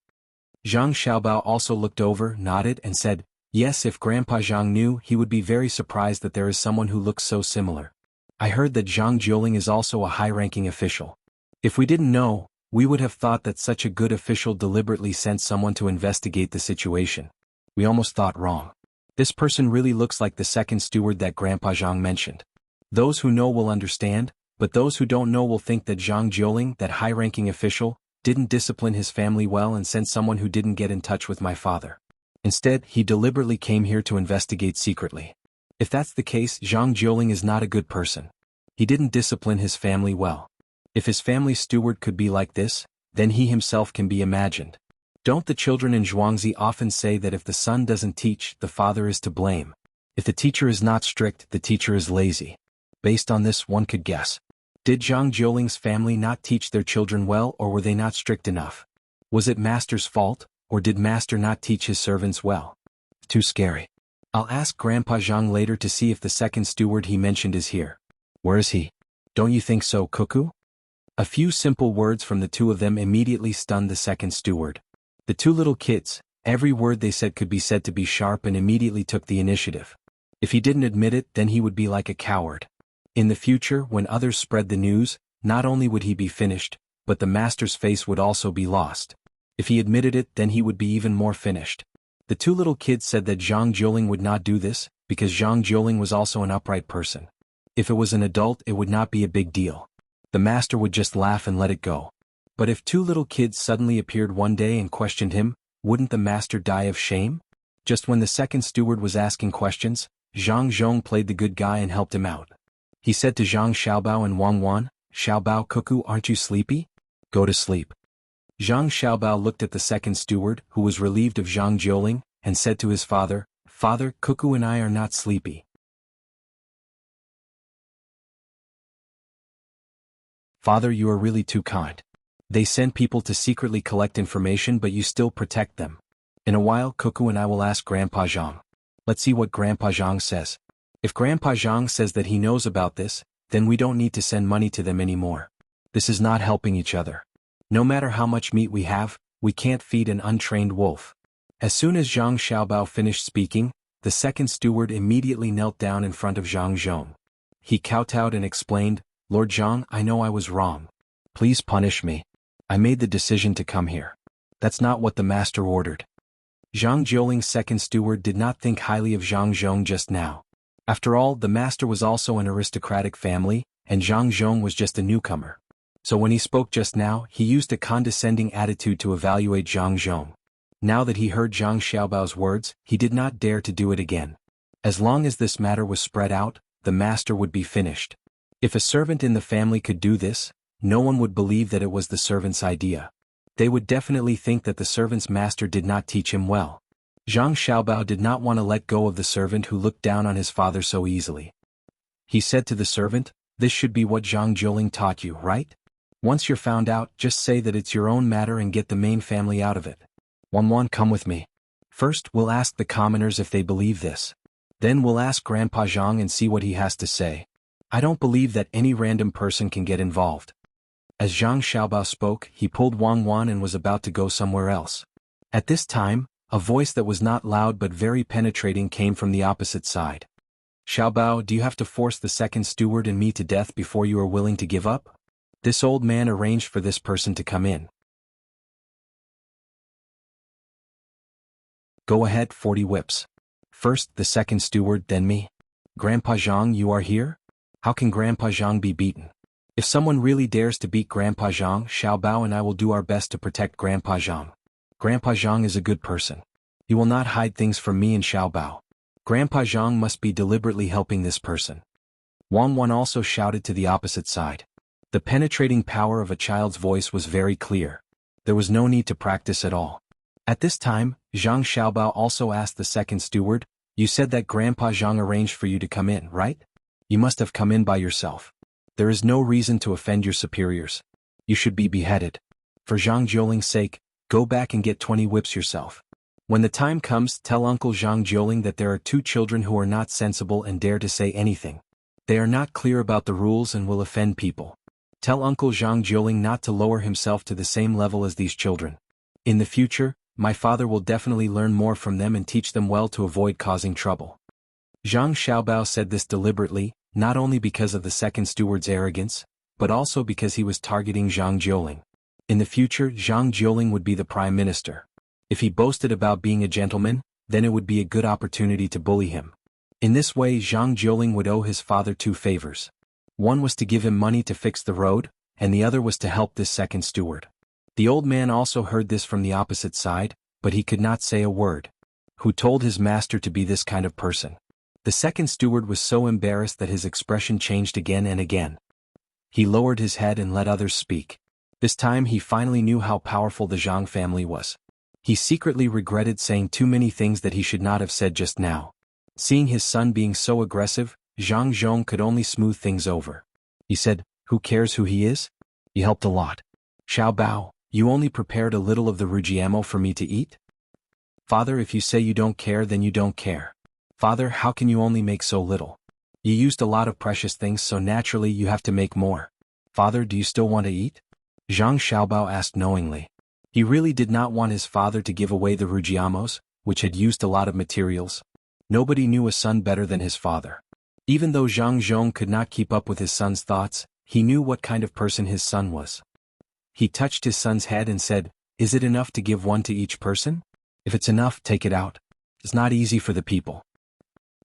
Zhang Xiaobao also looked over, nodded, and said, "Yes, if Grandpa Zhang knew, he would be very surprised that there is someone who looks so similar. I heard that Zhang Jiuling is also a high-ranking official. If we didn't know, we would have thought that such a good official deliberately sent someone to investigate the situation. We almost thought wrong. This person really looks like the second steward that Grandpa Zhang mentioned. Those who know will understand, but those who don't know will think that Zhang Jiuling, that high-ranking official, didn't discipline his family well and sent someone who didn't get in touch with my father. Instead, he deliberately came here to investigate secretly. If that's the case, Zhang Jiuling is not a good person. He didn't discipline his family well. If his family steward could be like this, then he himself can be imagined. Don't the children in Zhuangzi often say that if the son doesn't teach, the father is to blame? If the teacher is not strict, the teacher is lazy. Based on this, one could guess. Did Zhang Jiuling's family not teach their children well, or were they not strict enough? Was it master's fault, or did master not teach his servants well? Too scary. I'll ask Grandpa Zhang later to see if the second steward he mentioned is here. Where is he? Don't you think so, Cuckoo? A few simple words from the two of them immediately stunned the second steward. The two little kids, every word they said could be said to be sharp, and immediately took the initiative. If he didn't admit it, then he would be like a coward. In the future, when others spread the news, not only would he be finished, but the master's face would also be lost. If he admitted it, then he would be even more finished. The two little kids said that Zhang Jiuling would not do this, because Zhang Jiuling was also an upright person. If it was an adult, it would not be a big deal. The master would just laugh and let it go. But if two little kids suddenly appeared one day and questioned him, wouldn't the master die of shame? Just when the second steward was asking questions, Zhang Zhong played the good guy and helped him out. He said to Zhang Xiaobao and Wang Wan, "Xiaobao, Cuckoo, aren't you sleepy? Go to sleep." Zhang Xiaobao looked at the second steward, who was relieved of Zhang Jiuling, and said to his father, "Father, Cuckoo and I are not sleepy." "Father, you are really too kind. They send people to secretly collect information, but you still protect them. In a while, Cuckoo and I will ask Grandpa Zhang. Let's see what Grandpa Zhang says. If Grandpa Zhang says that he knows about this, then we don't need to send money to them anymore. This is not helping each other. No matter how much meat we have, we can't feed an untrained wolf." As soon as Zhang Xiaobao finished speaking, the second steward immediately knelt down in front of Zhang Zhong. He kowtowed and explained, "Lord Zhang, I know I was wrong. Please punish me. I made the decision to come here. That's not what the master ordered." Zhang Jiuling's second steward did not think highly of Zhang Zhong just now. After all, the master was also an aristocratic family, and Zhang Zhong was just a newcomer. So when he spoke just now, he used a condescending attitude to evaluate Zhang Zhong. Now that he heard Zhang Xiaobao's words, he did not dare to do it again. As long as this matter was spread out, the master would be finished. If a servant in the family could do this, no one would believe that it was the servant's idea. They would definitely think that the servant's master did not teach him well. Zhang Xiaobao did not want to let go of the servant who looked down on his father so easily. He said to the servant, "This should be what Zhang Jiuling taught you, right? Once you're found out, just say that it's your own matter and get the main family out of it. Wan, come with me. First, we'll ask the commoners if they believe this. Then we'll ask Grandpa Zhang and see what he has to say. I don't believe that any random person can get involved." As Zhang Xiaobao spoke, he pulled Wang Wan and was about to go somewhere else. At this time, a voice that was not loud but very penetrating came from the opposite side. "Xiaobao, do you have to force the second steward and me to death before you are willing to give up?" This old man arranged for this person to come in. "Go ahead, 40 whips. First the second steward, then me." Grandpa Zhang, you are here? How can Grandpa Zhang be beaten? If someone really dares to beat Grandpa Zhang, Xiao Bao and I will do our best to protect Grandpa Zhang. Grandpa Zhang is a good person. He will not hide things from me and Xiao Bao. Grandpa Zhang must be deliberately helping this person. Wang Wan also shouted to the opposite side. The penetrating power of a child's voice was very clear. There was no need to practice at all. At this time, Zhang Xiaobao also asked the second steward, "You said that Grandpa Zhang arranged for you to come in, right? You must have come in by yourself. There is no reason to offend your superiors. You should be beheaded. For Zhang Jioling's sake, go back and get 20 whips yourself. When the time comes, tell Uncle Zhang Jioling that there are 2 children who are not sensible and dare to say anything. They are not clear about the rules and will offend people. Tell Uncle Zhang Jioling not to lower himself to the same level as these children. In the future, my father will definitely learn more from them and teach them well to avoid causing trouble." Zhang Xiaobao said this deliberately, not only because of the second steward's arrogance, but also because he was targeting Zhang Jioling. In the future, Zhang Jioling would be the prime minister. If he boasted about being a gentleman, then it would be a good opportunity to bully him. In this way, Zhang Jioling would owe his father 2 favors. One was to give him money to fix the road, and the other was to help this second steward. The old man also heard this from the opposite side, but he could not say a word. Who told his master to be this kind of person? The second steward was so embarrassed that his expression changed again and again. He lowered his head and let others speak. This time he finally knew how powerful the Zhang family was. He secretly regretted saying too many things that he should not have said just now. Seeing his son being so aggressive, Zhang Zhong could only smooth things over. He said, "Who cares who he is? He helped a lot. Xiao Bao, you only prepared a little of the rujiamo for me to eat? Father, if you say you don't care, then you don't care. Father, how can you only make so little? You used a lot of precious things, so naturally you have to make more. Father, do you still want to eat?" Zhang Xiaobao asked knowingly. He really did not want his father to give away the rujiamos, which had used a lot of materials. Nobody knew a son better than his father. Even though Zhang Zhong could not keep up with his son's thoughts, he knew what kind of person his son was. He touched his son's head and said, "Is it enough to give 1 to each person? If it's enough, take it out. It's not easy for the people."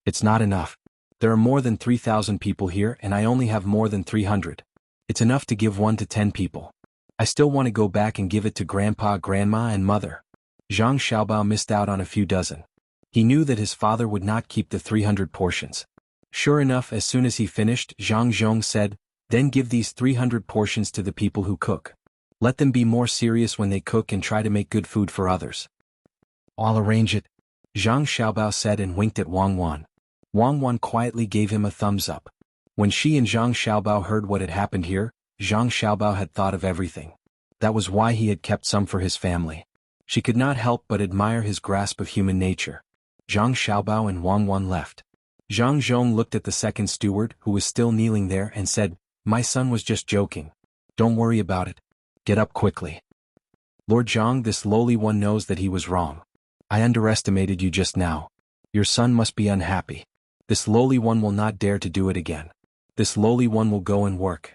"It's not enough. There are more than 3,000 people here and I only have more than 300. It's enough to give 1 to 10 people. I still want to go back and give it to Grandpa, Grandma and Mother." Zhang Xiaobao missed out on a few dozen. He knew that his father would not keep the 300 portions. Sure enough, as soon as he finished, Zhang Zhong said, "Then give these 300 portions to the people who cook. Let them be more serious when they cook and try to make good food for others." "I'll arrange it," Zhang Xiaobao said and winked at Wang Wan. Wang Wan quietly gave him a thumbs up. When she and Zhang Xiaobao heard what had happened here, Zhang Xiaobao had thought of everything. That was why he had kept some for his family. She could not help but admire his grasp of human nature. Zhang Xiaobao and Wang Wan left. Zhang Zhong looked at the second steward, who was still kneeling there, and said, "My son was just joking. Don't worry about it. Get up quickly. Lord Zhang, this lowly one knows that he was wrong. I underestimated you just now. Your son must be unhappy. This lowly one will not dare to do it again. This lowly one will go and work.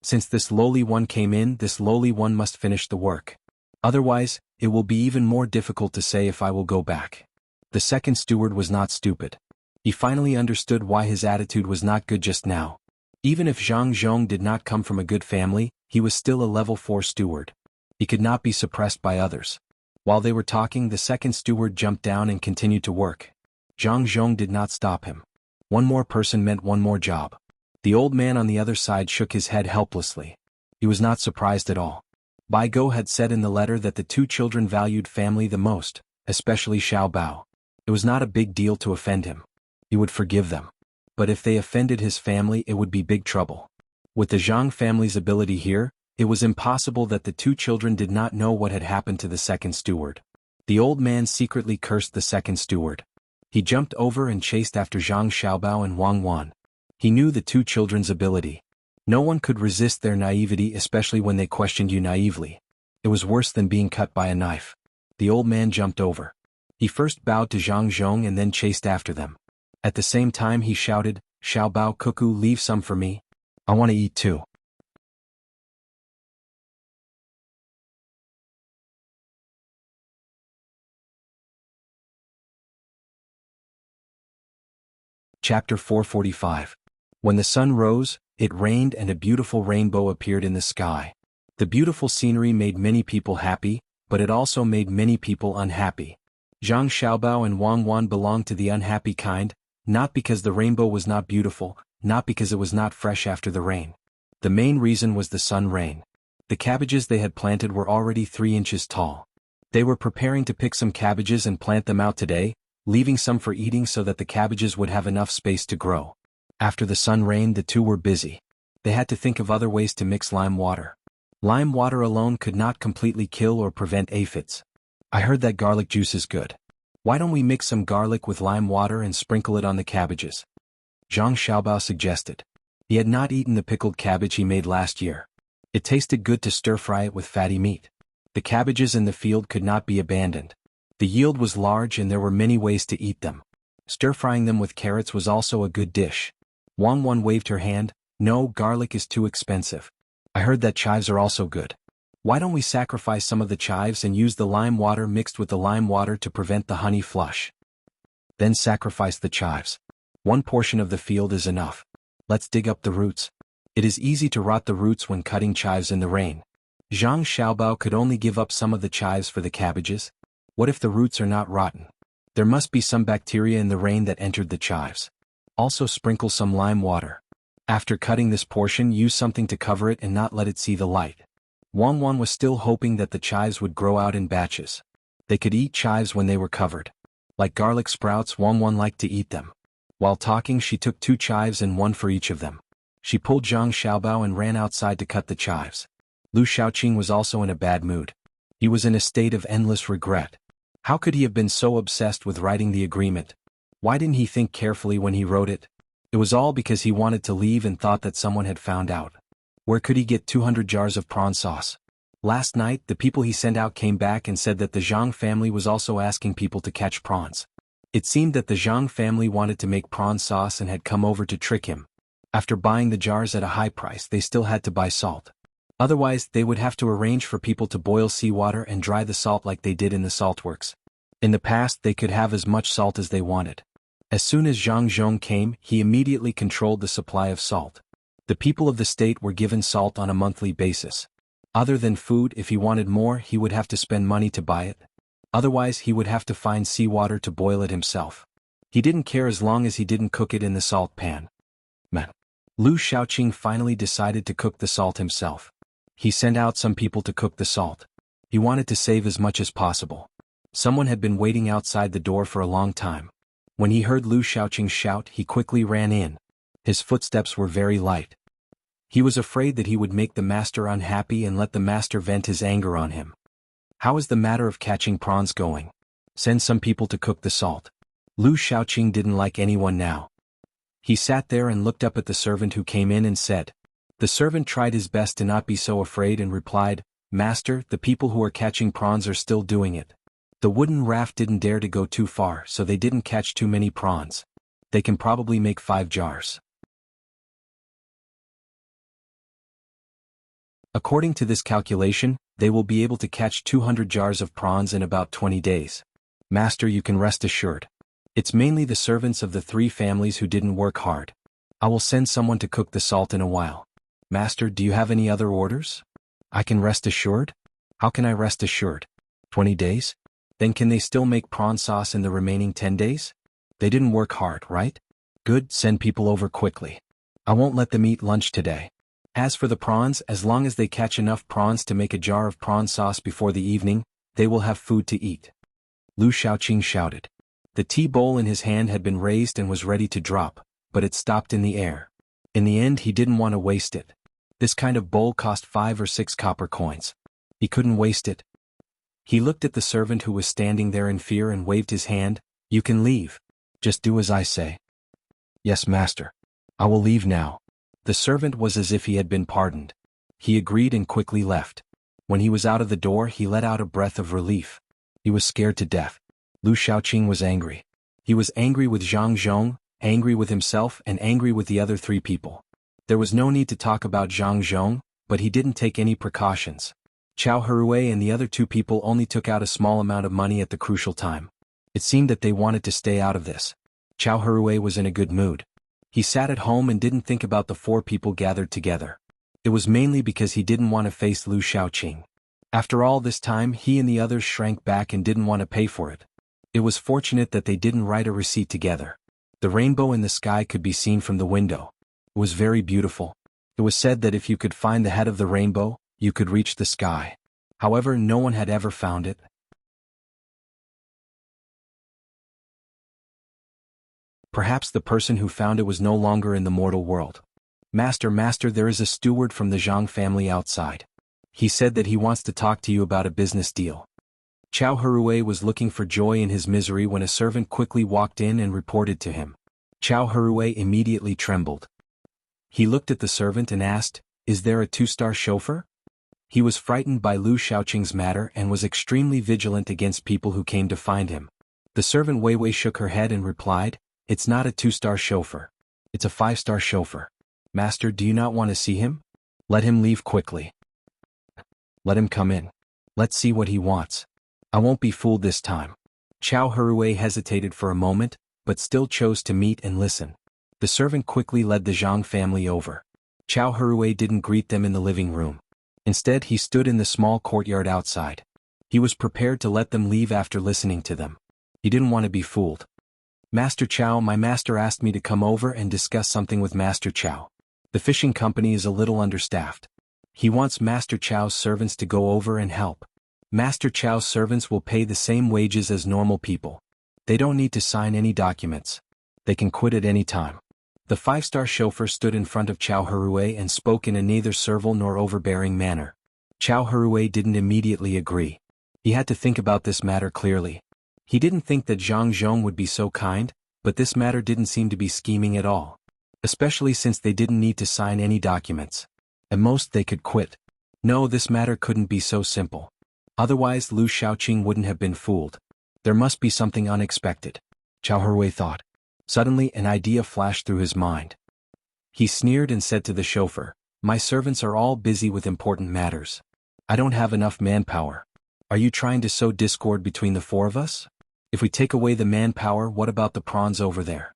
Since this lowly one came in, this lowly one must finish the work. Otherwise, it will be even more difficult to say if I will go back." The second steward was not stupid. He finally understood why his attitude was not good just now. Even if Zhang Zhong did not come from a good family, he was still a level 4 steward. He could not be suppressed by others. While they were talking, the second steward jumped down and continued to work. Zhang Zhong did not stop him. One more person meant one more job. The old man on the other side shook his head helplessly. He was not surprised at all. Bai Go had said in the letter that the 2 children valued family the most, especially Xiao Bao. It was not a big deal to offend him. He would forgive them. But if they offended his family, it would be big trouble. With the Zhang family's ability here, it was impossible that the 2 children did not know what had happened to the second steward. The old man secretly cursed the second steward. He jumped over and chased after Zhang Xiaobao and Wang Wan. He knew the 2 children's ability. No one could resist their naivety, especially when they questioned you naively. It was worse than being cut by a knife. The old man jumped over. He first bowed to Zhang Zhong and then chased after them. At the same time he shouted, "Xiao Bao Cuckoo, leave some for me. I want to eat too." Chapter 445. When the sun rose, it rained and a beautiful rainbow appeared in the sky. The beautiful scenery made many people happy, but it also made many people unhappy. Zhang Xiaobao and Wang Wan belonged to the unhappy kind, not because the rainbow was not beautiful, not because it was not fresh after the rain. The main reason was the sun rain. The cabbages they had planted were already 3 inches tall. They were preparing to pick some cabbages and plant them out today, leaving some for eating so that the cabbages would have enough space to grow. After the sun rained, the two were busy. They had to think of other ways to mix lime water. Lime water alone could not completely kill or prevent aphids. I heard that garlic juice is good. Why don't we mix some garlic with lime water and sprinkle it on the cabbages? Zhang Xiaobao suggested. He had not eaten the pickled cabbage he made last year. It tasted good to stir-fry it with fatty meat. The cabbages in the field could not be abandoned. The yield was large and there were many ways to eat them. Stir-frying them with carrots was also a good dish. Wang Wan waved her hand. No, garlic is too expensive. I heard that chives are also good. Why don't we sacrifice some of the chives and use the lime water mixed with the lime water to prevent the honey flush? Then sacrifice the chives. 1 portion of the field is enough. Let's dig up the roots. It is easy to rot the roots when cutting chives in the rain. Zhang Xiaobao could only give up some of the chives for the cabbages. What if the roots are not rotten? There must be some bacteria in the rain that entered the chives. Also sprinkle some lime water. After cutting this portion, use something to cover it and not let it see the light. Wang Wan was still hoping that the chives would grow out in batches. They could eat chives when they were covered. Like garlic sprouts, Wang Wan liked to eat them. While talking, she took 2 chives and 1 for each of them. She pulled Zhang Xiaobao and ran outside to cut the chives. Lu Shaoqing was also in a bad mood. He was in a state of endless regret. How could he have been so obsessed with writing the agreement? Why didn't he think carefully when he wrote it? It was all because he wanted to leave and thought that someone had found out. Where could he get 200 jars of prawn sauce? Last night, the people he sent out came back and said that the Zhang family was also asking people to catch prawns. It seemed that the Zhang family wanted to make prawn sauce and had come over to trick him. After buying the jars at a high price, they still had to buy salt. Otherwise, they would have to arrange for people to boil seawater and dry the salt like they did in the saltworks. In the past, they could have as much salt as they wanted. As soon as Zhang Zhong came, he immediately controlled the supply of salt. The people of the state were given salt on a monthly basis. Other than food, if he wanted more, he would have to spend money to buy it. Otherwise, he would have to find seawater to boil it himself. He didn't care as long as he didn't cook it in the salt pan. Lu Shaoqing finally decided to cook the salt himself. He sent out some people to cook the salt. He wanted to save as much as possible. Someone had been waiting outside the door for a long time. When he heard Lu Shaoqing shout, he quickly ran in. His footsteps were very light. He was afraid that he would make the master unhappy and let the master vent his anger on him. How is the matter of catching prawns going? Send some people to cook the salt. Lu Shaoqing didn't like anyone now. He sat there and looked up at the servant who came in and said. The servant tried his best to not be so afraid and replied, Master, the people who are catching prawns are still doing it. The wooden raft didn't dare to go too far, so they didn't catch too many prawns. They can probably make 5 jars. According to this calculation, they will be able to catch 200 jars of prawns in about 20 days. Master, you can rest assured. It's mainly the servants of the 3 families who didn't work hard. I will send someone to cook the salt in a while. Master, do you have any other orders? I can rest assured? How can I rest assured? 20 days? Then can they still make prawn sauce in the remaining 10 days? They didn't work hard, right? Good, send people over quickly. I won't let them eat lunch today. As for the prawns, as long as they catch enough prawns to make a jar of prawn sauce before the evening, they will have food to eat. Lu Shaoqing shouted. The tea bowl in his hand had been raised and was ready to drop, but it stopped in the air. In the end, he didn't want to waste it. This kind of bowl cost 5 or 6 copper coins. He couldn't waste it. He looked at the servant who was standing there in fear and waved his hand. You can leave. Just do as I say. Yes, master. I will leave now. The servant was as if he had been pardoned. He agreed and quickly left. When he was out of the door, he let out a breath of relief. He was scared to death. Lu Shaoqing was angry. He was angry with Zhang Zhong, angry with himself, and angry with the other 3 people. There was no need to talk about Zhang Zhong, but he didn't take any precautions. Chao Herue and the other 2 people only took out a small amount of money at the crucial time. It seemed that they wanted to stay out of this. Chow Hui was in a good mood. He sat at home and didn't think about the 4 people gathered together. It was mainly because he didn't want to face Lu Shaoqing. After all this time, he and the others shrank back and didn't want to pay for it. It was fortunate that they didn't write a receipt together. The rainbow in the sky could be seen from the window. It was very beautiful. It was said that if you could find the head of the rainbow, you could reach the sky. However, no one had ever found it. Perhaps the person who found it was no longer in the mortal world. Master, there is a steward from the Zhang family outside. He said that he wants to talk to you about a business deal. Chow Hui was looking for joy in his misery when a servant quickly walked in and reported to him. Chow Hui immediately trembled. He looked at the servant and asked, "Is there a 2-star chauffeur?" He was frightened by Lu Shaoqing's matter and was extremely vigilant against people who came to find him. The servant Wei shook her head and replied, "It's not a 2-star chauffeur. It's a 5-star chauffeur. Master, do you not want to see him? Let him leave quickly. Let him come in. Let's see what he wants. I won't be fooled this time." Chow Hui hesitated for a moment, but still chose to meet and listen. The servant quickly led the Zhang family over. Chow Hui didn't greet them in the living room. Instead, he stood in the small courtyard outside. He was prepared to let them leave after listening to them. He didn't want to be fooled. "Master Chow, my master asked me to come over and discuss something with Master Chow. The fishing company is a little understaffed. He wants Master Chow's servants to go over and help. Master Chow's servants will pay the same wages as normal people. They don't need to sign any documents. They can quit at any time." The 5-star chauffeur stood in front of Chow Hui and spoke in a neither servile nor overbearing manner. Chow Hui didn't immediately agree. He had to think about this matter clearly. He didn't think that Zhang Zhong would be so kind, but this matter didn't seem to be scheming at all. Especially since they didn't need to sign any documents. At most they could quit. No, this matter couldn't be so simple. Otherwise Lu Shaoqing wouldn't have been fooled. There must be something unexpected, Chow Hui thought. Suddenly an idea flashed through his mind. He sneered and said to the chauffeur, "My servants are all busy with important matters. I don't have enough manpower. Are you trying to sow discord between the 4 of us? If we take away the manpower, what about the prawns over there?"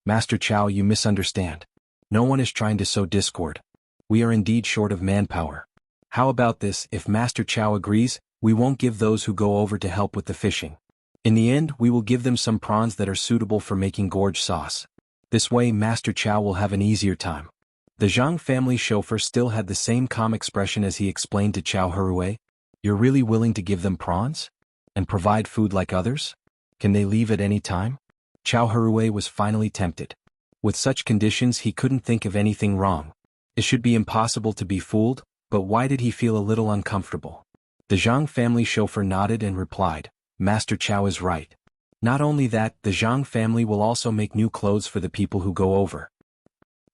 "Master Chow, you misunderstand. No one is trying to sow discord. We are indeed short of manpower. How about this, if Master Chow agrees, we won't give those who go over to help with the fishing. In the end, we will give them some prawns that are suitable for making gorge sauce. This way Master Chow will have an easier time." The Zhang family chauffeur still had the same calm expression as he explained to Chow Hui, "You're really willing to give them prawns? And provide food like others? Can they leave at any time?" Chow Hui was finally tempted. With such conditions he couldn't think of anything wrong. It should be impossible to be fooled, but why did he feel a little uncomfortable? The Zhang family chauffeur nodded and replied, "Master Chow is right. Not only that, the Zhang family will also make new clothes for the people who go over."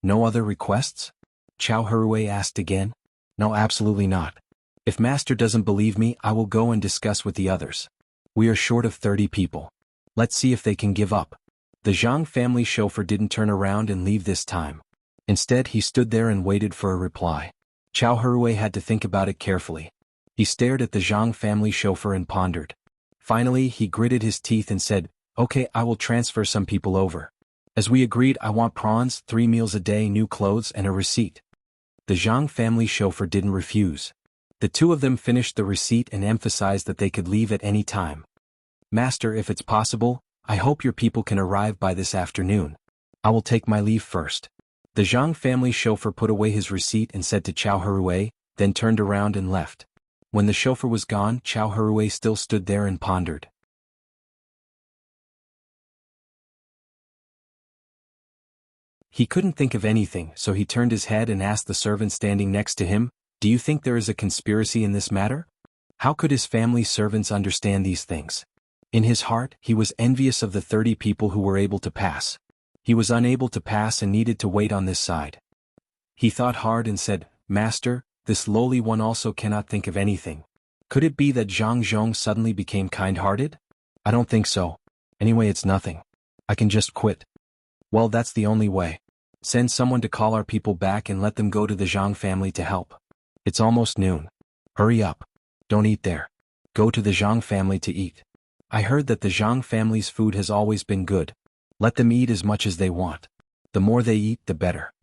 "No other requests?" Chow Hui asked again. "No, absolutely not. If Master doesn't believe me, I will go and discuss with the others. We are short of 30 people. Let's see if they can give up." The Zhang family chauffeur didn't turn around and leave this time. Instead, he stood there and waited for a reply. Chow Hui had to think about it carefully. He stared at the Zhang family chauffeur and pondered. Finally, he gritted his teeth and said, "Okay, I will transfer some people over. As we agreed, I want prawns, 3 meals a day, new clothes, and a receipt." The Zhang family chauffeur didn't refuse. The 2 of them finished the receipt and emphasized that they could leave at any time. "Master, if it's possible, I hope your people can arrive by this afternoon. I will take my leave first." The Zhang family chauffeur put away his receipt and said to Chow Hui, then turned around and left. When the chauffeur was gone, Chow Hui still stood there and pondered. He couldn't think of anything, so he turned his head and asked the servant standing next to him, "Do you think there is a conspiracy in this matter?" How could his family servants understand these things? In his heart, he was envious of the 30 people who were able to pass. He was unable to pass and needed to wait on this side. He thought hard and said, "Master, this lowly one also cannot think of anything. Could it be that Zhang Zhong suddenly became kind-hearted? I don't think so. Anyway, it's nothing. I can just quit." "Well, that's the only way. Send someone to call our people back and let them go to the Zhang family to help. It's almost noon. Hurry up. Don't eat there. Go to the Zhang family to eat. I heard that the Zhang family's food has always been good. Let them eat as much as they want. The more they eat, the better.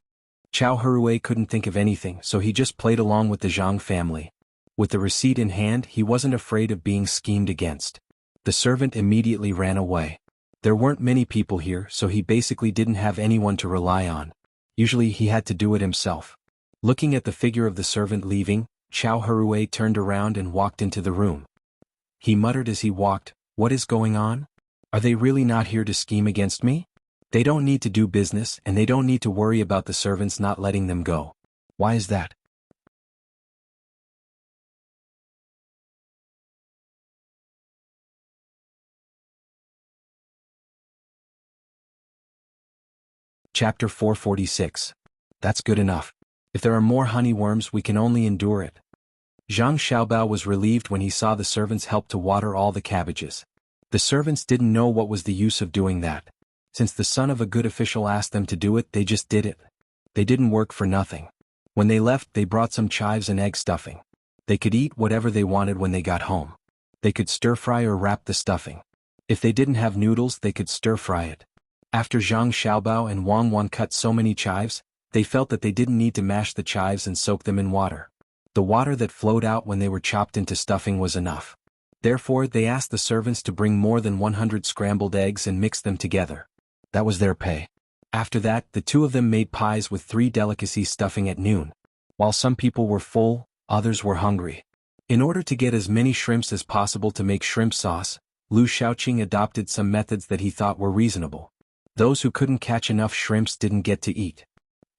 Chow Hui couldn't think of anything, so he just played along with the Zhang family. With the receipt in hand, he wasn't afraid of being schemed against. The servant immediately ran away. There weren't many people here, so he basically didn't have anyone to rely on. Usually he had to do it himself. Looking at the figure of the servant leaving, Chow Hui turned around and walked into the room. He muttered as he walked, "What is going on? Are they really not here to scheme against me? They don't need to do business, and they don't need to worry about the servants not letting them go. Why is that?" Chapter 446. That's good enough. If there are more honeyworms, we can only endure it. Zhang Xiaobao was relieved when he saw the servants help to water all the cabbages. The servants didn't know what was the use of doing that. Since the son of a good official asked them to do it, they just did it. They didn't work for nothing. When they left, they brought some chives and egg stuffing. They could eat whatever they wanted when they got home. They could stir-fry or wrap the stuffing. If they didn't have noodles, they could stir-fry it. After Zhang Xiaobao and Wang Wan cut so many chives, they felt that they didn't need to mash the chives and soak them in water. The water that flowed out when they were chopped into stuffing was enough. Therefore, they asked the servants to bring more than 100 scrambled eggs and mix them together. That was their pay. After that, the two of them made pies with 3 delicacy stuffing at noon. While some people were full, others were hungry. In order to get as many shrimps as possible to make shrimp sauce, Lu Shaoqing adopted some methods that he thought were reasonable. Those who couldn't catch enough shrimps didn't get to eat.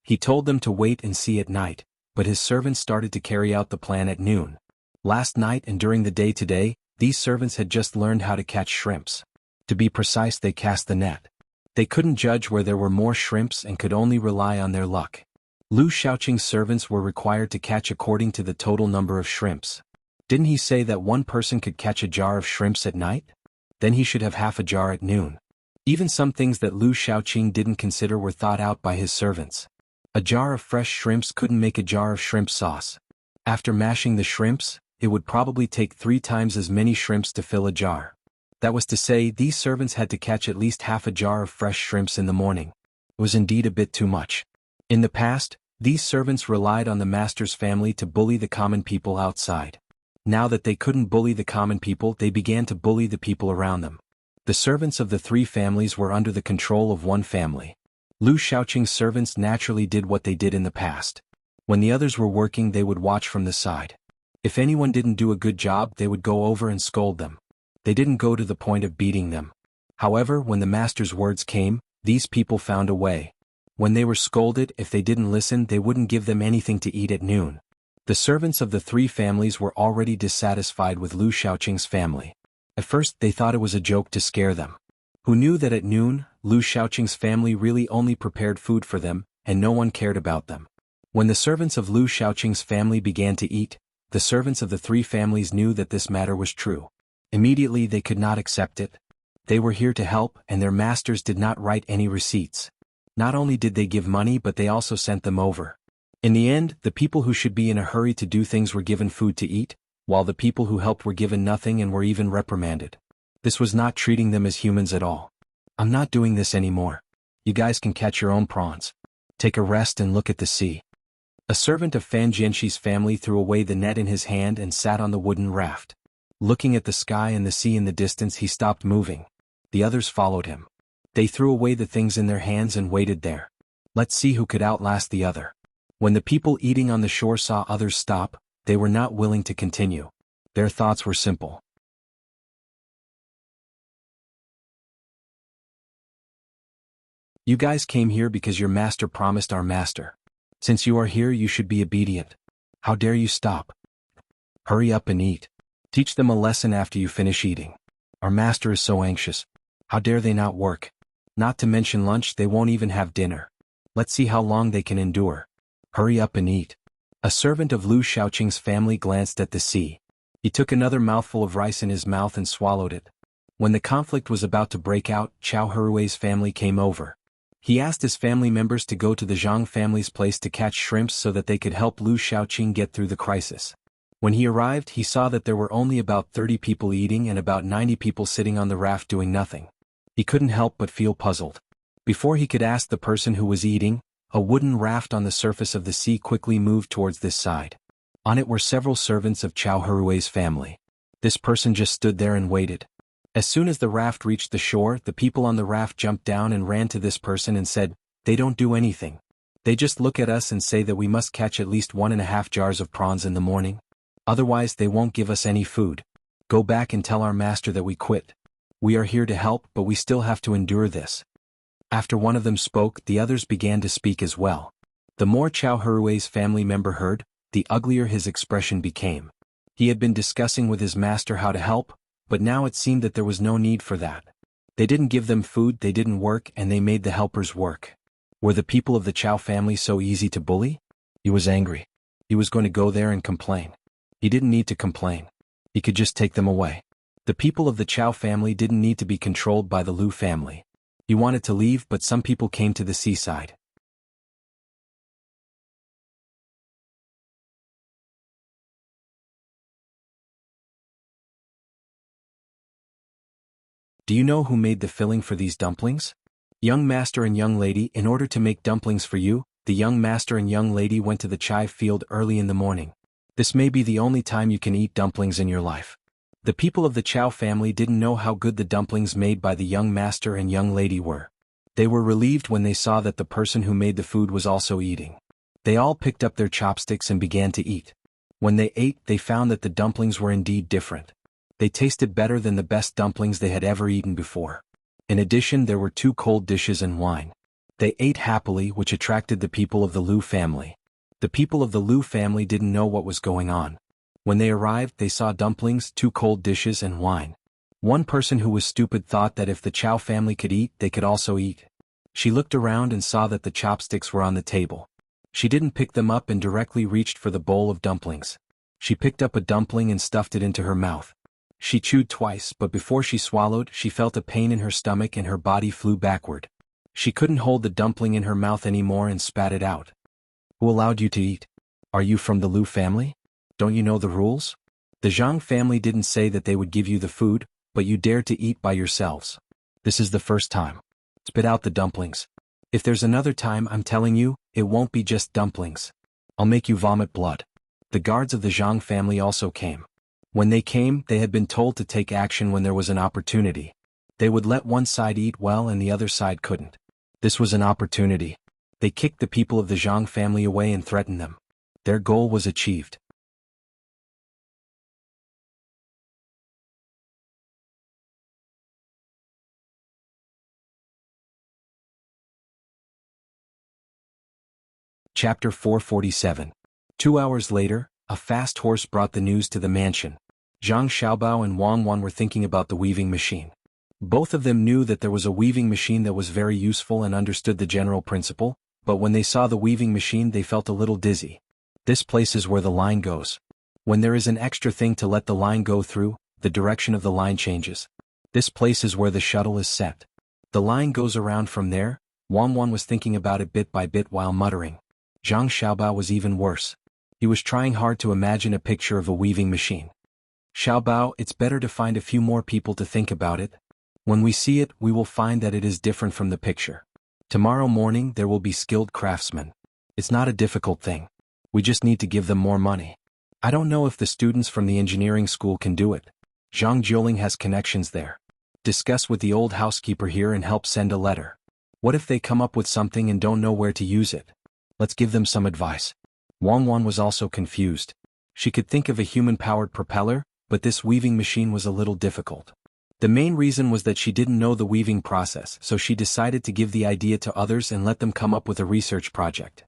He told them to wait and see at night, but his servants started to carry out the plan at noon. Last night and during the day today, these servants had just learned how to catch shrimps. To be precise, they cast the net. They couldn't judge where there were more shrimps and could only rely on their luck. Lu Shaoqing's servants were required to catch according to the total number of shrimps. Didn't he say that one person could catch a jar of shrimps at night? Then he should have half a jar at noon. Even some things that Lu Shaoqing didn't consider were thought out by his servants. A jar of fresh shrimps couldn't make a jar of shrimp sauce. After mashing the shrimps, it would probably take 3 times as many shrimps to fill a jar. That was to say, these servants had to catch at least half a jar of fresh shrimps in the morning. It was indeed a bit too much. In the past, these servants relied on the master's family to bully the common people outside. Now that they couldn't bully the common people, they began to bully the people around them. The servants of the 3 families were under the control of one family. Lu Shaoqing's servants naturally did what they did in the past. When the others were working, they would watch from the side. If anyone didn't do a good job, they would go over and scold them. They didn't go to the point of beating them. However, when the master's words came, these people found a way. When they were scolded, if they didn't listen, they wouldn't give them anything to eat at noon. The servants of the 3 families were already dissatisfied with Lu Shaoqing's family. At first, they thought it was a joke to scare them. Who knew that at noon, Lu Shaoqing's family really only prepared food for them, and no one cared about them. When the servants of Lu Shaoqing's family began to eat, the servants of the 3 families knew that this matter was true. Immediately they could not accept it. They were here to help, and their masters did not write any receipts. Not only did they give money, but they also sent them over. In the end, the people who should be in a hurry to do things were given food to eat, while the people who helped were given nothing and were even reprimanded. This was not treating them as humans at all. "I'm not doing this anymore. You guys can catch your own prawns. Take a rest and look at the sea." A servant of Fan Jianxi's family threw away the net in his hand and sat on the wooden raft. Looking at the sky and the sea in the distance, he stopped moving. The others followed him. They threw away the things in their hands and waited there. Let's see who could outlast the other. When the people eating on the shore saw others stop, they were not willing to continue. Their thoughts were simple. You guys came here because your master promised our master. Since you are here, you should be obedient. How dare you stop? Hurry up and eat. Teach them a lesson after you finish eating. Our master is so anxious. How dare they not work? Not to mention lunch, they won't even have dinner. Let's see how long they can endure. Hurry up and eat. A servant of Lu Shaoqing's family glanced at the sea. He took another mouthful of rice in his mouth and swallowed it. When the conflict was about to break out, Chow Hui's family came over. He asked his family members to go to the Zhang family's place to catch shrimps so that they could help Lu Shaoqing get through the crisis. When he arrived, he saw that there were only about 30 people eating and about 90 people sitting on the raft doing nothing. He couldn't help but feel puzzled. Before he could ask the person who was eating, a wooden raft on the surface of the sea quickly moved towards this side. On it were several servants of Chow Harue's family. This person just stood there and waited. As soon as the raft reached the shore, the people on the raft jumped down and ran to this person and said, "They don't do anything. They just look at us and say that we must catch at least 1.5 jars of prawns in the morning. Otherwise they won't give us any food. Go back and tell our master that we quit. We are here to help, but we still have to endure this." After one of them spoke, the others began to speak as well. The more Chow Harue's family member heard, the uglier his expression became. He had been discussing with his master how to help, but now it seemed that there was no need for that. They didn't give them food, they didn't work, and they made the helpers work. Were the people of the Chow family so easy to bully? He was angry. He was going to go there and complain. He didn't need to complain. He could just take them away. The people of the Chow family didn't need to be controlled by the Liu family. He wanted to leave, but some people came to the seaside. Do you know who made the filling for these dumplings? Young master and young lady, in order to make dumplings for you, the young master and young lady went to the chive field early in the morning. This may be the only time you can eat dumplings in your life. The people of the Chow family didn't know how good the dumplings made by the young master and young lady were. They were relieved when they saw that the person who made the food was also eating. They all picked up their chopsticks and began to eat. When they ate, they found that the dumplings were indeed different. They tasted better than the best dumplings they had ever eaten before. In addition, there were 2 cold dishes and wine. They ate happily, which attracted the people of the Liu family. The people of the Liu family didn't know what was going on. When they arrived, they saw dumplings, 2 cold dishes and wine. One person who was stupid thought that if the Chow family could eat, they could also eat. She looked around and saw that the chopsticks were on the table. She didn't pick them up and directly reached for the bowl of dumplings. She picked up a dumpling and stuffed it into her mouth. She chewed twice, but before she swallowed, she felt a pain in her stomach and her body flew backward. She couldn't hold the dumpling in her mouth anymore and spat it out. Who allowed you to eat? Are you from the Liu family? Don't you know the rules? The Zhang family didn't say that they would give you the food, but you dared to eat by yourselves. This is the first time. Spit out the dumplings. If there's another time, I'm telling you, it won't be just dumplings. I'll make you vomit blood. The guards of the Zhang family also came. When they came, they had been told to take action when there was an opportunity. They would let one side eat well and the other side couldn't. This was an opportunity. They kicked the people of the Zhang family away and threatened them. Their goal was achieved. Chapter 447. 2 hours later, a fast horse brought the news to the mansion. Zhang Xiaobao and Wang Wan were thinking about the weaving machine. Both of them knew that there was a weaving machine that was very useful and understood the general principle, but when they saw the weaving machine they felt a little dizzy. This place is where the line goes. When there is an extra thing to let the line go through, the direction of the line changes. This place is where the shuttle is set. The line goes around from there. Wang Wan was thinking about it bit by bit while muttering. Zhang Xiaobao was even worse. He was trying hard to imagine a picture of a weaving machine. Xiaobao, it's better to find a few more people to think about it. When we see it, we will find that it is different from the picture. Tomorrow morning there will be skilled craftsmen. It's not a difficult thing. We just need to give them more money. I don't know if the students from the engineering school can do it. Zhang Jiuling has connections there. Discuss with the old housekeeper here and help send a letter. What if they come up with something and don't know where to use it? Let's give them some advice. Wang Wan was also confused. She could think of a human-powered propeller, but this weaving machine was a little difficult. The main reason was that she didn't know the weaving process, so she decided to give the idea to others and let them come up with a research project.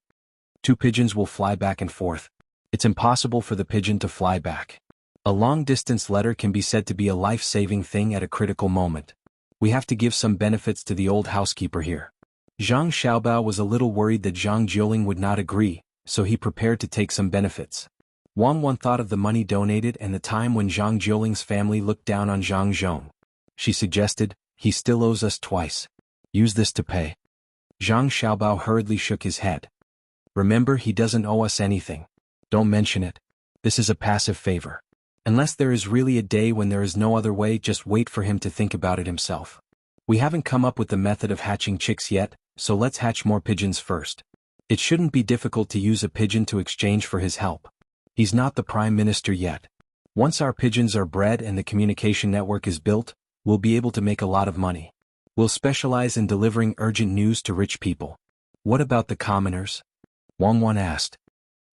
2 pigeons will fly back and forth. It's impossible for the pigeon to fly back. A long-distance letter can be said to be a life-saving thing at a critical moment. We have to give some benefits to the old housekeeper here. Zhang Xiaobao was a little worried that Zhang Jiuling would not agree, so he prepared to take some benefits. Wang Wan thought of the money donated and the time when Zhang Jiuling's family looked down on Zhang Zhong. She suggested, he still owes us twice. Use this to pay. Zhang Xiaobao hurriedly shook his head. Remember, he doesn't owe us anything. Don't mention it. This is a passive favor. Unless there is really a day when there is no other way, just wait for him to think about it himself. We haven't come up with the method of hatching chicks yet, so let's hatch more pigeons first. It shouldn't be difficult to use a pigeon to exchange for his help. He's not the prime minister yet. Once our pigeons are bred and the communication network is built, we'll be able to make a lot of money. We'll specialize in delivering urgent news to rich people. What about the commoners? Wang Wan asked.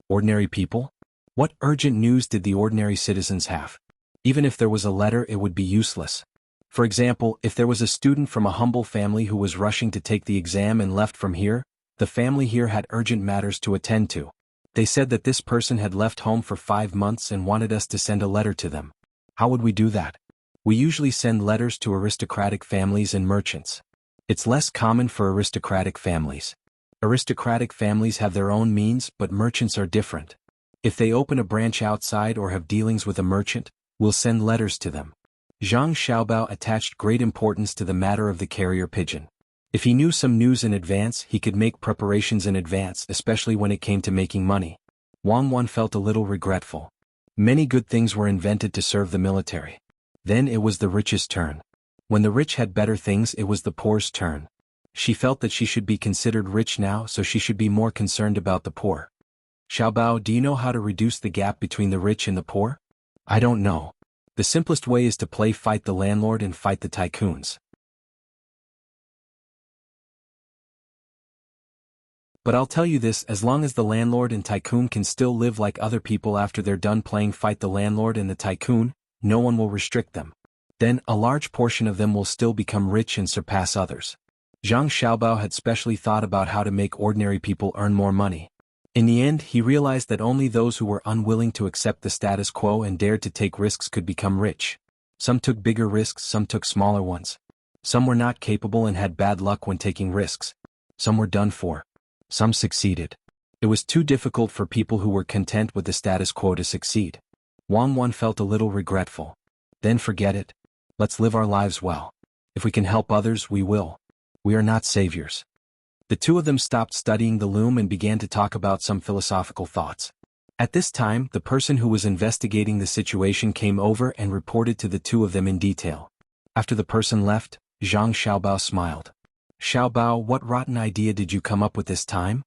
Ordinary people? What urgent news did the ordinary citizens have? Even if there was a letter, it would be useless. For example, if there was a student from a humble family who was rushing to take the exam and left from here, the family here had urgent matters to attend to. They said that this person had left home for 5 months and wanted us to send a letter to them. How would we do that? We usually send letters to aristocratic families and merchants. It's less common for aristocratic families. Aristocratic families have their own means, but merchants are different. If they open a branch outside or have dealings with a merchant, we'll send letters to them. Zhang Xiaobao attached great importance to the matter of the carrier pigeon. If he knew some news in advance, he could make preparations in advance, especially when it came to making money. Wang Wan felt a little regretful. Many good things were invented to serve the military. Then it was the rich's turn. When the rich had better things, it was the poor's turn. She felt that she should be considered rich now, so she should be more concerned about the poor. Xiaobao, do you know how to reduce the gap between the rich and the poor? I don't know. The simplest way is to play fight the landlord and fight the tycoons. But I'll tell you this, as long as the landlord and tycoon can still live like other people after they're done playing fight the landlord and the tycoon, no one will restrict them. Then, a large portion of them will still become rich and surpass others. Zhang Xiaobao had specially thought about how to make ordinary people earn more money. In the end, he realized that only those who were unwilling to accept the status quo and dared to take risks could become rich. Some took bigger risks, some took smaller ones. Some were not capable and had bad luck when taking risks. Some were done for. Some succeeded. It was too difficult for people who were content with the status quo to succeed. Wang Wan felt a little regretful. Then forget it. Let's live our lives well. If we can help others, we will. We are not saviors. The two of them stopped studying the loom and began to talk about some philosophical thoughts. At this time, the person who was investigating the situation came over and reported to the two of them in detail. After the person left, Zhang Xiaobao smiled. Xiaobao, what rotten idea did you come up with this time?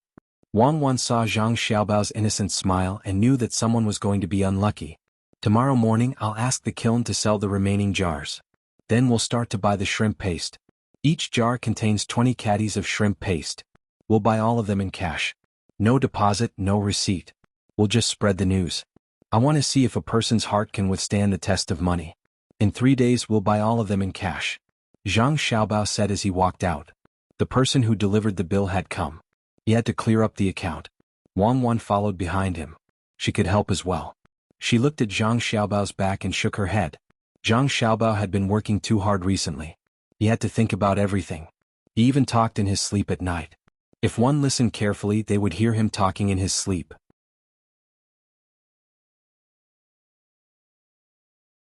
Wang Wan saw Zhang Xiaobao's innocent smile and knew that someone was going to be unlucky. Tomorrow morning I'll ask the kiln to sell the remaining jars. Then we'll start to buy the shrimp paste. Each jar contains 20 caddies of shrimp paste. We'll buy all of them in cash. No deposit, no receipt. We'll just spread the news. I want to see if a person's heart can withstand the test of money. In 3 days we'll buy all of them in cash. Zhang Xiaobao said as he walked out. The person who delivered the bill had come. He had to clear up the account. Wang Wan followed behind him. She could help as well. She looked at Zhang Xiaobao's back and shook her head. Zhang Xiaobao had been working too hard recently. He had to think about everything. He even talked in his sleep at night. If one listened carefully, they would hear him talking in his sleep.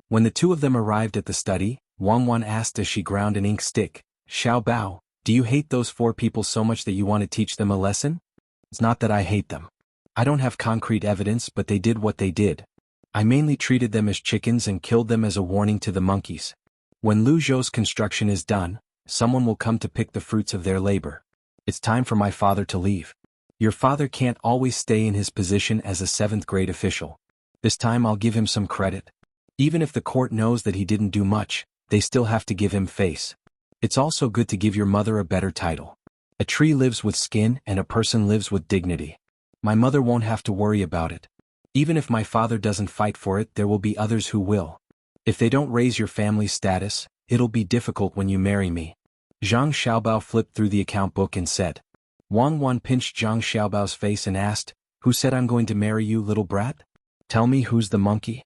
When the two of them arrived at the study, Wang Wan asked as she ground an ink stick, Xiaobao, do you hate those 4 people so much that you want to teach them a lesson? It's not that I hate them. I don't have concrete evidence, but they did what they did. I mainly treated them as chickens and killed them as a warning to the monkeys. When Lu Zhou's construction is done, someone will come to pick the fruits of their labor. It's time for my father to leave. Your father can't always stay in his position as a 7th grade official. This time I'll give him some credit. Even if the court knows that he didn't do much, they still have to give him face. It's also good to give your mother a better title. A tree lives with skin and a person lives with dignity. My mother won't have to worry about it. Even if my father doesn't fight for it, there will be others who will. If they don't raise your family's status, it'll be difficult when you marry me. Zhang Xiaobao flipped through the account book and said. Wang Wan pinched Zhang Xiaobao's face and asked, Who said I'm going to marry you, little brat? Tell me who's the monkey?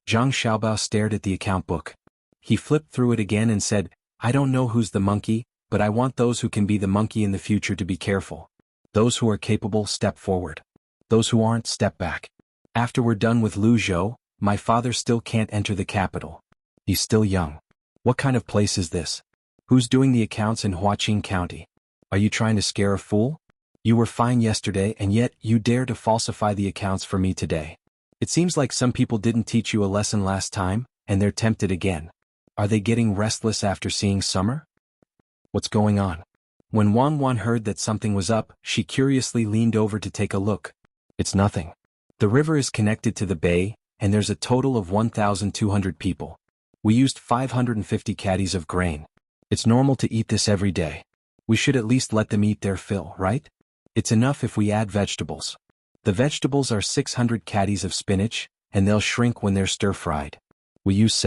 Zhang Xiaobao stared at the account book. He flipped through it again and said, I don't know who's the monkey, but I want those who can be the monkey in the future to be careful. Those who are capable step forward. Those who aren't step back. After we're done with Lu Zhou, my father still can't enter the capital. He's still young. What kind of place is this? Who's doing the accounts in Huaqing County? Are you trying to scare a fool? You were fine yesterday and yet you dare to falsify the accounts for me today. It seems like some people didn't teach you a lesson last time, and they're tempted again. Are they getting restless after seeing summer? What's going on? When Wang Wan heard that something was up, she curiously leaned over to take a look. It's nothing. The river is connected to the bay, and there's a total of 1,200 people. We used 550 caddies of grain. It's normal to eat this every day. We should at least let them eat their fill, right? It's enough if we add vegetables. The vegetables are 600 caddies of spinach, and they'll shrink when they're stir-fried. We use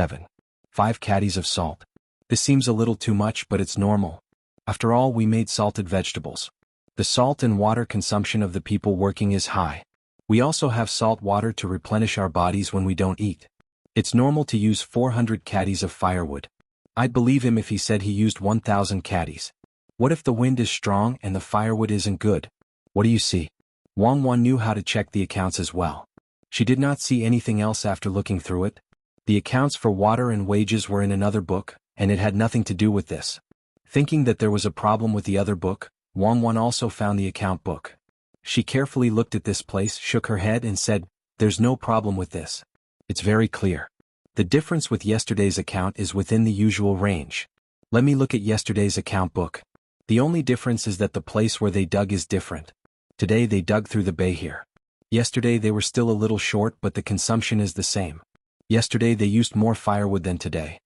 5 caddies of salt. This seems a little too much, but it's normal. After all, we made salted vegetables. The salt and water consumption of the people working is high. We also have salt water to replenish our bodies when we don't eat. It's normal to use 400 caddies of firewood. I'd believe him if he said he used 1,000 caddies. What if the wind is strong and the firewood isn't good? What do you see? Wang Wan knew how to check the accounts as well. She did not see anything else after looking through it. The accounts for water and wages were in another book, and it had nothing to do with this. Thinking that there was a problem with the other book, Wang Wan also found the account book. She carefully looked at this place, shook her head and said, "There's no problem with this. It's very clear. The difference with yesterday's account is within the usual range. Let me look at yesterday's account book. The only difference is that the place where they dug is different. Today they dug through the bay here. Yesterday they were still a little short, but the consumption is the same. Yesterday they used more firewood than today.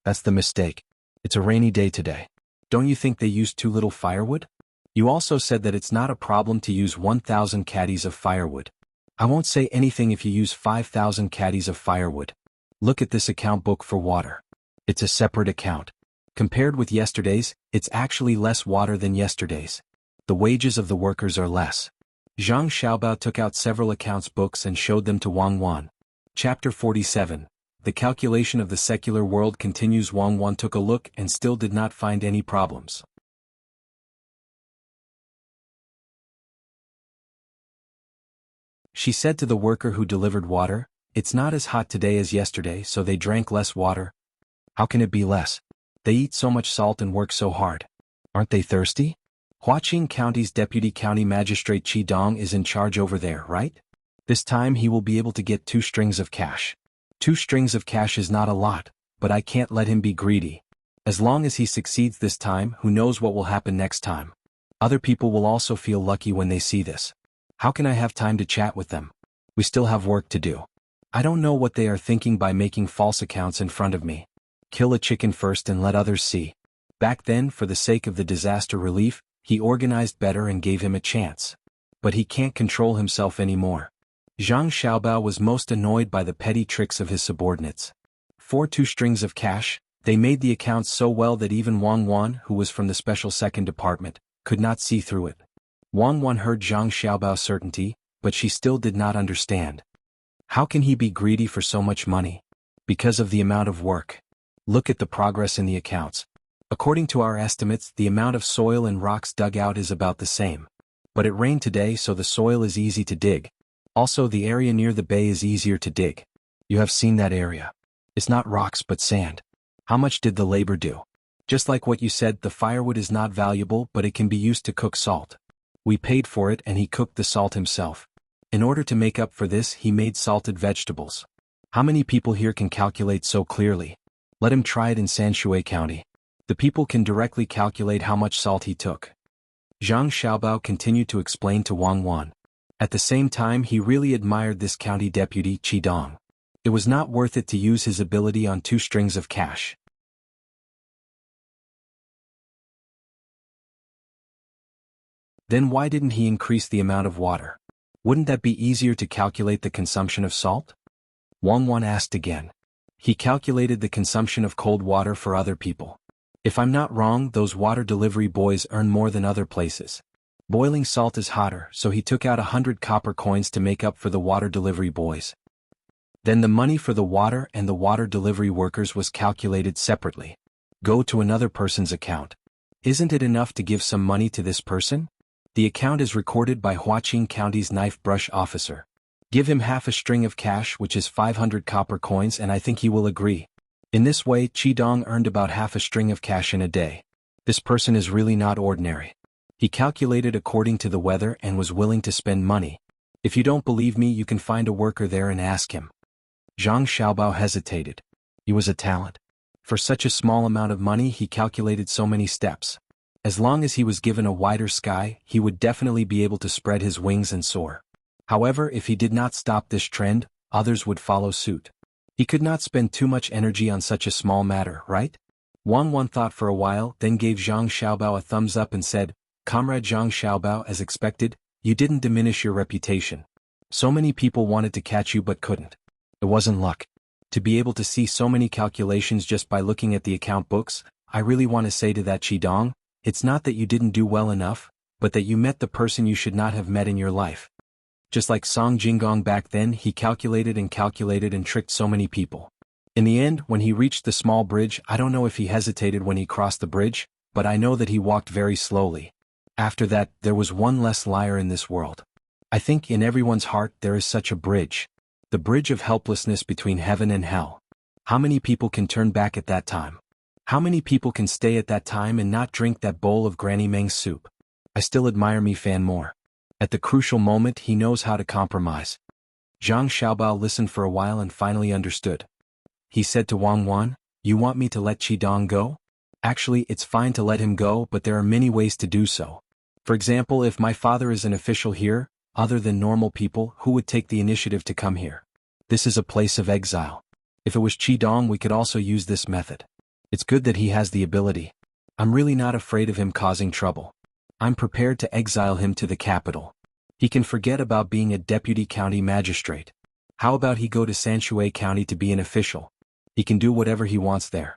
That's the mistake. It's a rainy day today. Don't you think they used too little firewood? You also said that it's not a problem to use 1,000 caddies of firewood. I won't say anything if you use 5,000 caddies of firewood. Look at this account book for water. It's a separate account. Compared with yesterday's, it's actually less water than yesterday's. The wages of the workers are less." Zhang Xiaobao took out several accounts books and showed them to Wang Wan. Chapter 47. The calculation of the secular world continues. Wang Wan took a look and still did not find any problems. She said to the worker who delivered water, "It's not as hot today as yesterday, so they drank less water." "How can it be less? They eat so much salt and work so hard. Aren't they thirsty?" Huaqing County's Deputy County Magistrate Qi Dong is in charge over there, right? This time he will be able to get 2 strings of cash. 2 strings of cash is not a lot, but I can't let him be greedy. As long as he succeeds this time, who knows what will happen next time. Other people will also feel lucky when they see this. How can I have time to chat with them? We still have work to do. I don't know what they are thinking by making false accounts in front of me. Kill a chicken first and let others see. Back then, for the sake of the disaster relief, he organized better and gave him a chance. But he can't control himself anymore. Zhang Xiaobao was most annoyed by the petty tricks of his subordinates. For 2 strings of cash, they made the accounts so well that even Wang Wan, who was from the special second department, could not see through it. Wang Wan heard Zhang Xiaobao's certainty, but she still did not understand. How can he be greedy for so much money? Because of the amount of work. Look at the progress in the accounts. According to our estimates, the amount of soil and rocks dug out is about the same. But it rained today, so the soil is easy to dig. Also, the area near the bay is easier to dig. You have seen that area. It's not rocks but sand. How much did the labor do? Just like what you said, the firewood is not valuable, but it can be used to cook salt. We paid for it and he cooked the salt himself. In order to make up for this, he made salted vegetables. How many people here can calculate so clearly? Let him try it in Sanshui County. The people can directly calculate how much salt he took. Zhang Xiaobao continued to explain to Wang Wan. At the same time, he really admired this county deputy, Qi Dong. It was not worth it to use his ability on 2 strings of cash. Then why didn't he increase the amount of water? Wouldn't that be easier to calculate the consumption of salt? Wang Wan asked again. He calculated the consumption of cold water for other people. If I'm not wrong, those water delivery boys earn more than other places. Boiling salt is hotter, so he took out 100 copper coins to make up for the water delivery boys. Then the money for the water and the water delivery workers was calculated separately. Go to another person's account. Isn't it enough to give some money to this person? The account is recorded by Huaqing County's knife brush officer. Give him half a string of cash, which is 500 copper coins, and I think he will agree. In this way, Qi Dong earned about half a string of cash in a day. This person is really not ordinary. He calculated according to the weather and was willing to spend money. If you don't believe me, you can find a worker there and ask him. Zhang Xiaobao hesitated. He was a talent. For such a small amount of money he calculated so many steps. As long as he was given a wider sky, he would definitely be able to spread his wings and soar. However, if he did not stop this trend, others would follow suit. He could not spend too much energy on such a small matter, right? Wang Wan thought for a while, then gave Zhang Xiaobao a thumbs up and said, "Comrade Zhang Xiaobao, as expected, you didn't diminish your reputation. So many people wanted to catch you but couldn't. It wasn't luck. To be able to see so many calculations just by looking at the account books, I really want to say to that Qidong, it's not that you didn't do well enough, but that you met the person you should not have met in your life." Just like Song Jinggong back then, he calculated and tricked so many people. In the end, when he reached the small bridge, I don't know if he hesitated when he crossed the bridge, but I know that he walked very slowly. After that, there was one less liar in this world. I think in everyone's heart there is such a bridge. The bridge of helplessness between heaven and hell. How many people can turn back at that time? How many people can stay at that time and not drink that bowl of Granny Meng's soup? I still admire Mi Fan more. At the crucial moment he knows how to compromise. Zhang Xiaobao listened for a while and finally understood. He said to Wang Wan, "You want me to let Qidong go? Actually, it's fine to let him go, but there are many ways to do so. For example, if my father is an official here, other than normal people, who would take the initiative to come here? This is a place of exile. If it was Qidong, we could also use this method. It's good that he has the ability. I'm really not afraid of him causing trouble. I'm prepared to exile him to the capital. He can forget about being a deputy county magistrate. How about he go to Sanshui County to be an official? He can do whatever he wants there."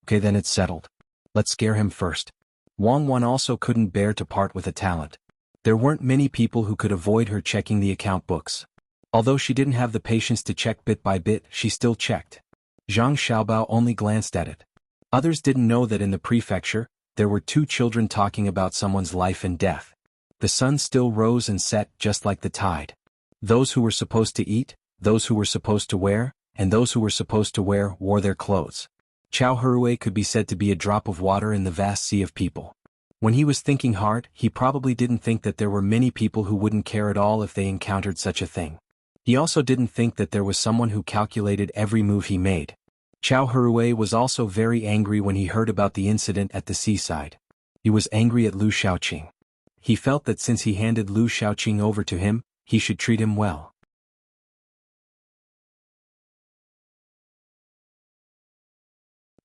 Okay, then it's settled. Let's scare him first. Wang Wan also couldn't bear to part with a talent. There weren't many people who could avoid her checking the account books. Although she didn't have the patience to check bit by bit, she still checked. Zhang Xiaobao only glanced at it. Others didn't know that in the prefecture, there were two children talking about someone's life and death. The sun still rose and set just like the tide. Those who were supposed to eat, those who were supposed to wear, and those who were supposed to wear wore their clothes. Chao Hurui could be said to be a drop of water in the vast sea of people. When he was thinking hard, he probably didn't think that there were many people who wouldn't care at all if they encountered such a thing. He also didn't think that there was someone who calculated every move he made. Chao Hurui was also very angry when he heard about the incident at the seaside. He was angry at Lu Shaoqing. He felt that since he handed Lu Shaoqing over to him, he should treat him well.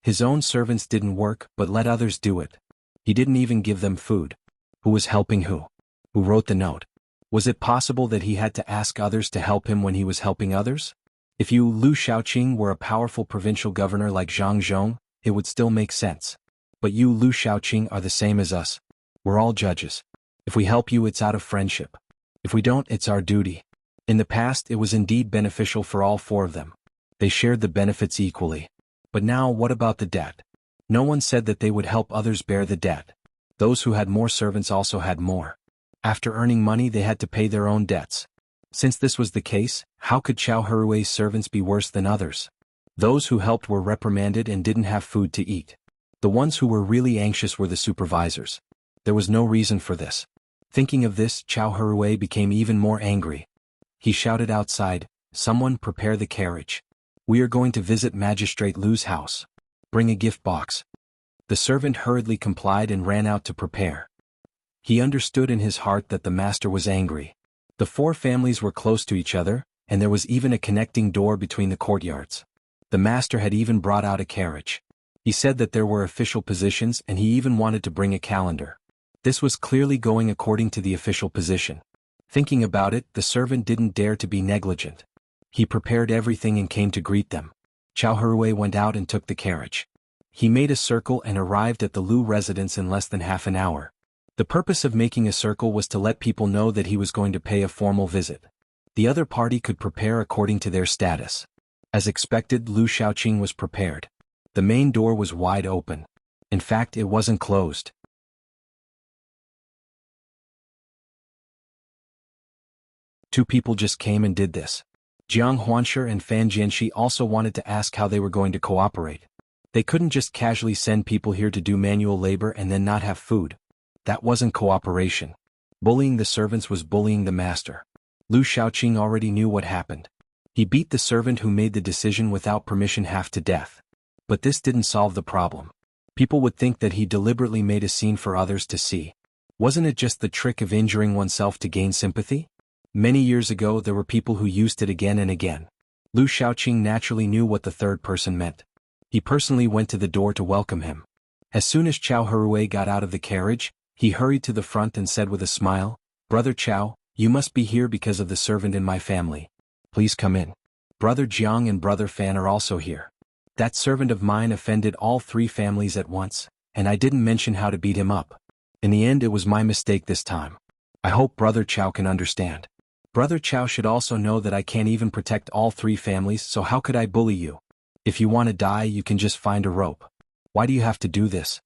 His own servants didn't work, but let others do it. He didn't even give them food. Who was helping who? Who wrote the note? Was it possible that he had to ask others to help him when he was helping others? If you, Lu Shaoqing, were a powerful provincial governor like Zhang Zhong, it would still make sense. But you, Lu Shaoqing, are the same as us. We're all judges. If we help you, it's out of friendship. If we don't, it's our duty. In the past, it was indeed beneficial for all four of them. They shared the benefits equally. But now, what about the debt? No one said that they would help others bear the debt. Those who had more servants also had more. After earning money, they had to pay their own debts. Since this was the case, how could Chao Hurui's servants be worse than others? Those who helped were reprimanded and didn't have food to eat. The ones who were really anxious were the supervisors. There was no reason for this. Thinking of this, Chao Hurui became even more angry. He shouted outside, "Someone prepare the carriage. We are going to visit Magistrate Lu's house. Bring a gift box." The servant hurriedly complied and ran out to prepare. He understood in his heart that the master was angry. The four families were close to each other, and there was even a connecting door between the courtyards. The master had even brought out a carriage. He said that there were official positions and he even wanted to bring a calendar. This was clearly going according to the official position. Thinking about it, the servant didn't dare to be negligent. He prepared everything and came to greet them. Chao Hurui went out and took the carriage. He made a circle and arrived at the Lu residence in less than half an hour. The purpose of making a circle was to let people know that he was going to pay a formal visit. The other party could prepare according to their status. As expected, Lu Shaoqing was prepared. The main door was wide open. In fact, it wasn't closed. Two people just came and did this. Jiang Huanshe and Fan Jianxi also wanted to ask how they were going to cooperate. They couldn't just casually send people here to do manual labor and then not have food. That wasn't cooperation. Bullying the servants was bullying the master. Lu Shaoqing already knew what happened. He beat the servant who made the decision without permission half to death. But this didn't solve the problem. People would think that he deliberately made a scene for others to see. Wasn't it just the trick of injuring oneself to gain sympathy? Many years ago there were people who used it again and again. Lu Shaoqing naturally knew what the third person meant. He personally went to the door to welcome him. As soon as Chao Herue got out of the carriage, he hurried to the front and said with a smile, "Brother Chao, you must be here because of the servant in my family. Please come in. Brother Jiang and Brother Fan are also here. That servant of mine offended all three families at once, and I didn't mention how to beat him up. In the end it was my mistake this time. I hope Brother Chao can understand. Brother Chao should also know that I can't even protect all three families, so how could I bully you? If you want to die you can just find a rope. Why do you have to do this?"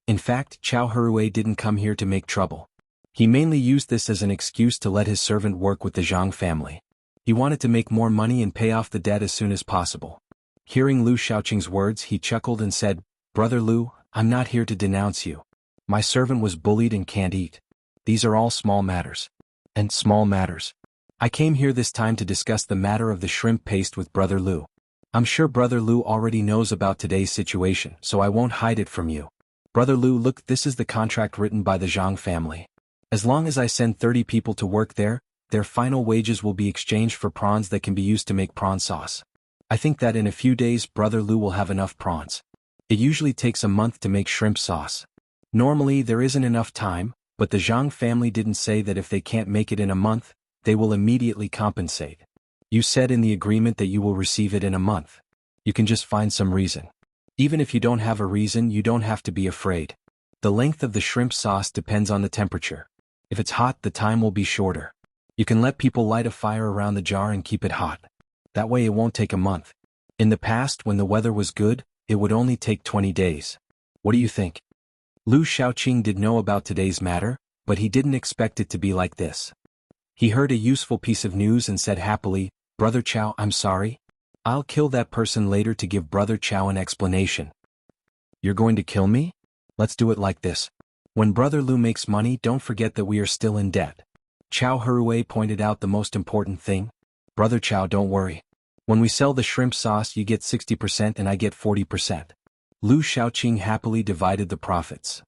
In fact, Chao Herue didn't come here to make trouble. He mainly used this as an excuse to let his servant work with the Zhang family. He wanted to make more money and pay off the debt as soon as possible. Hearing Lu Shaoqing's words, he chuckled and said, "Brother Lu, I'm not here to denounce you. My servant was bullied and can't eat. These are all small matters. And small matters. I came here this time to discuss the matter of the shrimp paste with Brother Lu. I'm sure Brother Lu already knows about today's situation, so I won't hide it from you. Brother Lu, look, this is the contract written by the Zhang family. As long as I send 30 people to work there, their final wages will be exchanged for prawns that can be used to make prawn sauce. I think that in a few days Brother Lu will have enough prawns. It usually takes a month to make shrimp sauce. Normally there isn't enough time, but the Zhang family didn't say that if they can't make it in a month, they will immediately compensate. You said in the agreement that you will receive it in a month. You can just find some reason. Even if you don't have a reason, you don't have to be afraid. The length of the shrimp sauce depends on the temperature. If it's hot, the time will be shorter. You can let people light a fire around the jar and keep it hot. That way it won't take a month. In the past, when the weather was good, it would only take 20 days. What do you think?" Lu Shaoqing did know about today's matter, but he didn't expect it to be like this. He heard a useful piece of news and said happily, "Brother Chao, I'm sorry. I'll kill that person later to give Brother Chao an explanation." "You're going to kill me? Let's do it like this. When Brother Lu makes money, don't forget that we are still in debt." Chao Herue pointed out the most important thing. "Brother Chao, don't worry. When we sell the shrimp sauce you get 60% and I get 40%. Lu Shaoqing happily divided the profits.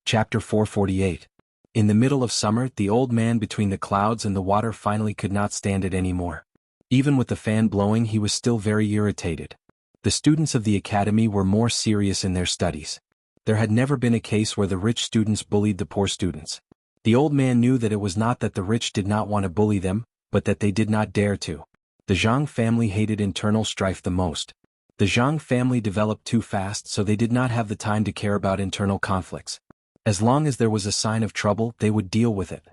Chapter 448. In the middle of summer, the old man between the clouds and the water finally could not stand it anymore. Even with the fan blowing, he was still very irritated. The students of the academy were more serious in their studies. There had never been a case where the rich students bullied the poor students. The old man knew that it was not that the rich did not want to bully them, but that they did not dare to. The Zhang family hated internal strife the most. The Zhang family developed too fast, so they did not have the time to care about internal conflicts. As long as there was a sign of trouble, they would deal with it.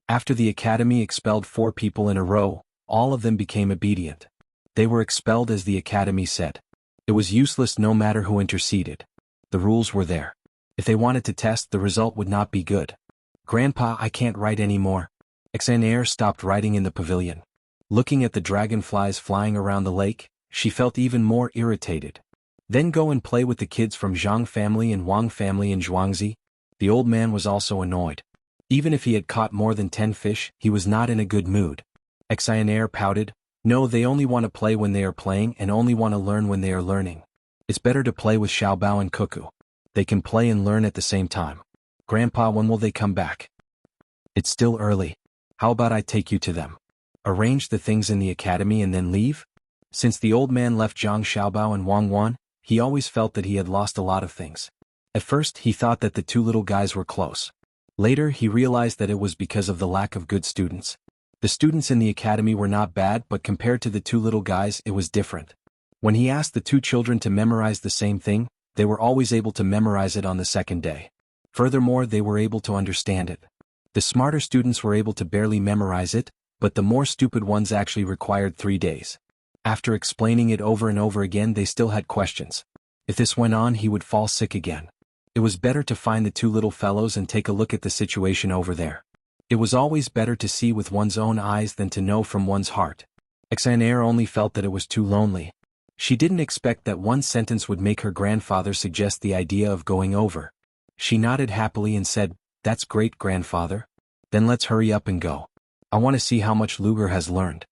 After the academy expelled 4 people in a row, all of them became obedient. They were expelled as the academy said. It was useless no matter who interceded. The rules were there. If they wanted to test, the result would not be good. "Grandpa, I can't write anymore." Enchanting stopped writing in the pavilion. Looking at the dragonflies flying around the lake, she felt even more irritated. "Then go and play with the kids from Zhang family and Wang family in Zhuangzi." The old man was also annoyed. Even if he had caught more than 10 fish, he was not in a good mood. Enchanting pouted. "No, they only want to play when they are playing and only want to learn when they are learning. It's better to play with Xiaobao and Cuckoo. They can play and learn at the same time." "Grandpa, when will they come back?" "It's still early. How about I take you to them? Arrange the things in the academy and then leave?" Since the old man left Zhang Xiaobao and Wang Wan, he always felt that he had lost a lot of things. At first he thought that the 2 little guys were close. Later he realized that it was because of the lack of good students. The students in the academy were not bad, but compared to the 2 little guys it was different. When he asked the 2 children to memorize the same thing, they were always able to memorize it on the second day. Furthermore, they were able to understand it. The smarter students were able to barely memorize it, but the more stupid ones actually required 3 days. After explaining it over and over again, they still had questions. If this went on, he would fall sick again. It was better to find the 2 little fellows and take a look at the situation over there. It was always better to see with one's own eyes than to know from one's heart. Enchanting only felt that it was too lonely. She didn't expect that one sentence would make her grandfather suggest the idea of going over. She nodded happily and said, "That's great, grandfather. Then let's hurry up and go. I want to see how much Luger has learned."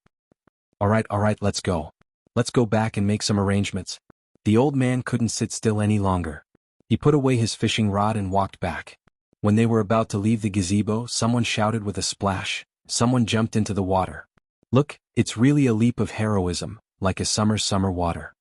All right, let's go. Let's go back and make some arrangements." The old man couldn't sit still any longer. He put away his fishing rod and walked back. When they were about to leave the gazebo, someone shouted with a splash. Someone jumped into the water. "Look, it's really a leap of heroism, like a summer water."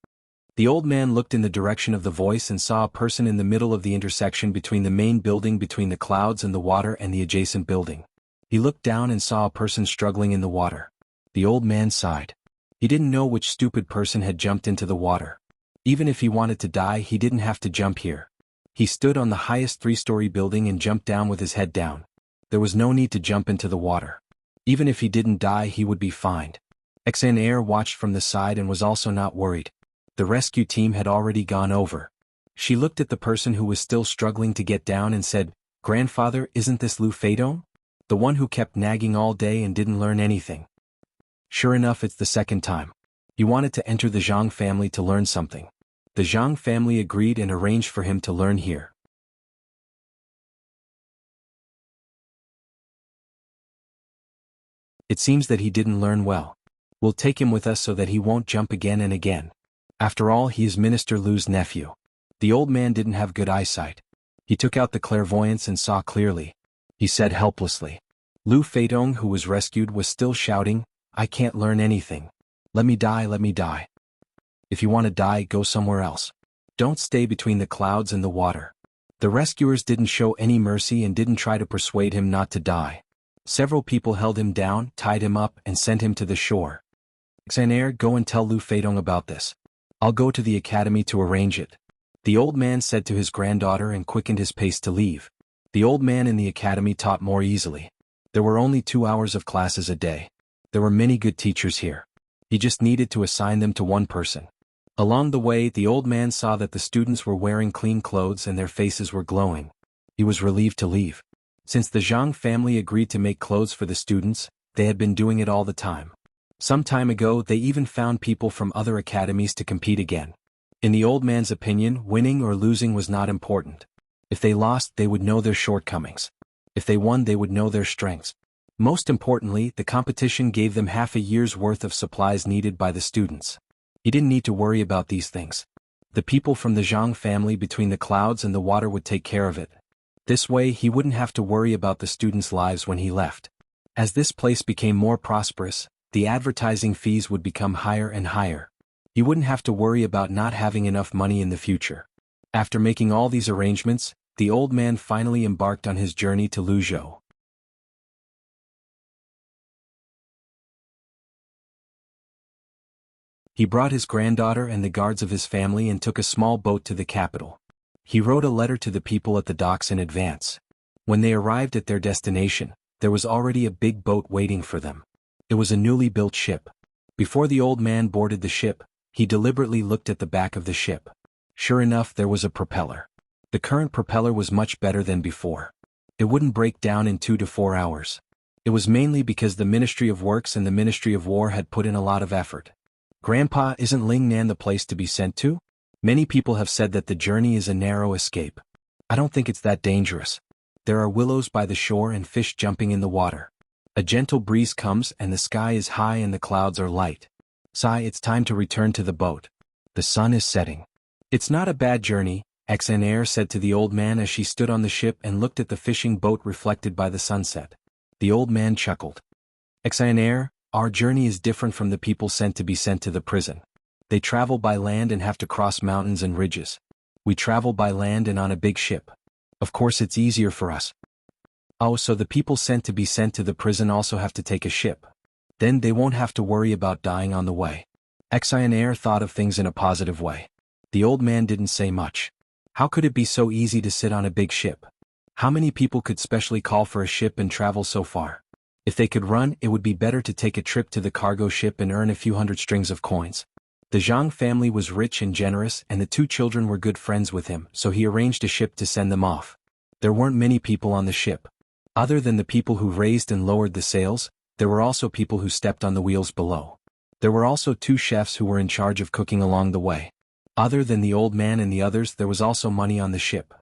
The old man looked in the direction of the voice and saw a person in the middle of the intersection between the main building, between the clouds and the water, and the adjacent building. He looked down and saw a person struggling in the water. The old man sighed. He didn't know which stupid person had jumped into the water. Even if he wanted to die, he didn't have to jump here. He stood on the highest 3-story building and jumped down with his head down. There was no need to jump into the water. Even if he didn't die, he would be fined. Enchanting watched from the side and was also not worried. The rescue team had already gone over. She looked at the person who was still struggling to get down and said, "Grandfather, isn't this Lu Feidong? The one who kept nagging all day and didn't learn anything?" Sure enough, it's the second time. He wanted to enter the Zhang family to learn something. The Zhang family agreed and arranged for him to learn here. It seems that he didn't learn well. We'll take him with us so that he won't jump again and again. After all, he is Minister Lu's nephew. The old man didn't have good eyesight. He took out the clairvoyance and saw clearly. He said helplessly. Lu Feidong, who was rescued, was still shouting, "I can't learn anything. Let me die, let me die. If you want to die, go somewhere else. Don't stay between the clouds and the water." The rescuers didn't show any mercy and didn't try to persuade him not to die. Several people held him down, tied him up, and sent him to the shore. "Enchanting, go and tell Lu Feidong about this. I'll go to the academy to arrange it," the old man said to his granddaughter and quickened his pace to leave. The old man in the academy taught more easily. There were only 2 hours of classes a day. There were many good teachers here. He just needed to assign them to one person. Along the way, the old man saw that the students were wearing clean clothes and their faces were glowing. He was relieved to leave. Since the Zhang family agreed to make clothes for the students, they had been doing it all the time. Some time ago, they even found people from other academies to compete again. In the old man's opinion, winning or losing was not important. If they lost, they would know their shortcomings. If they won, they would know their strengths. Most importantly, the competition gave them half a year's worth of supplies needed by the students. He didn't need to worry about these things. The people from the Zhang family between the clouds and the water would take care of it. This way, he wouldn't have to worry about the students' lives when he left. As this place became more prosperous, the advertising fees would become higher and higher. He wouldn't have to worry about not having enough money in the future. After making all these arrangements, the old man finally embarked on his journey to Luzhou. He brought his granddaughter and the guards of his family and took a small boat to the capital. He wrote a letter to the people at the docks in advance. When they arrived at their destination, there was already a big boat waiting for them. It was a newly built ship. Before the old man boarded the ship, he deliberately looked at the back of the ship. Sure enough, there was a propeller. The current propeller was much better than before. It wouldn't break down in 2 to 4 hours. It was mainly because the Ministry of Works and the Ministry of War had put in a lot of effort. "Grandpa, isn't Lingnan the place to be sent to? Many people have said that the journey is a narrow escape. I don't think it's that dangerous. There are willows by the shore and fish jumping in the water. A gentle breeze comes and the sky is high and the clouds are light. Sai, it's time to return to the boat. The sun is setting." "It's not a bad journey," Enchanting said to the old man as she stood on the ship and looked at the fishing boat reflected by the sunset. The old man chuckled. "Enchanting, our journey is different from the people sent to the prison. They travel by land and have to cross mountains and ridges. We travel by land and on a big ship. Of course it's easier for us." "Oh, so the people sent to the prison also have to take a ship. Then they won't have to worry about dying on the way." Enchanting thought of things in a positive way. The old man didn't say much. How could it be so easy to sit on a big ship? How many people could specially call for a ship and travel so far? If they could run, it would be better to take a trip to the cargo ship and earn a few hundred strings of coins. The Zhang family was rich and generous and the 2 children were good friends with him, so he arranged a ship to send them off. There weren't many people on the ship. Other than the people who raised and lowered the sails, there were also people who stepped on the wheels below. There were also 2 chefs who were in charge of cooking along the way. Other than the old man and the others, there was also money on the ship.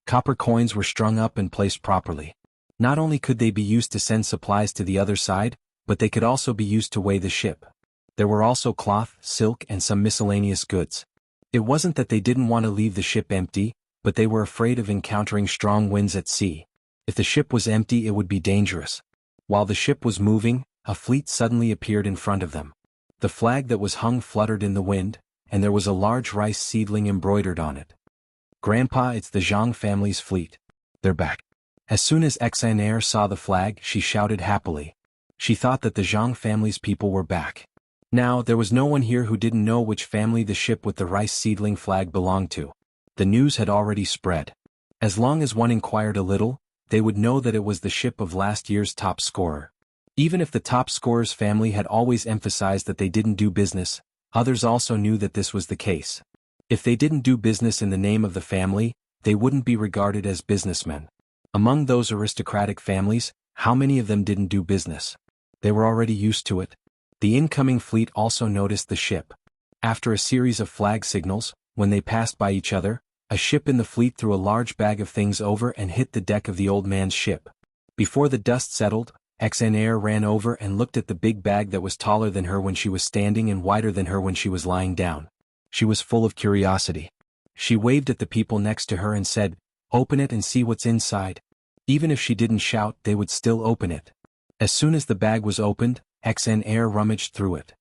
Copper coins were strung up and placed properly. Not only could they be used to send supplies to the other side, but they could also be used to weigh the ship. There were also cloth, silk, and some miscellaneous goods. It wasn't that they didn't want to leave the ship empty, but they were afraid of encountering strong winds at sea. If the ship was empty, it would be dangerous. While the ship was moving, a fleet suddenly appeared in front of them. The flag that was hung fluttered in the wind, and there was a large rice seedling embroidered on it. "Grandpa, it's the Zhang family's fleet. They're back." As soon as Enchanting saw the flag, she shouted happily. She thought that the Zhang family's people were back. Now, there was no one here who didn't know which family the ship with the rice seedling flag belonged to. The news had already spread. As long as one inquired a little, they would know that it was the ship of last year's top scorer. Even if the top scorer's family had always emphasized that they didn't do business, others also knew that this was the case. If they didn't do business in the name of the family, they wouldn't be regarded as businessmen. Among those aristocratic families, how many of them didn't do business? They were already used to it. The incoming fleet also noticed the ship. After a series of flag signals, when they passed by each other, a ship in the fleet threw a large bag of things over and hit the deck of the old man's ship. Before the dust settled, Enchanting ran over and looked at the big bag that was taller than her when she was standing and wider than her when she was lying down. She was full of curiosity. She waved at the people next to her and said, "Open it and see what's inside." Even if she didn't shout, they would still open it. As soon as the bag was opened, Enchanting rummaged through it.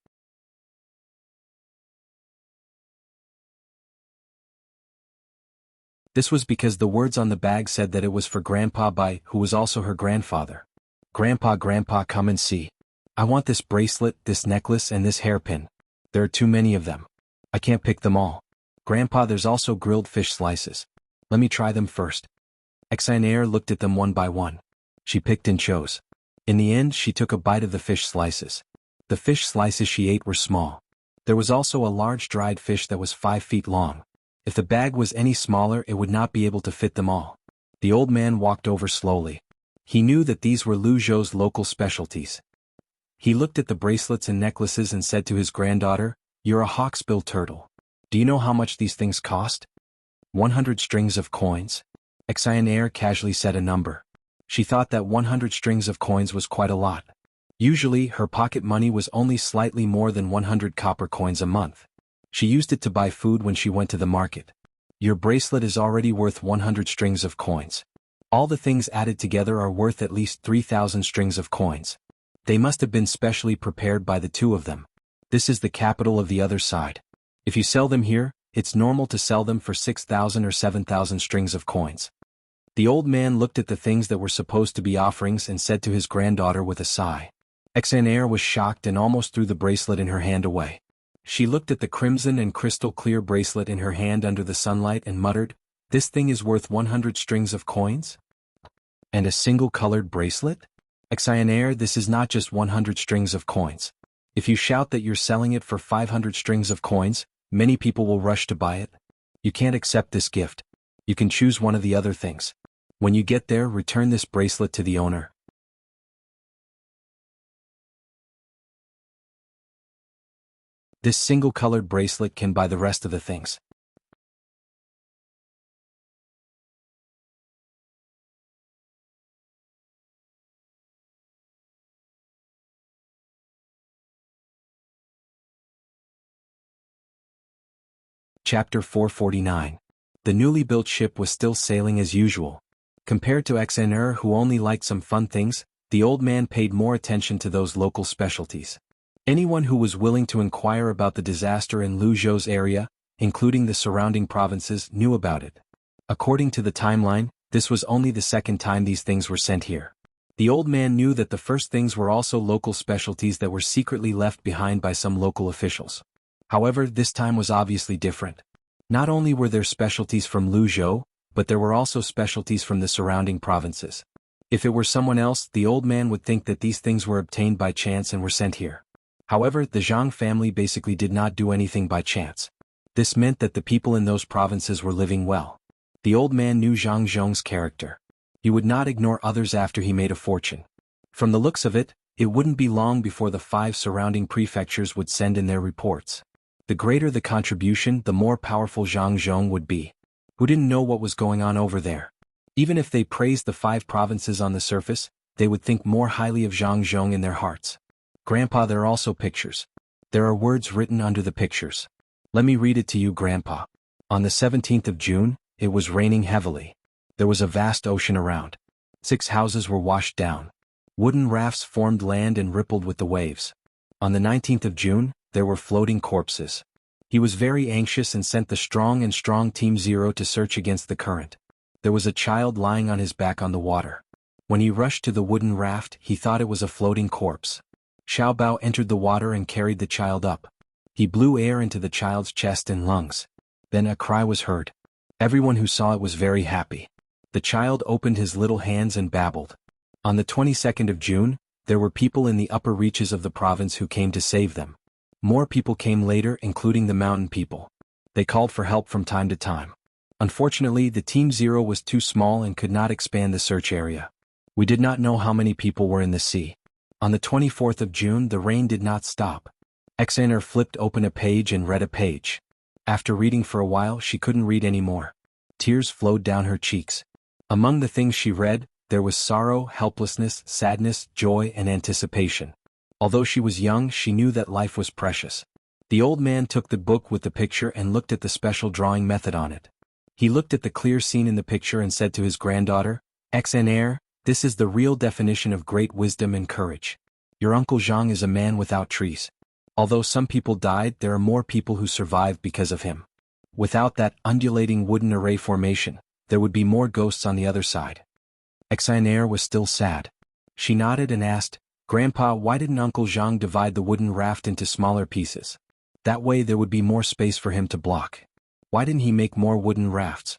This was because the words on the bag said that it was for Grandpa Bai, who was also her grandfather. Grandpa, come and see. I want this bracelet, this necklace, and this hairpin. There are too many of them. I can't pick them all. Grandpa, there's also grilled fish slices. Let me try them first." Enchanting looked at them one by one. She picked and chose. In the end, she took a bite of the fish slices. The fish slices she ate were small. There was also a large dried fish that was 5 feet long. If the bag was any smaller, it would not be able to fit them all. The old man walked over slowly. He knew that these were Lu Zhou's local specialties. He looked at the bracelets and necklaces and said to his granddaughter, "You're a hawksbill turtle. Do you know how much these things cost?" 100 strings of coins. Enchanting casually said a number. She thought that 100 strings of coins was quite a lot. Usually, her pocket money was only slightly more than 100 copper coins a month. She used it to buy food when she went to the market. "Your bracelet is already worth 100 strings of coins. All the things added together are worth at least 3,000 strings of coins. They must have been specially prepared by the two of them. This is the capital of the other side. If you sell them here, it's normal to sell them for 6,000 or 7,000 strings of coins." The old man looked at the things that were supposed to be offerings and said to his granddaughter with a sigh. Enchanting was shocked and almost threw the bracelet in her hand away. She looked at the crimson and crystal clear bracelet in her hand under the sunlight and muttered, "This thing is worth 100 strings of coins? And a single colored bracelet? Enchanting, this is not just 100 strings of coins. If you shout that you're selling it for 500 strings of coins, many people will rush to buy it. You can't accept this gift. You can choose one of the other things. When you get there, return this bracelet to the owner. This single-colored bracelet can buy the rest of the things." Chapter 449. The newly built ship was still sailing as usual. Compared to Enchanting, who only liked some fun things, the old man paid more attention to those local specialties. Anyone who was willing to inquire about the disaster in Lu Zhou's area, including the surrounding provinces, knew about it. According to the timeline, this was only the second time these things were sent here. The old man knew that the first things were also local specialties that were secretly left behind by some local officials. However, this time was obviously different. Not only were there specialties from Lu Zhou, but there were also specialties from the surrounding provinces. If it were someone else, the old man would think that these things were obtained by chance and were sent here. However, the Zhang family basically did not do anything by chance. This meant that the people in those provinces were living well. The old man knew Zhang Zhong's character. He would not ignore others after he made a fortune. From the looks of it, it wouldn't be long before the 5 surrounding prefectures would send in their reports. The greater the contribution, the more powerful Zhang Zhong would be. Who didn't know what was going on over there? Even if they praised the 5 provinces on the surface, they would think more highly of Zhangzhong in their hearts. Grandpa, there are also pictures. There are words written under the pictures. Let me read it to you, Grandpa. On the 17th of June, it was raining heavily. There was a vast ocean around. 6 houses were washed down. Wooden rafts formed land and rippled with the waves. On the 19th of June, there were floating corpses. He was very anxious and sent the strong Team 0 to search against the current. There was a child lying on his back on the water. When he rushed to the wooden raft, he thought it was a floating corpse. Xiao Bao entered the water and carried the child up. He blew air into the child's chest and lungs. Then a cry was heard. Everyone who saw it was very happy. The child opened his little hands and babbled. On the 22nd of June, there were people in the upper reaches of the province who came to save them. More people came later, including the mountain people. They called for help from time to time. Unfortunately, the Team 0 was too small and could not expand the search area. We did not know how many people were in the sea. On the 24th of June, the rain did not stop. Xaner flipped open a page and read a page. After reading for a while, she couldn't read anymore. Tears flowed down her cheeks. Among the things she read, there was sorrow, helplessness, sadness, joy, and anticipation. Although she was young, she knew that life was precious. The old man took the book with the picture and looked at the special drawing method on it. He looked at the clear scene in the picture and said to his granddaughter, "Xaner, this is the real definition of great wisdom and courage. Your Uncle Zhang is a man without trees. Although some people died, there are more people who survived because of him. Without that undulating wooden array formation, there would be more ghosts on the other side." Xaner was still sad. She nodded and asked, "Grandpa, why didn't Uncle Zhang divide the wooden raft into smaller pieces? That way there would be more space for him to block. Why didn't he make more wooden rafts?"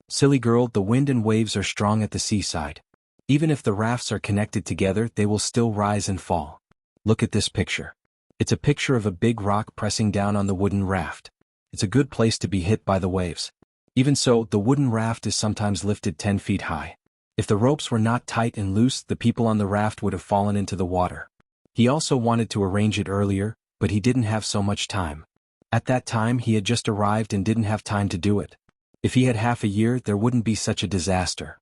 "Silly girl, the wind and waves are strong at the seaside. Even if the rafts are connected together, they will still rise and fall. Look at this picture. It's a picture of a big rock pressing down on the wooden raft. It's a good place to be hit by the waves. Even so, the wooden raft is sometimes lifted 10 feet high. If the ropes were not tight and loose, the people on the raft would have fallen into the water." He also wanted to arrange it earlier, but he didn't have so much time. At that time he had just arrived and didn't have time to do it. If he had half a year, there wouldn't be such a disaster.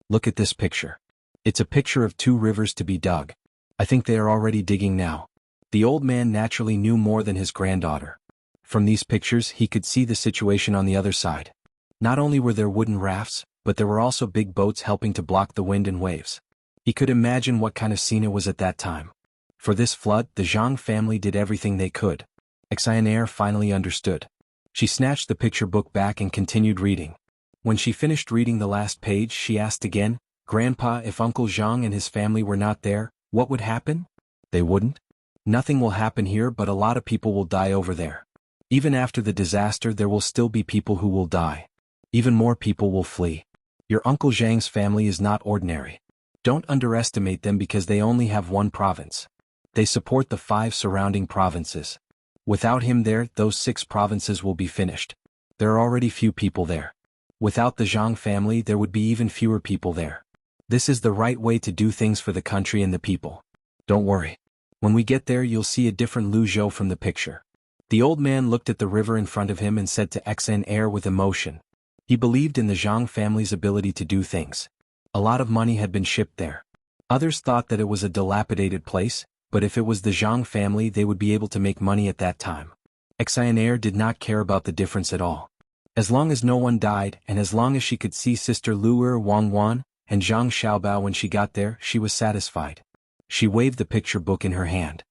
Look at this picture. It's a picture of 2 rivers to be dug. I think they are already digging now. The old man naturally knew more than his granddaughter. From these pictures he could see the situation on the other side. Not only were there wooden rafts, but there were also big boats helping to block the wind and waves. He could imagine what kind of scene it was at that time. For this flood, the Zhang family did everything they could. Xaner finally understood. She snatched the picture book back and continued reading. When she finished reading the last page, she asked again, "Grandpa, if Uncle Zhang and his family were not there, what would happen?" "They wouldn't. Nothing will happen here, but a lot of people will die over there. Even after the disaster, there will still be people who will die. Even more people will flee. Your Uncle Zhang's family is not ordinary. Don't underestimate them because they only have 1 province. They support the 5 surrounding provinces. Without him there, those 6 provinces will be finished. There are already few people there. Without the Zhang family, there would be even fewer people there. This is the right way to do things for the country and the people. Don't worry. When we get there, you'll see a different Lu Zhou from the picture." The old man looked at the river in front of him and said to Xaner with emotion. He believed in the Zhang family's ability to do things. A lot of money had been shipped there. Others thought that it was a dilapidated place, but if it was the Zhang family, they would be able to make money at that time. Xaner did not care about the difference at all. As long as no one died, and as long as she could see Sister Luer Wang Wan and Zhang Xiaobao when she got there, she was satisfied. She waved the picture book in her hand.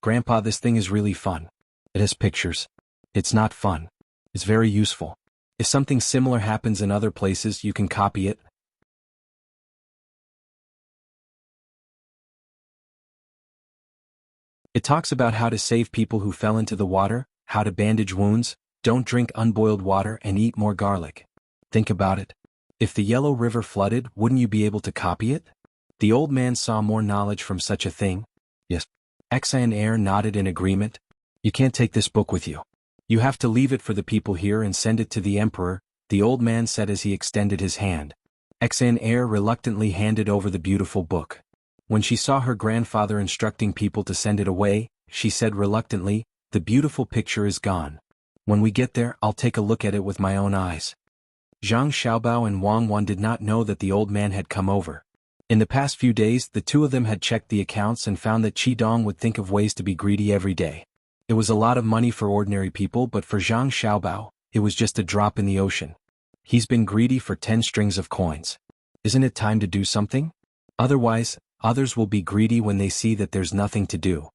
"Grandpa, this thing is really fun. It has pictures. It's not fun. It's very useful. If something similar happens in other places, you can copy it." It talks about how to save people who fell into the water, how to bandage wounds, don't drink unboiled water, and eat more garlic. Think about it. If the Yellow River flooded, wouldn't you be able to copy it? The old man saw more knowledge from such a thing. Yes. Xaner nodded in agreement. "You can't take this book with you. You have to leave it for the people here and send it to the emperor," the old man said as he extended his hand. Xaner reluctantly handed over the beautiful book. When she saw her grandfather instructing people to send it away, she said reluctantly, "The beautiful picture is gone. When we get there, I'll take a look at it with my own eyes. Zhang Xiaobao and Wang Wan did not know that the old man had come over. In the past few days, the two of them had checked the accounts and found that Qi Dong would think of ways to be greedy every day. It was a lot of money for ordinary people, but for Zhang Xiaobao, it was just a drop in the ocean. He's been greedy for 10 strings of coins. Isn't it time to do something? Otherwise, others will be greedy when they see that there's nothing to do.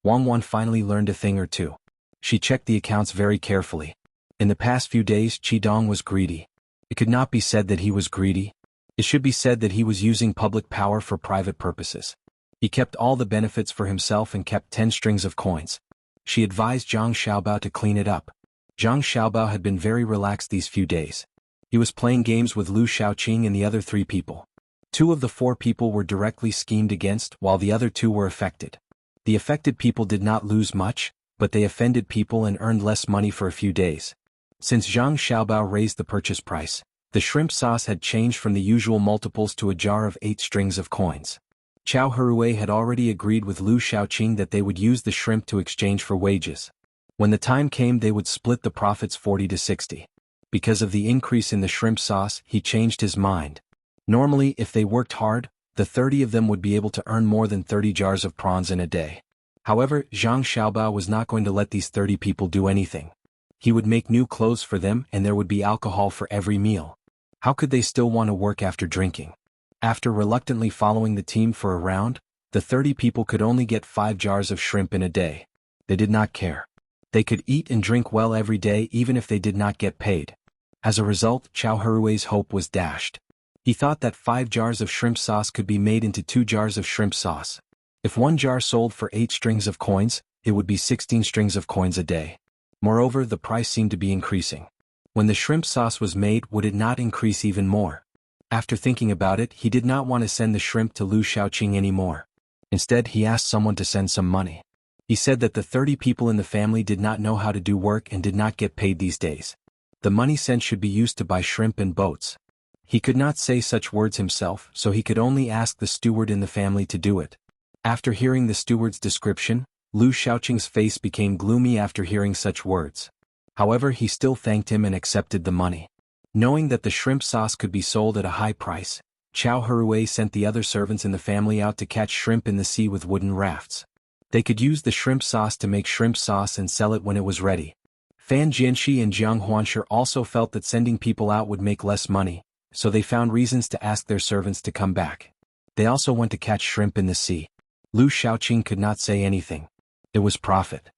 Wang Wan finally learned a thing or two. She checked the accounts very carefully. In the past few days, Qi Dong was greedy. It could not be said that he was greedy. It should be said that he was using public power for private purposes. He kept all the benefits for himself and kept 10 strings of coins. She advised Zhang Xiaobao to clean it up. Zhang Xiaobao had been very relaxed these few days. He was playing games with Lu Shaoqing and the other 3 people. 2 of the 4 people were directly schemed against, while the other 2 were affected. The affected people did not lose much, but they offended people and earned less money for a few days. Since Zhang Xiaobao raised the purchase price, the shrimp sauce had changed from the usual multiples to a jar of 8 strings of coins. Chao Herue had already agreed with Lu Shaoqing that they would use the shrimp to exchange for wages. When the time came, they would split the profits 40 to 60. Because of the increase in the shrimp sauce, he changed his mind. Normally, if they worked hard, the 30 of them would be able to earn more than 30 jars of prawns in a day. However, Zhang Xiaobao was not going to let these 30 people do anything. He would make new clothes for them and there would be alcohol for every meal. How could they still want to work after drinking? After reluctantly following the team for a round, the 30 people could only get 5 jars of shrimp in a day. They did not care. They could eat and drink well every day even if they did not get paid. As a result, Chao Herue's hope was dashed. He thought that 5 jars of shrimp sauce could be made into 2 jars of shrimp sauce. If 1 jar sold for 8 strings of coins, it would be 16 strings of coins a day. Moreover, the price seemed to be increasing. When the shrimp sauce was made, would it not increase even more? After thinking about it, he did not want to send the shrimp to Lu Shaoqing anymore. Instead, he asked someone to send some money. He said that the 30 people in the family did not know how to do work and did not get paid these days. The money sent should be used to buy shrimp and boats. He could not say such words himself, so he could only ask the steward in the family to do it. After hearing the steward's description, Lu Shaoqing's face became gloomy after hearing such words. However, he still thanked him and accepted the money. Knowing that the shrimp sauce could be sold at a high price, Chao Herue sent the other servants in the family out to catch shrimp in the sea with wooden rafts. They could use the shrimp sauce to make shrimp sauce and sell it when it was ready. Fan Jianxi and Jiang Huanshe also felt that sending people out would make less money, so they found reasons to ask their servants to come back. They also went to catch shrimp in the sea. Lu Shaoqing could not say anything. It was profit.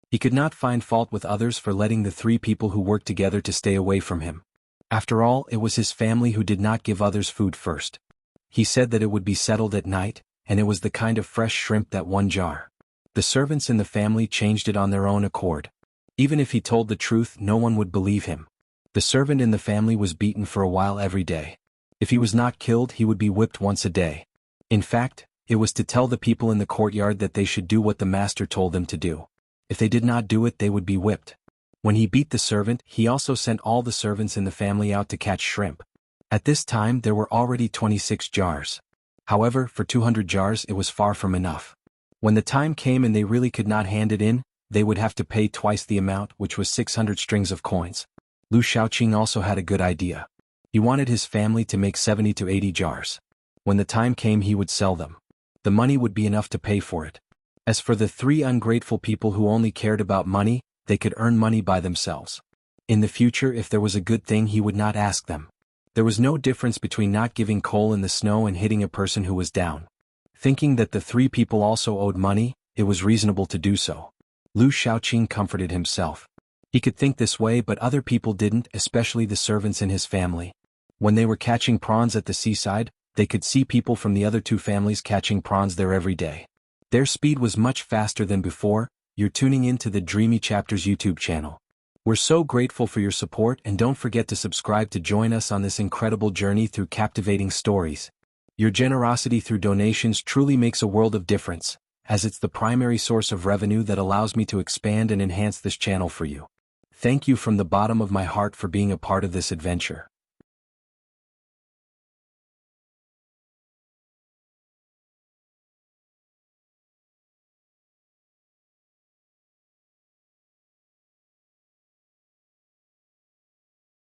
He could not find fault with others for letting the 3 people who worked together to stay away from him. After all, it was his family who did not give others food first. He said that it would be settled at night, and it was the kind of fresh shrimp that 1 jar. The servants in the family changed it on their own accord. Even if he told the truth, no one would believe him. The servant in the family was beaten for a while every day. If he was not killed, he would be whipped once a day. In fact, it was to tell the people in the courtyard that they should do what the master told them to do. If they did not do it, they would be whipped. When he beat the servant, he also sent all the servants in the family out to catch shrimp. At this time, there were already 26 jars. However, for 200 jars, it was far from enough. When the time came and they really could not hand it in, they would have to pay twice the amount, which was 600 strings of coins. Lu Shaoqing also had a good idea. He wanted his family to make 70 to 80 jars. When the time came, he would sell them. The money would be enough to pay for it. As for the 3 ungrateful people who only cared about money, they could earn money by themselves. In the future, if there was a good thing, he would not ask them. There was no difference between not giving coal in the snow and hitting a person who was down. Thinking that the 3 people also owed money, it was reasonable to do so. Lu Shaoqing comforted himself. He could think this way, but other people didn't, especially the servants in his family. When they were catching prawns at the seaside, they could see people from the other 2 families catching prawns there every day. Their speed was much faster than before. You're tuning in to the Dreamy Chapters YouTube channel. We're so grateful for your support, and don't forget to subscribe to join us on this incredible journey through captivating stories. Your generosity through donations truly makes a world of difference, as it's the primary source of revenue that allows me to expand and enhance this channel for you. Thank you from the bottom of my heart for being a part of this adventure.